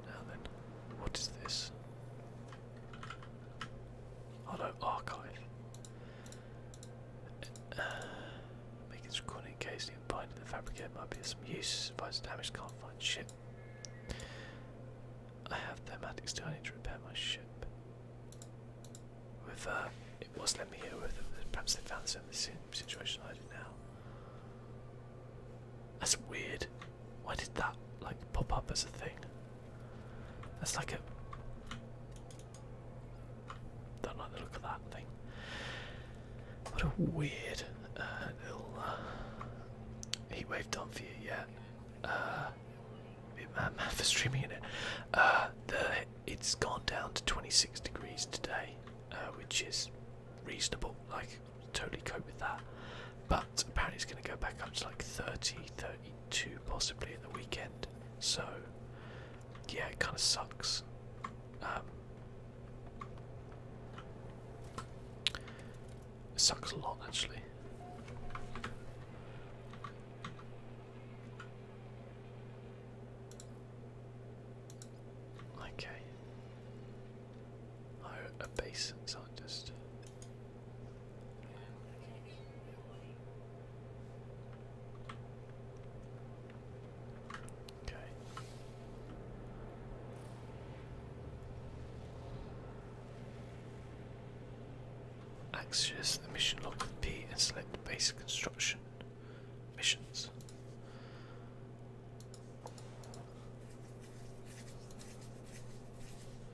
Now then, what is this? Auto archive. Making this recording in case you bind to the fabricator might be of some use. If I was damaged, can't find ship. I have thematics still. I need to repair my ship. With it was let me hear with them. Perhaps they found the same situation I do now. That's weird. Why did that like pop up as a thing? That's like a. Don't like the look of that thing. What a weird little heatwave done for you, yeah. Man for streaming in it. It's gone down to 26 degrees today, which is reasonable. Like, totally cope with that. But apparently it's going to go back up to like 30, 32 possibly at the weekend. So yeah, it kind of sucks. It sucks a lot, actually. Okay. Oh, a base scientist. Okay. Access the mission log with P and select base construction missions.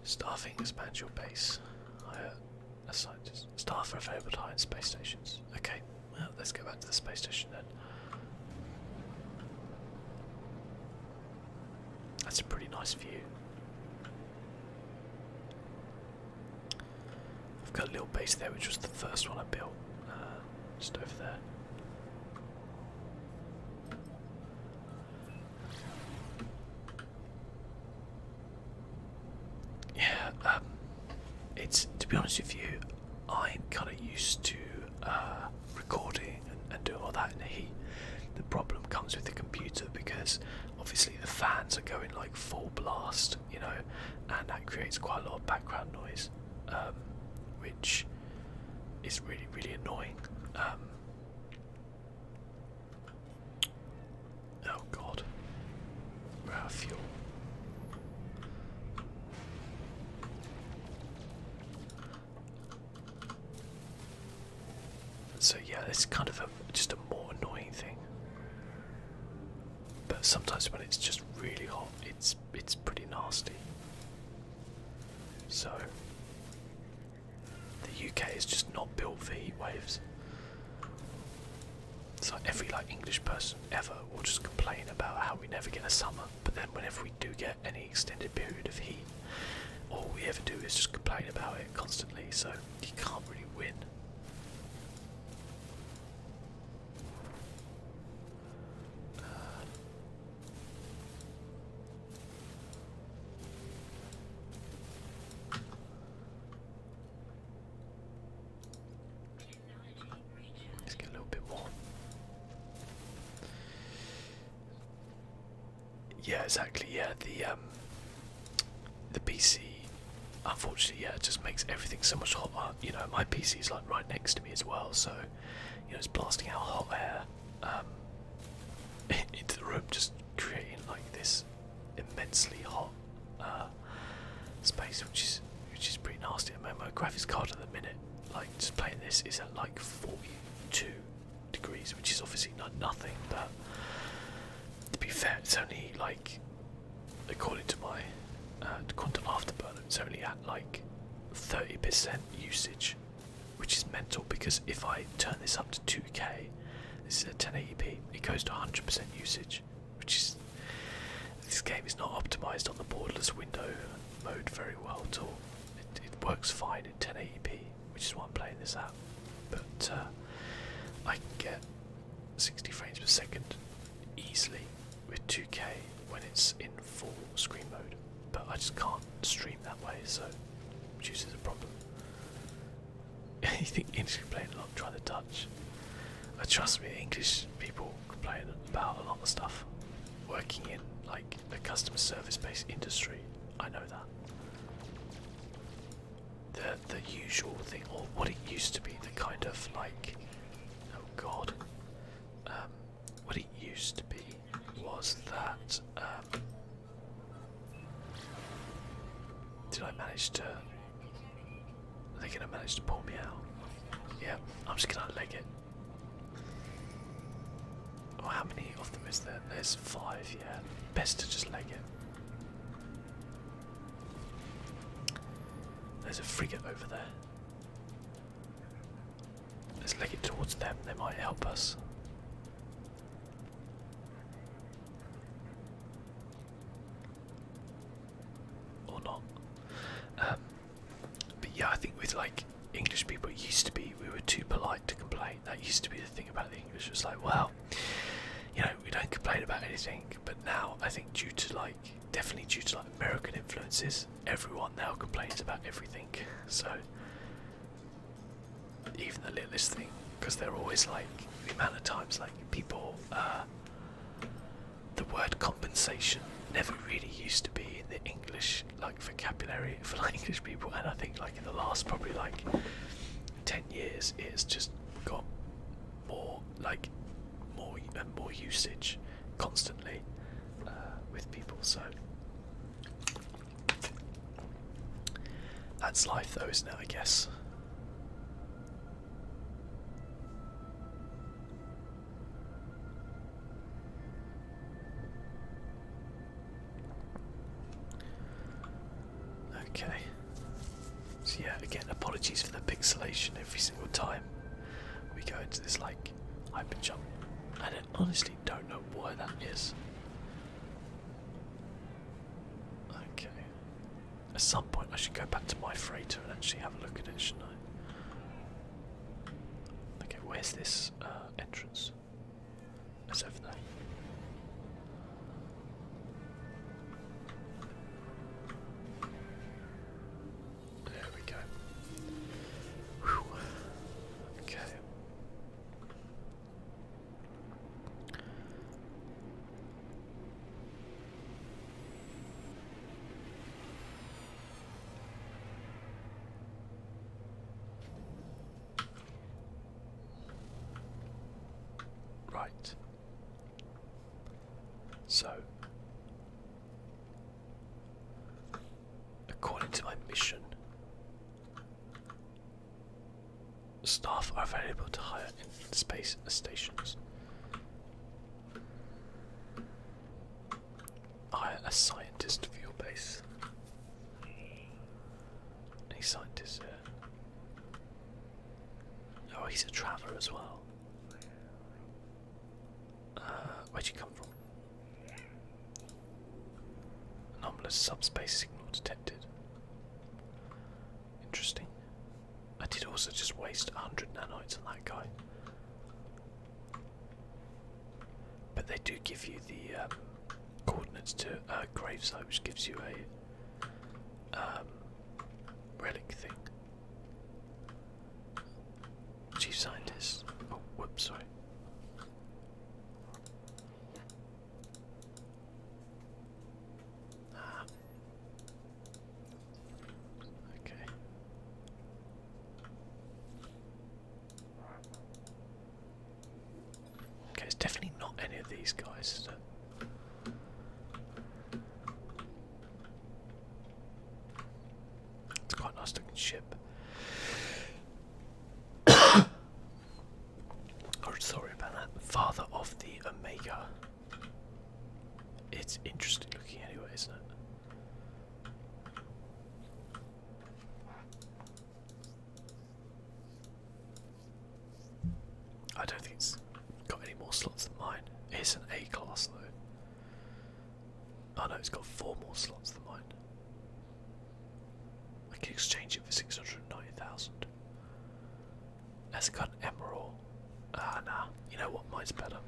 Staffing expands your base. Hire a scientist. Staff are available to hire in space stations. Okay, well, let's go back to the space station then. That's a pretty nice view. I've got a little base there, which was the first one I built, just over there. Yeah, it's, to be honest with you, I'm kind of used to recording and doing all that in the heat. The problem comes with the computer because obviously the fans are going like full blast, you know, and that creates quite a lot of background noise, which is really, really annoying. Oh god, we're out of fuel. So yeah, it's kind of just a more annoying thing. But sometimes when it's just really hot, it's pretty nasty. So the UK is just not built for heat waves. It's like every English person ever will just complain about how we never get a summer, but then whenever we do get any extended period of heat, all we ever do is just complain about it constantly. So you can't really win. Let's get a little bit more. Yeah, exactly. Yeah, the PC, unfortunately, yeah, it just makes everything so much hotter. You know, my PC is like right next to me as well, so you know it's blasting out hot air into the room, just creating like this immensely hot space, which is pretty nasty. I mean, my graphics card at the minute, like just playing this, is at like 42 degrees, which is obviously not nothing, but to be fair, it's only like, according to my quantum afterburner, it's only at like 30% usage, which is mental because if I turn this up to 2K, this is at 1080p, it goes to 100% usage, which is, this game is not optimized on the borderless window mode very well at all. It works fine in 1080p, which is why I'm playing this at, but I can get 60 frames per second easily with 2K when it's in full screen mode, but I just can't stream that way, so which is a problem. You think English complain a lot trying to touch? Trust me, English people complain about a lot of stuff. Working in like a customer service based industry, I know that. The usual thing, or what it used to be, the kind of like, oh god, what it used to be was that, did I manage to, are they going to manage to pull me out? Yeah, I'm just going to leg it. Oh, how many of them is there? There's 5, yeah. Best to just leg it. There's a frigate over there. Let's leg it towards them, they might help us. Or not. But yeah, I think with like English people, it used to be we were too polite to complain. That used to be the thing about the English. It was like, well, you know, we don't complain about anything. But now I think due to like, definitely due to like American influences, everyone now complains about everything. So even the littlest thing, because they're always like, the amount of times like people, the word compensation never really used to be in the English like vocabulary for like English people, and I think like in the last probably like 10 years it's just got more like more and more usage constantly with people. So that's life though, isn't it, I guess. Okay, so yeah, again, apologies for the pixelation every single time we go into this like hyper jump. I honestly don't know why that is. Okay, at some point I should go back to my freighter and actually have a look at it, shouldn't I? Okay, where's this entrance? It's over there. There we go. mission. Staff are available to hire in space stations. Hire a scientist for your base. Any scientists here? Oh, he's a traveller as well. Where'd you come from? Anomalous subspace signal detected. Interesting. I did also just waste 100 nanites on that guy. But they do give you the coordinates to a gravesite, which gives you a relic thing. Chief scientist. Oh, whoops, sorry. Okay. Okay, it's definitely not any of these guys, is it? It's quite a nice looking ship. Oh, sorry about that. Father of the Omega. It's interesting looking anyway, isn't it? I don't think it's got any more slots than mine. It's an A class though. Oh no, it's got 4 more slots than mine. I can exchange it for 690,000. Has it got an emerald? Ah, nah. You know what? Mine's better.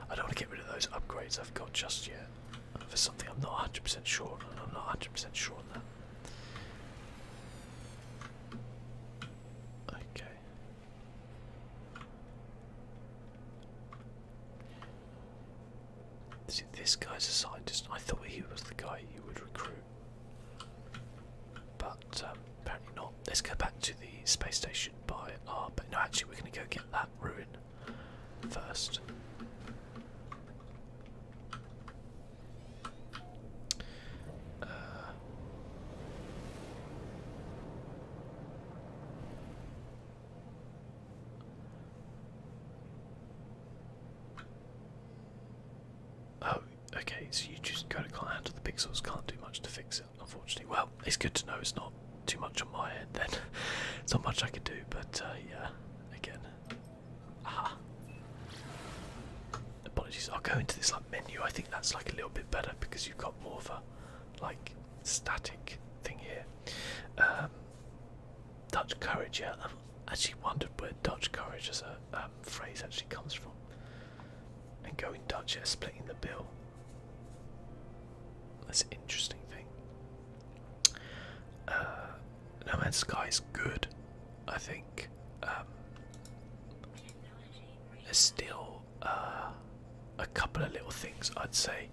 I don't want to get rid of those upgrades I've got just yet. For something I'm not 100% sure on. I'm not 100% sure on that. Okay. See, this guy's a scientist. I thought he was the guy you would recruit. But apparently not. Let's go back to the space station by our... But no, actually we're going to go get that ruin first. Oh, okay, so you just can't handle the pixels, can't do much to fix it, unfortunately. Well, it's good to know it's not too much on my end then. It's not much I can do, but yeah, again. Aha. Apologies, I'll go into this like menu. I think that's like a little bit better because you've got more of a like static thing here. Dutch courage, yeah. I've actually wondered where Dutch courage as a phrase actually comes from. And going Dutch, yeah, splitting the bill. That's an interesting thing. No Man's Sky is good, I think. There's still a couple of little things I'd say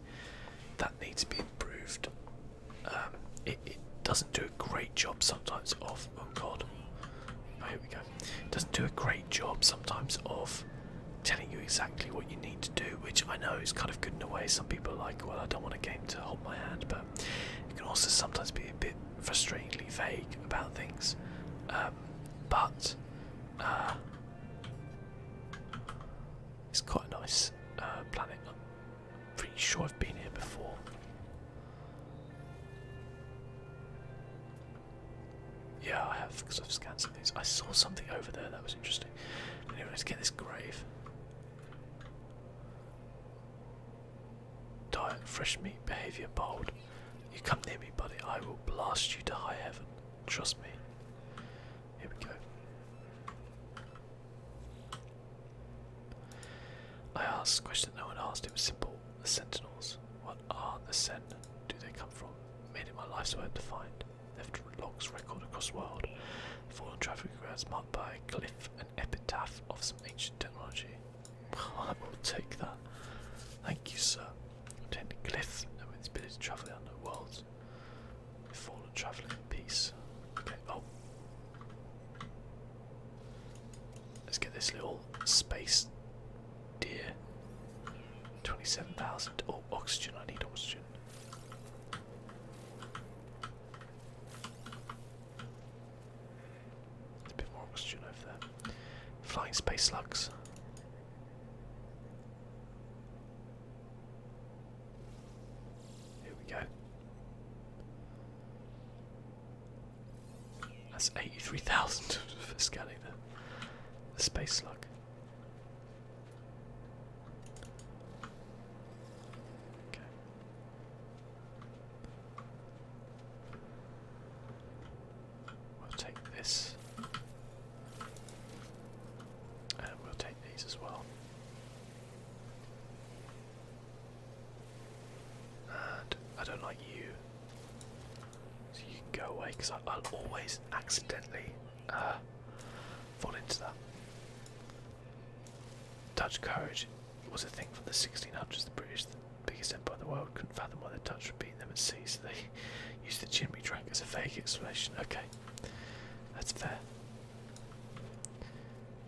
that need to be improved. It doesn't do a great job sometimes of... Oh god. Oh, here we go. It doesn't do a great job sometimes of telling you exactly what you need to do, which I know is kind of good in a way. Some people are like, well, I don't want a game to hold my hand, but it can also sometimes be a bit frustratingly vague about things. But it's quite a nice planet. I'm pretty sure I've been here before. Yeah, I have, because I've scanned some things. I saw something over there that was interesting. Anyway, let's get this grave. Diet, fresh meat, behaviour bold. You come near me, buddy, I will blast you to high heaven. Trust me. Here we go. I asked a question no one asked. It was simple. The Sentinels. What are the Sen? Do they come from? Made it my life's work to find. Left logs record across the world. Fallen traffic grounds marked by a glyph, an epitaph of some ancient technology. I will take that. Thank you, sir. Obtained a glyph and with its ability to travel the unknown worlds. Fallen traveller in peace. Okay, oh. Let's get this little space deer. 27,000. Oh, oxygen. I need oxygen. flying space slugs. Here we go. That's 83,000 for scanning the space slug. Okay. We'll take this. And we'll take these as well. And I don't like you. So you can go away because I'll always accidentally fall into that. Dutch courage was a thing from the 1600s. The British, the biggest empire in the world, couldn't fathom why the Dutch were beating them at sea, so they used the gin we drank as a vague explanation. Okay, that's fair.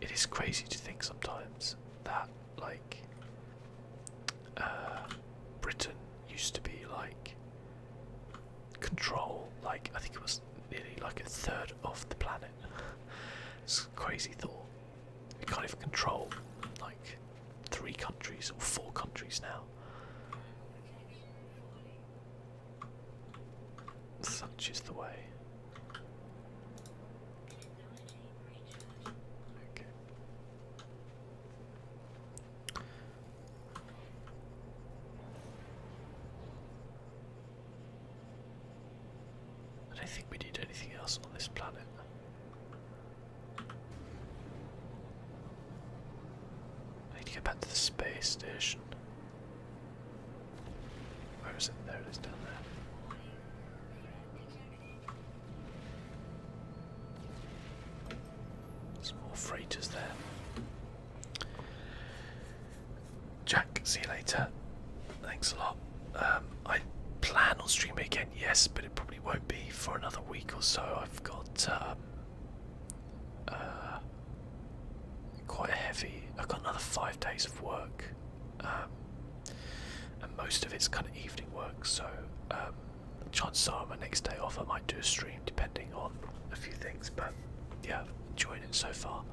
It is crazy to think sometimes that, like, Britain used to be like control, like I think it was nearly like a third of the planet. It's a crazy thought. We can't even control like 3 countries or 4 countries now. Such is the way. Okay. I don't think we need anything else on this planet. I need to get back to the space station. Where is it? There it is, down there. Some more freighters there. Jack, see you later. Thanks a lot. I plan on streaming again, yes, but it probably won't be for another week or so. I've got quite a heavy. I've got another 5 days of work, and most of it's kind of evening work. So chances are my next day off I might do a stream, depending on a few things. But yeah, enjoying it so far.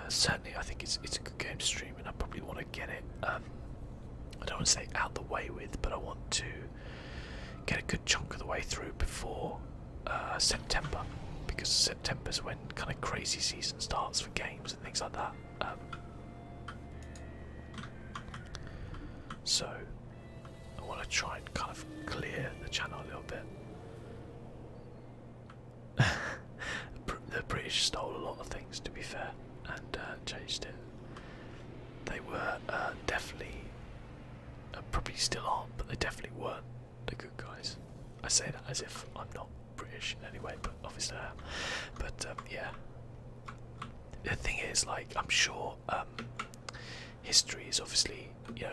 Certainly, I think it's a good game to stream, and I probably want to get it. I don't want to say out the way with, but I want to get a good chunk of the way through before September, because September's when kind of crazy season starts for games and things like that. So I want to try and kind of clear the channel a little bit. The British stole a lot of things, to be fair, and changed it. They were definitely, probably still aren't, but they definitely weren't the good guys. I say that as if I'm not British in any way, but obviously I am. But yeah, the thing is, like, I'm sure history is obviously, you know,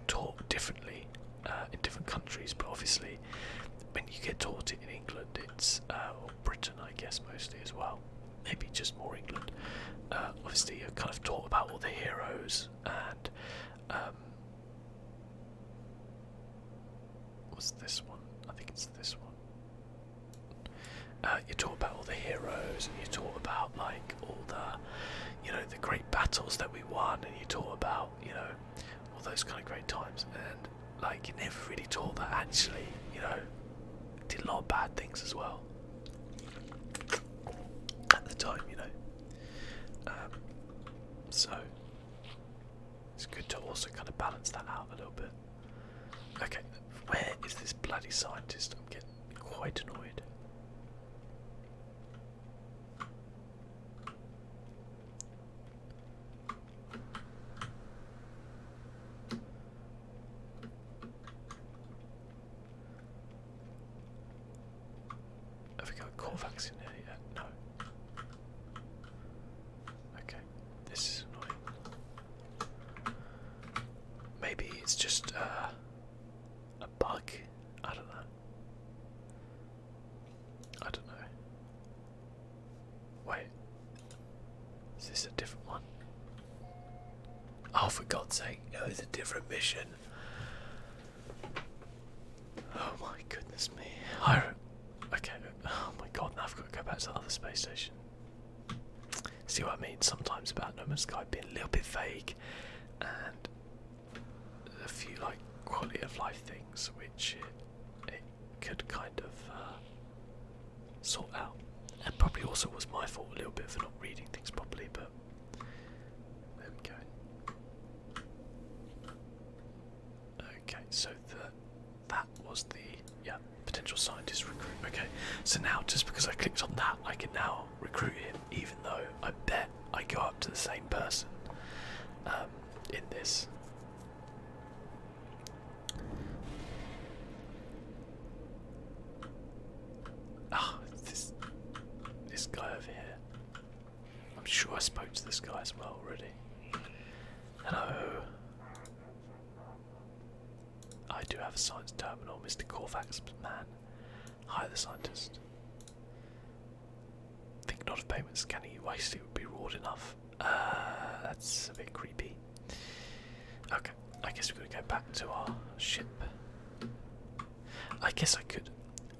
taught differently in different countries, but obviously when you get taught it in England, it's or Britain, I guess, mostly as well. Maybe just more England. Obviously, you're kind of taught about all the heroes and what's this one? I think it's this one. You talk about all the heroes, and you talk about like all the, you know, the great battles that we won, and you talk about, you know, all those kind of great times, and like you never really taught that actually, you know, did a lot of bad things as well at the time, you know. So it's good to also kind of balance that out a little bit. Okay, where is this bloody scientist? I'm getting quite annoyed. Have we got a Corvax in here yet? No. Okay, this is annoying. Maybe it's just a bug. I don't know. I don't know. Wait. Is this a different one? Oh, for God's sake. No, it's a different mission. Oh my goodness me. Okay. Oh my God, now I've got to go back to the other space station. see what I mean? Sometimes about No Man's Sky being a little bit vague, and a few like quality of life things which it could kind of sort out. And probably also was my fault a little bit for not reading things properly, but there we go. Okay, so that was the potential scientist recruit. Okay, so now just because I clicked on that, I can now recruit him, even though I bet I go up to the same person in this. Ah, this guy over here. I'm sure I spoke to this guy as well already. Hello. I do have a science terminal, Mr. Corvax man. Hi, the scientist. Think not of payment scanning you wasted would be reward enough. That's a bit creepy. Okay, I guess we're gonna go back to our ship. I guess I could.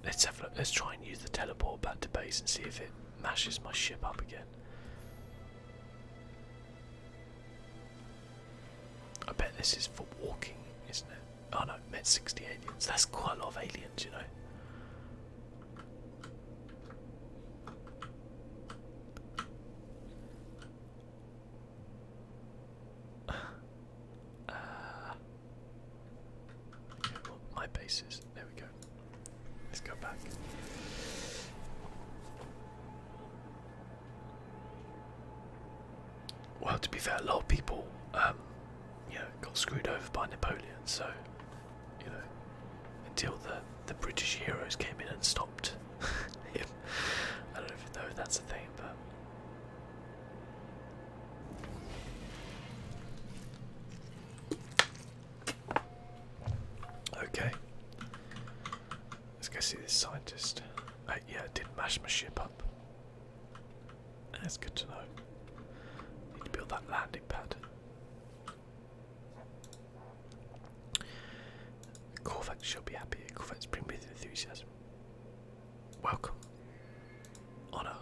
Let's have a look. Let's try and use the teleport back to base and see if it mashes my ship up again. I bet this is for walking, isn't it? Oh no, met 60 aliens. That's quite a lot of aliens, you know. Okay, well, my base is. There we go. Let's go back. Well, to be fair, a lot of people, you know, got screwed over by Napoleon. So, you know, until the British heroes came in and stopped him. I don't even know if that's a thing, but okay. Let's go see this scientist. Yeah, it did mash my ship up. That's good to know. Need to build that landing pad. Corvax shall be happy. Corvax bring with enthusiasm. Welcome. Honor.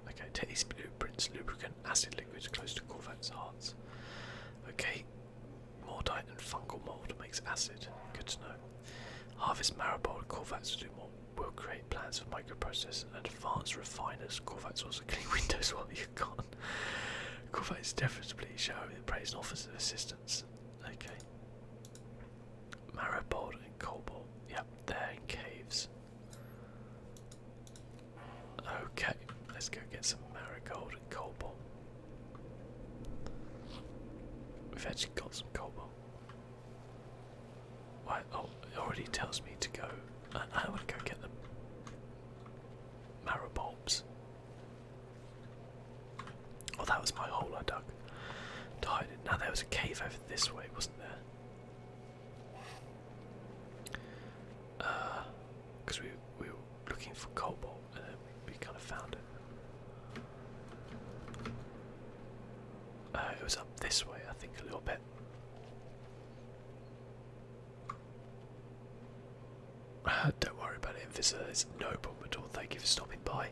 Okay, take these blueprints. Lubricant acid liquids close to Corvax's hearts. Okay. Mordite and fungal mold makes acid. Good to know. Harvest marrow-bold. Corvax will do more. Will create plans for microprocessors and advanced refiners. Corvax also clean windows while you're gone. Corvax definitely showing praise and offers of assistance. Okay. Marrow-bold and cobalt. Yep, they're in caves. Okay, let's go get some marigold and cobalt. We've actually got some cobalt. Why? Oh, it already tells me to go. I want to go get them. Marrow bulbs. Oh, that was my hole I dug. To hide it. Now there was a cave over this way, wasn't there? Because we were looking for cobalt and then we kind of found it. It was up this way, I think, a little bit. Don't worry about it, visitor. It's no problem at all. Thank you for stopping by,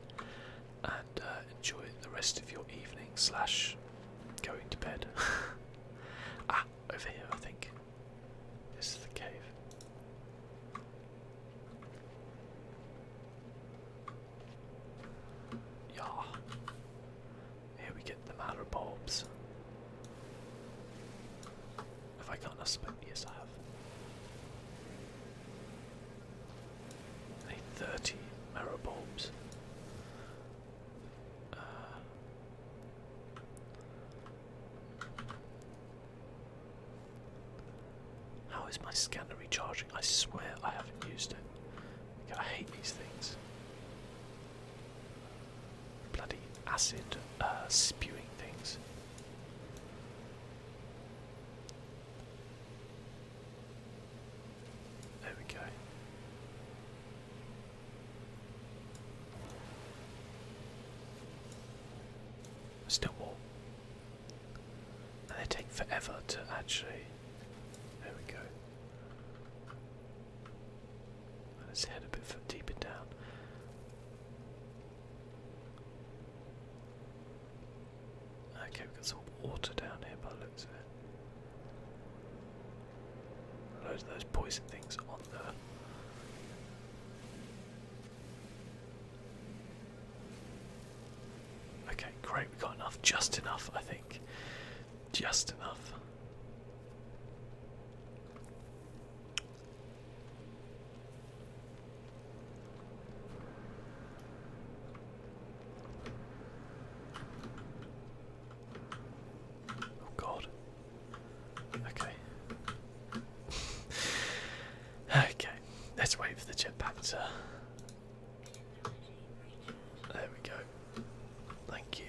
and enjoy the rest of your evening / going to bed. Ah, over here, I think. This is the cave. Yeah. Here we get the mallow bulbs. Have I got enough smoke? Yes, I have. I need 30 marrow bulbs. How is my scanner recharging? I swear I haven't used it. I hate these things. Bloody acid spewing things. There we go. Still more. And they take forever to actually. There we go. Let's head a bit deeper down. Okay, we've got some water down here by the looks of it. Loads of those poison things on there. Okay, great, we got enough. Just enough, I think. Just enough. Oh god. Okay. Okay, let's wait for the jetpack to... There we go. Thank you.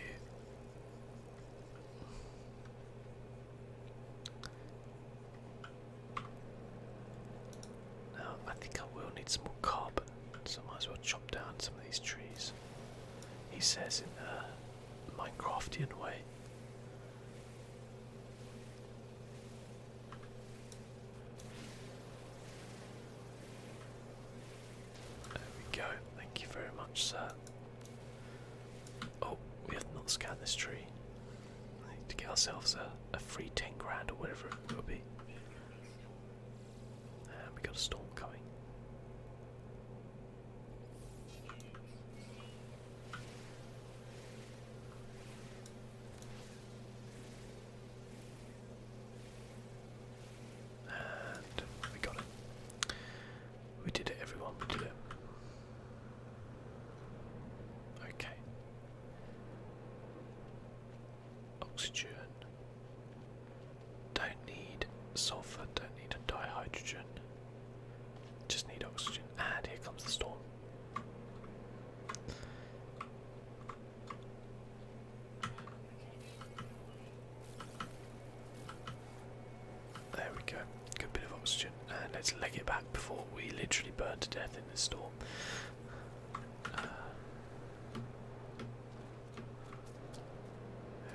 Now, I think I will need some more carbon, so I might as well chop down some of these trees. He says in a Minecraftian way. There we go. Thank you very much, sir. Oh, we have not scanned this tree. I need to get ourselves a free 10 grand or whatever it will be. And we got a storm coming. And we got it. We did it, everyone, we did it. Okay. Oxygen. Don't need sulfur, don't need a dihydrogen. Just need oxygen. And here comes the storm. There we go. Good bit of oxygen. And let's leg it back before we literally burn to death in this storm. There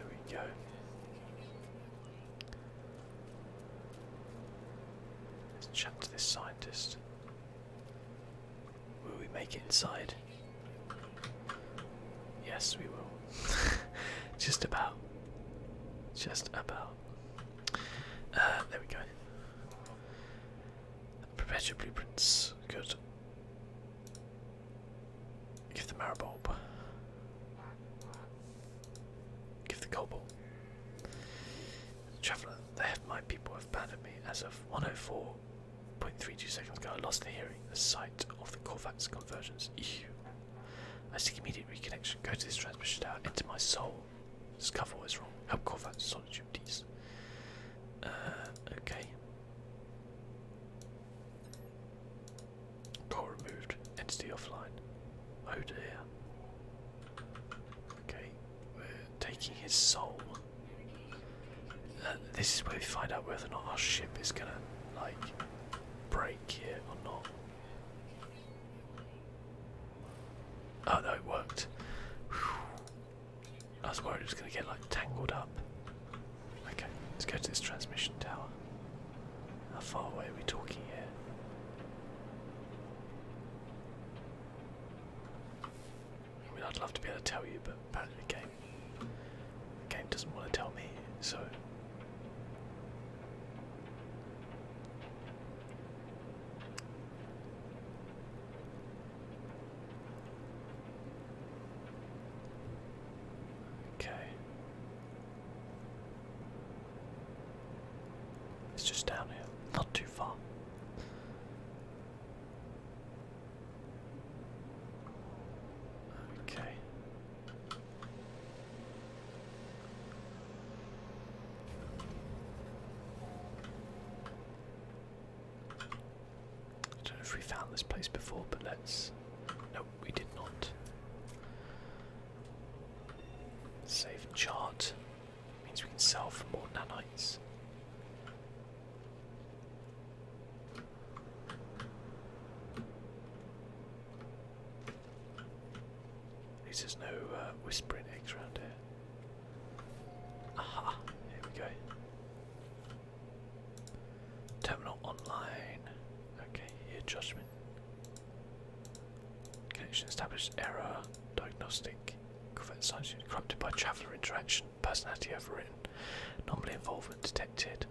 we go. Let's chat to this scientist. Will we make it inside? Yes, we will. Just about. Just about. There we go. Prepare your blueprints. Good. Give the marrow bulb. Give the cobalt. Traveller, my people have abandoned me. As of 104.32 seconds ago, I lost the hearing. The site of the Corvax convergence. Ew. I seek immediate reconnection. Go to this transmission tower. Enter my soul. Discover what is wrong. Help Corvax solid duties. Okay. Core removed. Entity offline. Oh dear. Okay. We're taking his soul. This is where we find out whether or not our ship is gonna, like, break here or not. Oh no, it worked. Whew. I was worried it was gonna get, like, tangled up. Okay, let's go to this transmission tower. How far away are we talking here? I mean, I'd love to be able to tell you, but apparently the game doesn't want to tell me, so... Okay. It's just down here, not too far. Okay. I don't know if we found this place before, but let's... No, we did not. Save and chart. Means we can sell for more nanites. At least there's no whispering eggs around here. Aha, here we go. Terminal online. Okay, here judgment. Connection established, error, diagnostic, signs corrupted by traveller interaction, personality overwritten, anomaly involvement detected,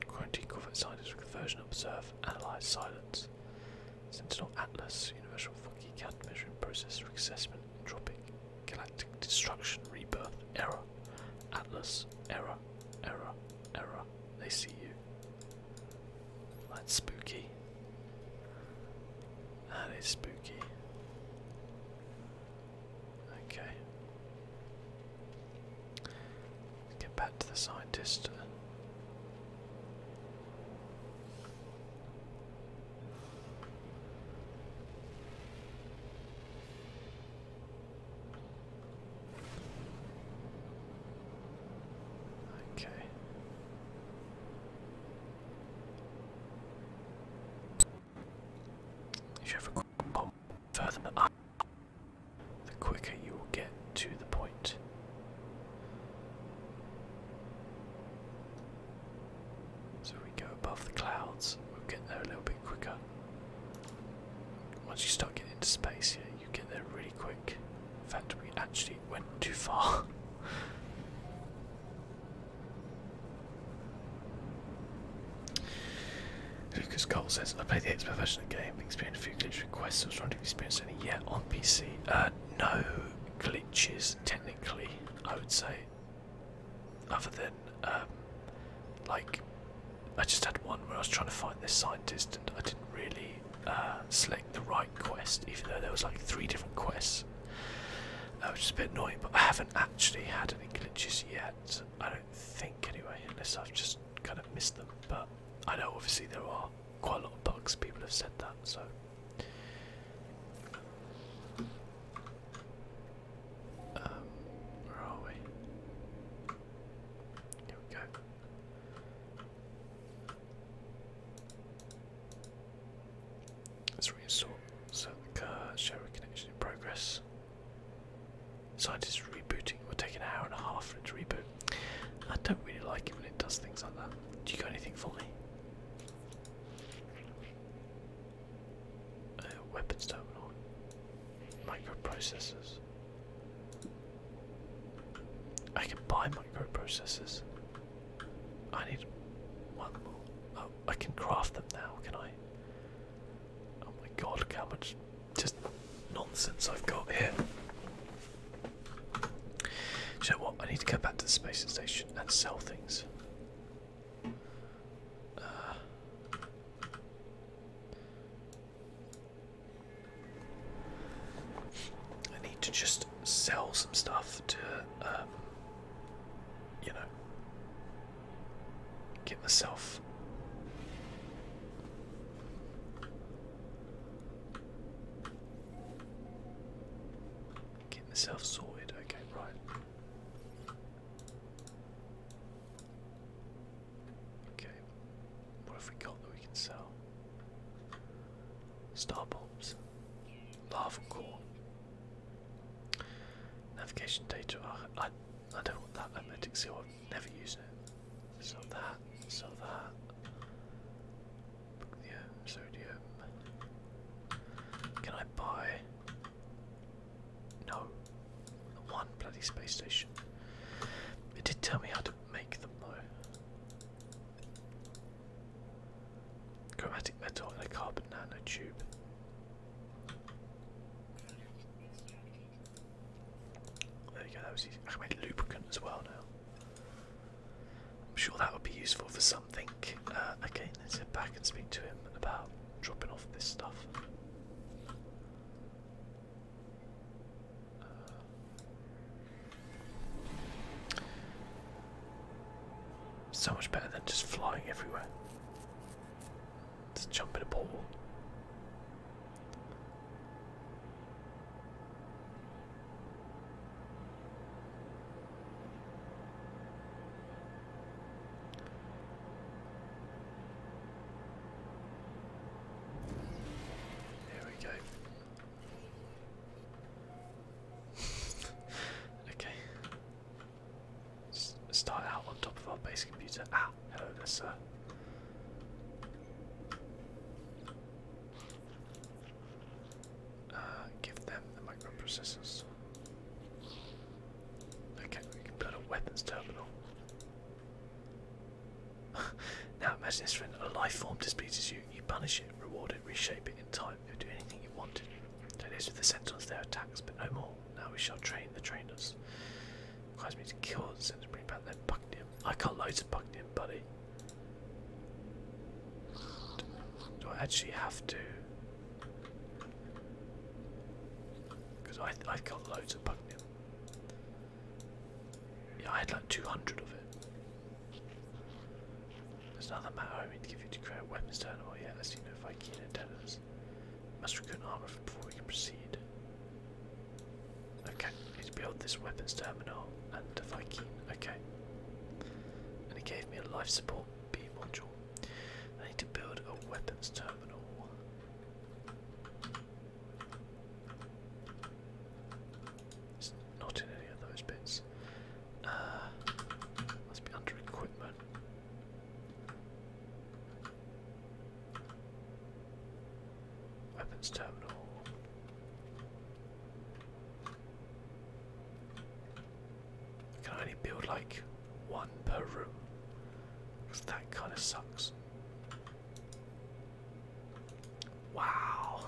quarantine covert scientists conversion observe, analyse silence, Sentinel Atlas, universal funky countermeasuring process assessment, entropic, galactic destruction, rebirth, error, Atlas, error, error, error, they see you. That's spooky. That is spooky. Okay. Let's get back to the scientist. Okay. If you have a quick bomb further up, the quicker you will get to the point. So we go above the clouds, we'll get there a little bit quicker. Once you start getting into space here, you get there really quick. In fact, we actually went too far. Lucas Cole says, I played the expert version of the game, experienced a few glitch requests. I was trying to experience any yet on PC. No glitches, technically, I would say. Other than, like, I just had one where I was trying to find this scientist and I didn't really select the right quest, even though there was like 3 different quests. Which is a bit annoying, but I haven't actually had any glitches yet. I don't think, anyway, unless I've just kind of missed them. But I know obviously there are quite a lot of bugs, people have said that, so. Where are we? Here we go. Let's reinstall. So show reconnection in progress. Scientists rebooting. We're taking an hour and a half for it to reboot. I don't really like it when it does things like that. Do you got anything for me? Weapons terminal. Microprocessors. I can buy microprocessors. I need one more. Oh, I can craft them now, can I? Oh my god, look how much just nonsense I've got here. You know what? I need to go back to the space station and sell things. I need to just sell some stuff to, you know, get myself. Get myself sorted. Okay, right. Okay, what have we got that we can sell? Star bombs, lava core, navigation data. I don't want that magnetic seal. I've never used it. Sell that. Sell that. Yeah, sodium. Can I buy? No. One bloody space station. It did tell me how to make them though. Chromatic metal and a carbon nanotube. There you go, that was easy. I can make lubricant as well now. I'm sure that would be useful for something. Okay, let's head back and speak to him about dropping off this stuff. So much better than just flying everywhere. Just jump in a portal. There we go. Okay. Start out on top of our base computer. Ah, hello there, sir. Give them the microprocessors. weapons terminal. Now imagine this: when a life form displeases you, you punish it, reward it, reshape it in time. You do anything you wanted. So it is with the sentinels, their attacks, but no more. Now we shall train the trainers. Requires me to kill the sentinels, bring back their Bucnium. I got loads of Bucnium, buddy. Do I actually have to? Because I got loads of Bucnium. Yeah, I had like 200 of it. There's another matter I need to give you to create a weapons terminal. Yeah, as you know, Viking antennas. Must recruit armor before we can proceed. Okay, need to build this weapons terminal and a Viking. Okay. And he gave me a life support B module. I need to build a weapons terminal. It's not in any of those bits. Must be under equipment. Weapons terminal. I can only build like one per room, because that kind of sucks. Wow.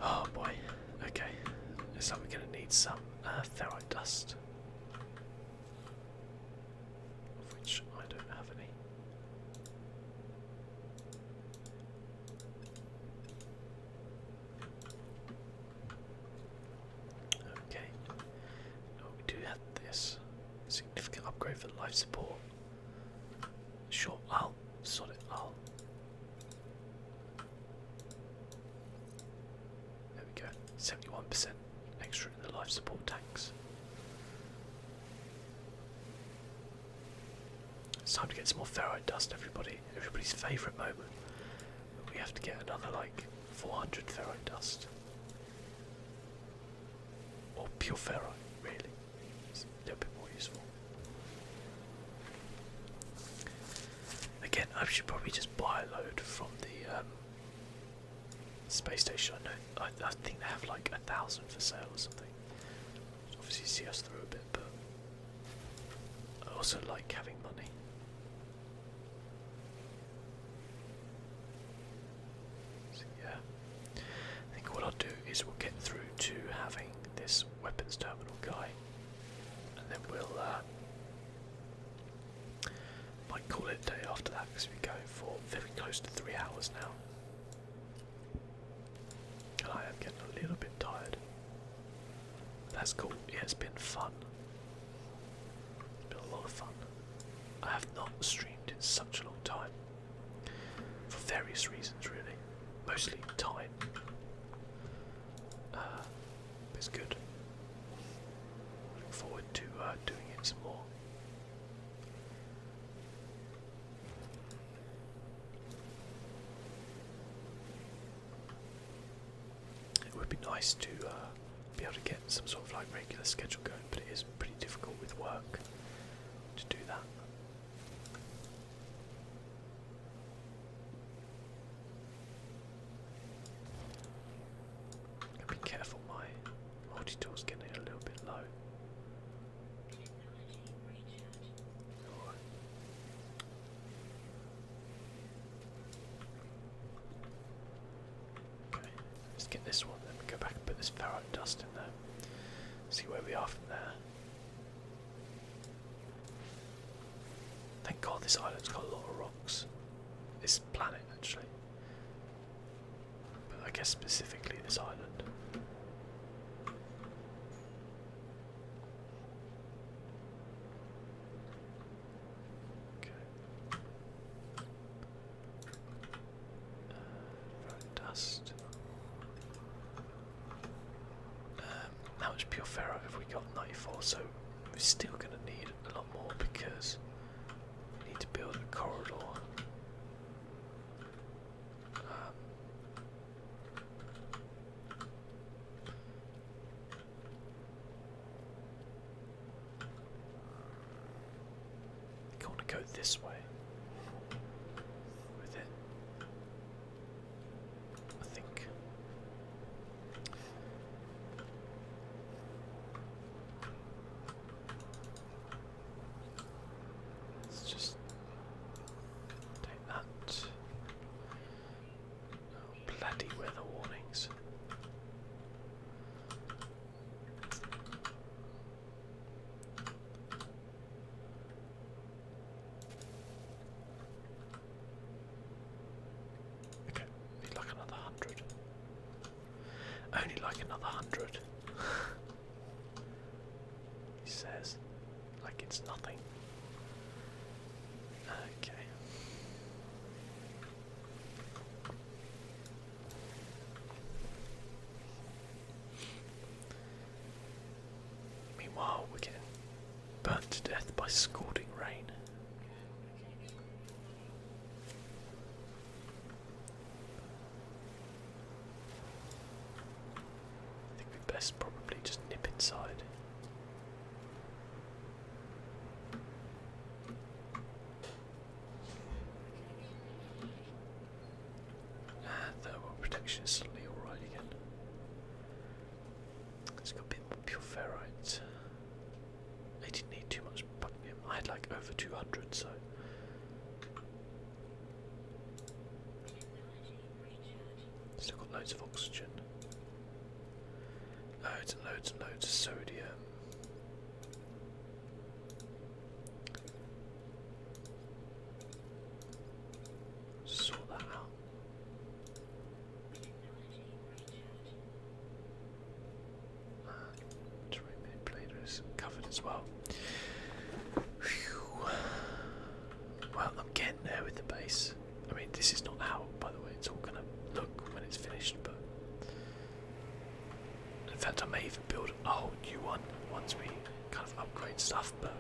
Oh boy. Okay. Looks like we're going to need some ferrite dust, of which I don't have any. Okay. No, we do have this. Significant upgrade for life support. Sure, I'll sort it. There we go. 71% extra in the life support tanks. It's time to get some more ferrite dust, everybody. Everybody's favourite moment. We have to get another like 400 ferrite dust. Or pure ferrite, really. It's a little bit more useful. Again, I should probably just buy a load from the space station. I think they have like 1,000 for sale or something. Obviously see us through a bit, but I also like having money. So yeah, I think what I'll do is we'll get through to having this weapons terminal guy, and then we'll might call it a day after that, because we're going for very close to 3 hours now. And I am getting a little bit tired. That's cool. Yeah, it's been fun. It's been a lot of fun. I have not streamed in such a long time. For various reasons, really. Mostly time. But it's good. Looking forward to doing it some more. It would be nice to be able to get some sort of like regular schedule going, but it is pretty difficult with work to do that. Be careful, my multi-tool's getting a little bit low. Alright. Okay, let's get this one, then we go back and put this ferrite dust in there. See where we are from there. Thank God this island's got a lot of rocks. This planet, actually. But I guess specifically this island. Okay. Ferrite dust. How much pure ferrite have we got? 94, so we're still going to need a lot more, because we need to build a corridor. I want to go this way with it, I think. weather warnings. Okay, need like another 100. Only like another 100. He says, like it's nothing. Okay. Meanwhile, we're getting burnt to death by scalding rain. I think we best probably just nip inside. And thermal protection is suddenly alright again. It's got a bit more pure ferrite. I didn't need too much bucnium. I had like over 200, so. Still got loads of oxygen. Loads and loads and loads of sodium. Sort that out. Terrain manipulator is covered as well. Whew. Well, I'm getting there with the base. I mean, this is not how, by the way, it's all gonna look when it's finished, but in fact, I may even build a whole new one once we kind of upgrade stuff, but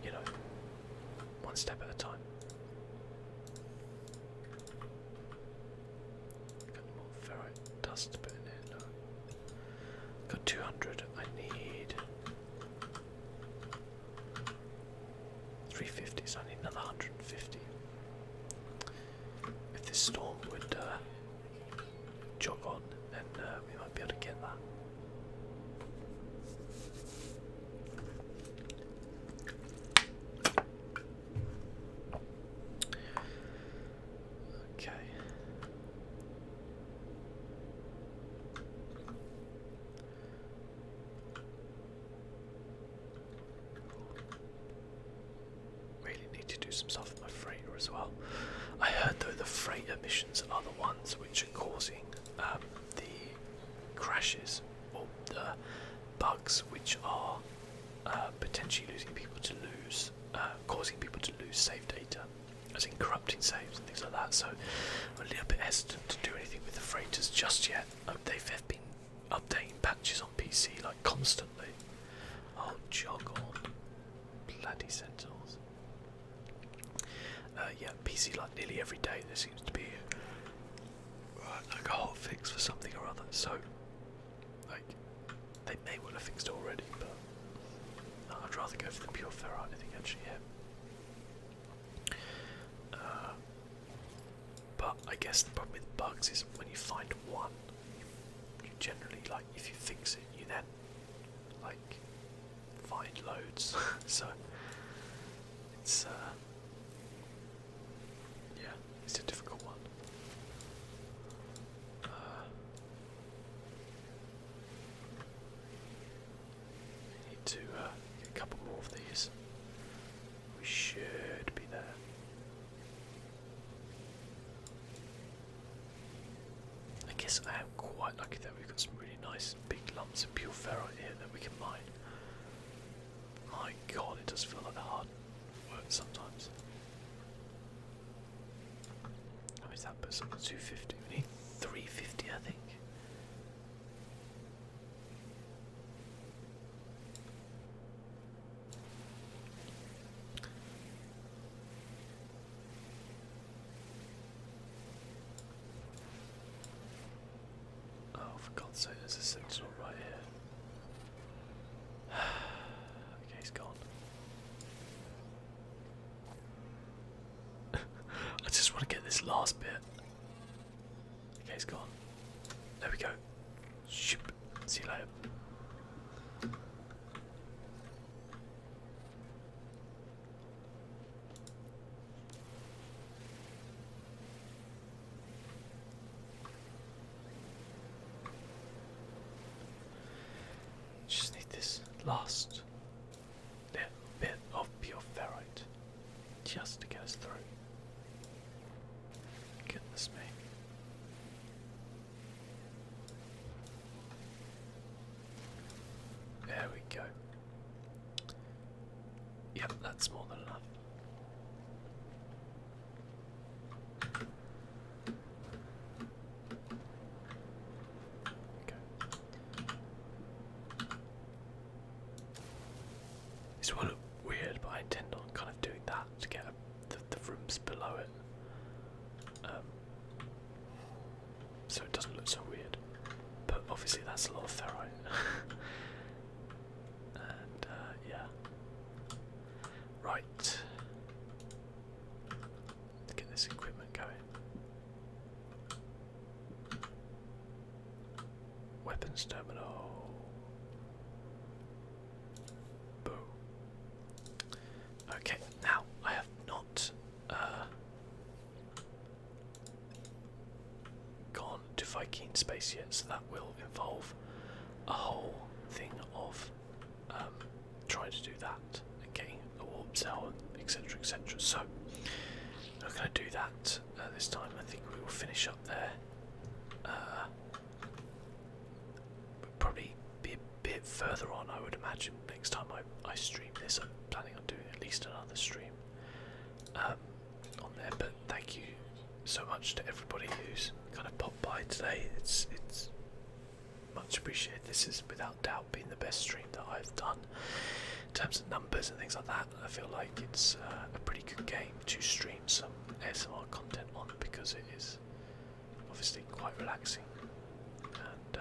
you know, one step at a time. Got more ferrite dust to put in there. No. Got 200. I need 350, so I need another 150. If this storm would jog on, then we might be able to get that. Okay. Really need to do some stuff with my freighter as well. I heard though the freighter missions are the ones which are causing the crashes or the bugs which are potentially causing people to lose save data, as in corrupting saves and things like that. So I'm a little bit hesitant to do anything with the freighters just yet. They've been updating patches on PC like constantly. Oh, jog on, bloody Sentinels. Yeah, PC like nearly every day there seems to be like a hot fix for something or other. So like they may well have fixed it already, but no, I'd rather go for the pure ferrite, I think, actually. Yeah. But I guess the problem with bugs is when you find one, you generally, like, if you fix it, you then like find loads. So it's yeah, it's a difficult one. Need to get a couple more of these. We should be there. I guess I am quite lucky that we've got some really nice big lumps of pure ferrite here that we can mine. My god, it does feel like hard work sometimes. How is that? Put something 250. We need 350, I think. Oh, for God's sake, there's a sentinel right here. Okay, he's gone. I just want to get this last bit. Okay, he's gone. There we go. Shoop. See you later. last little bit of pure ferrite just to get us through. Goodness me. There we go. Yep, that's more than enough. Okay. This will look weird, but I intend on kind of doing that to get the rooms below it. So it doesn't look so weird. But obviously that's a lot of ferrite. And yeah. Right. Let's get this equipment going. Weapons terminal. Boom. Okay, now I have not gone to Viking space yet, so that will involve a whole thing of trying to do that and getting a warp cell, etc. etc. So we're going to do that this time. I think we will finish up there. We'll probably be a bit further on, I would imagine, next time I stream this. I'm planning on doing at least another stream on there. But thank you so much to everybody who's kind of popped by today. It's much appreciated. This is without doubt been the best stream that I've done in terms of numbers and things like that. I feel like it's a pretty good game to stream some ASMR content on, because it is obviously quite relaxing, and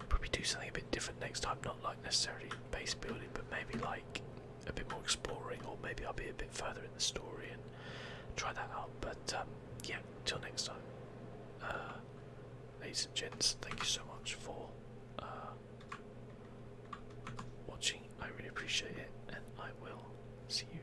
probably do something a bit different next time, not like necessarily base building, but maybe like a bit more exploring, or maybe I'll be a bit further in the story and try that out. But yeah, till next time, ladies and gents, thank you so much for watching. I really appreciate it, and I will see you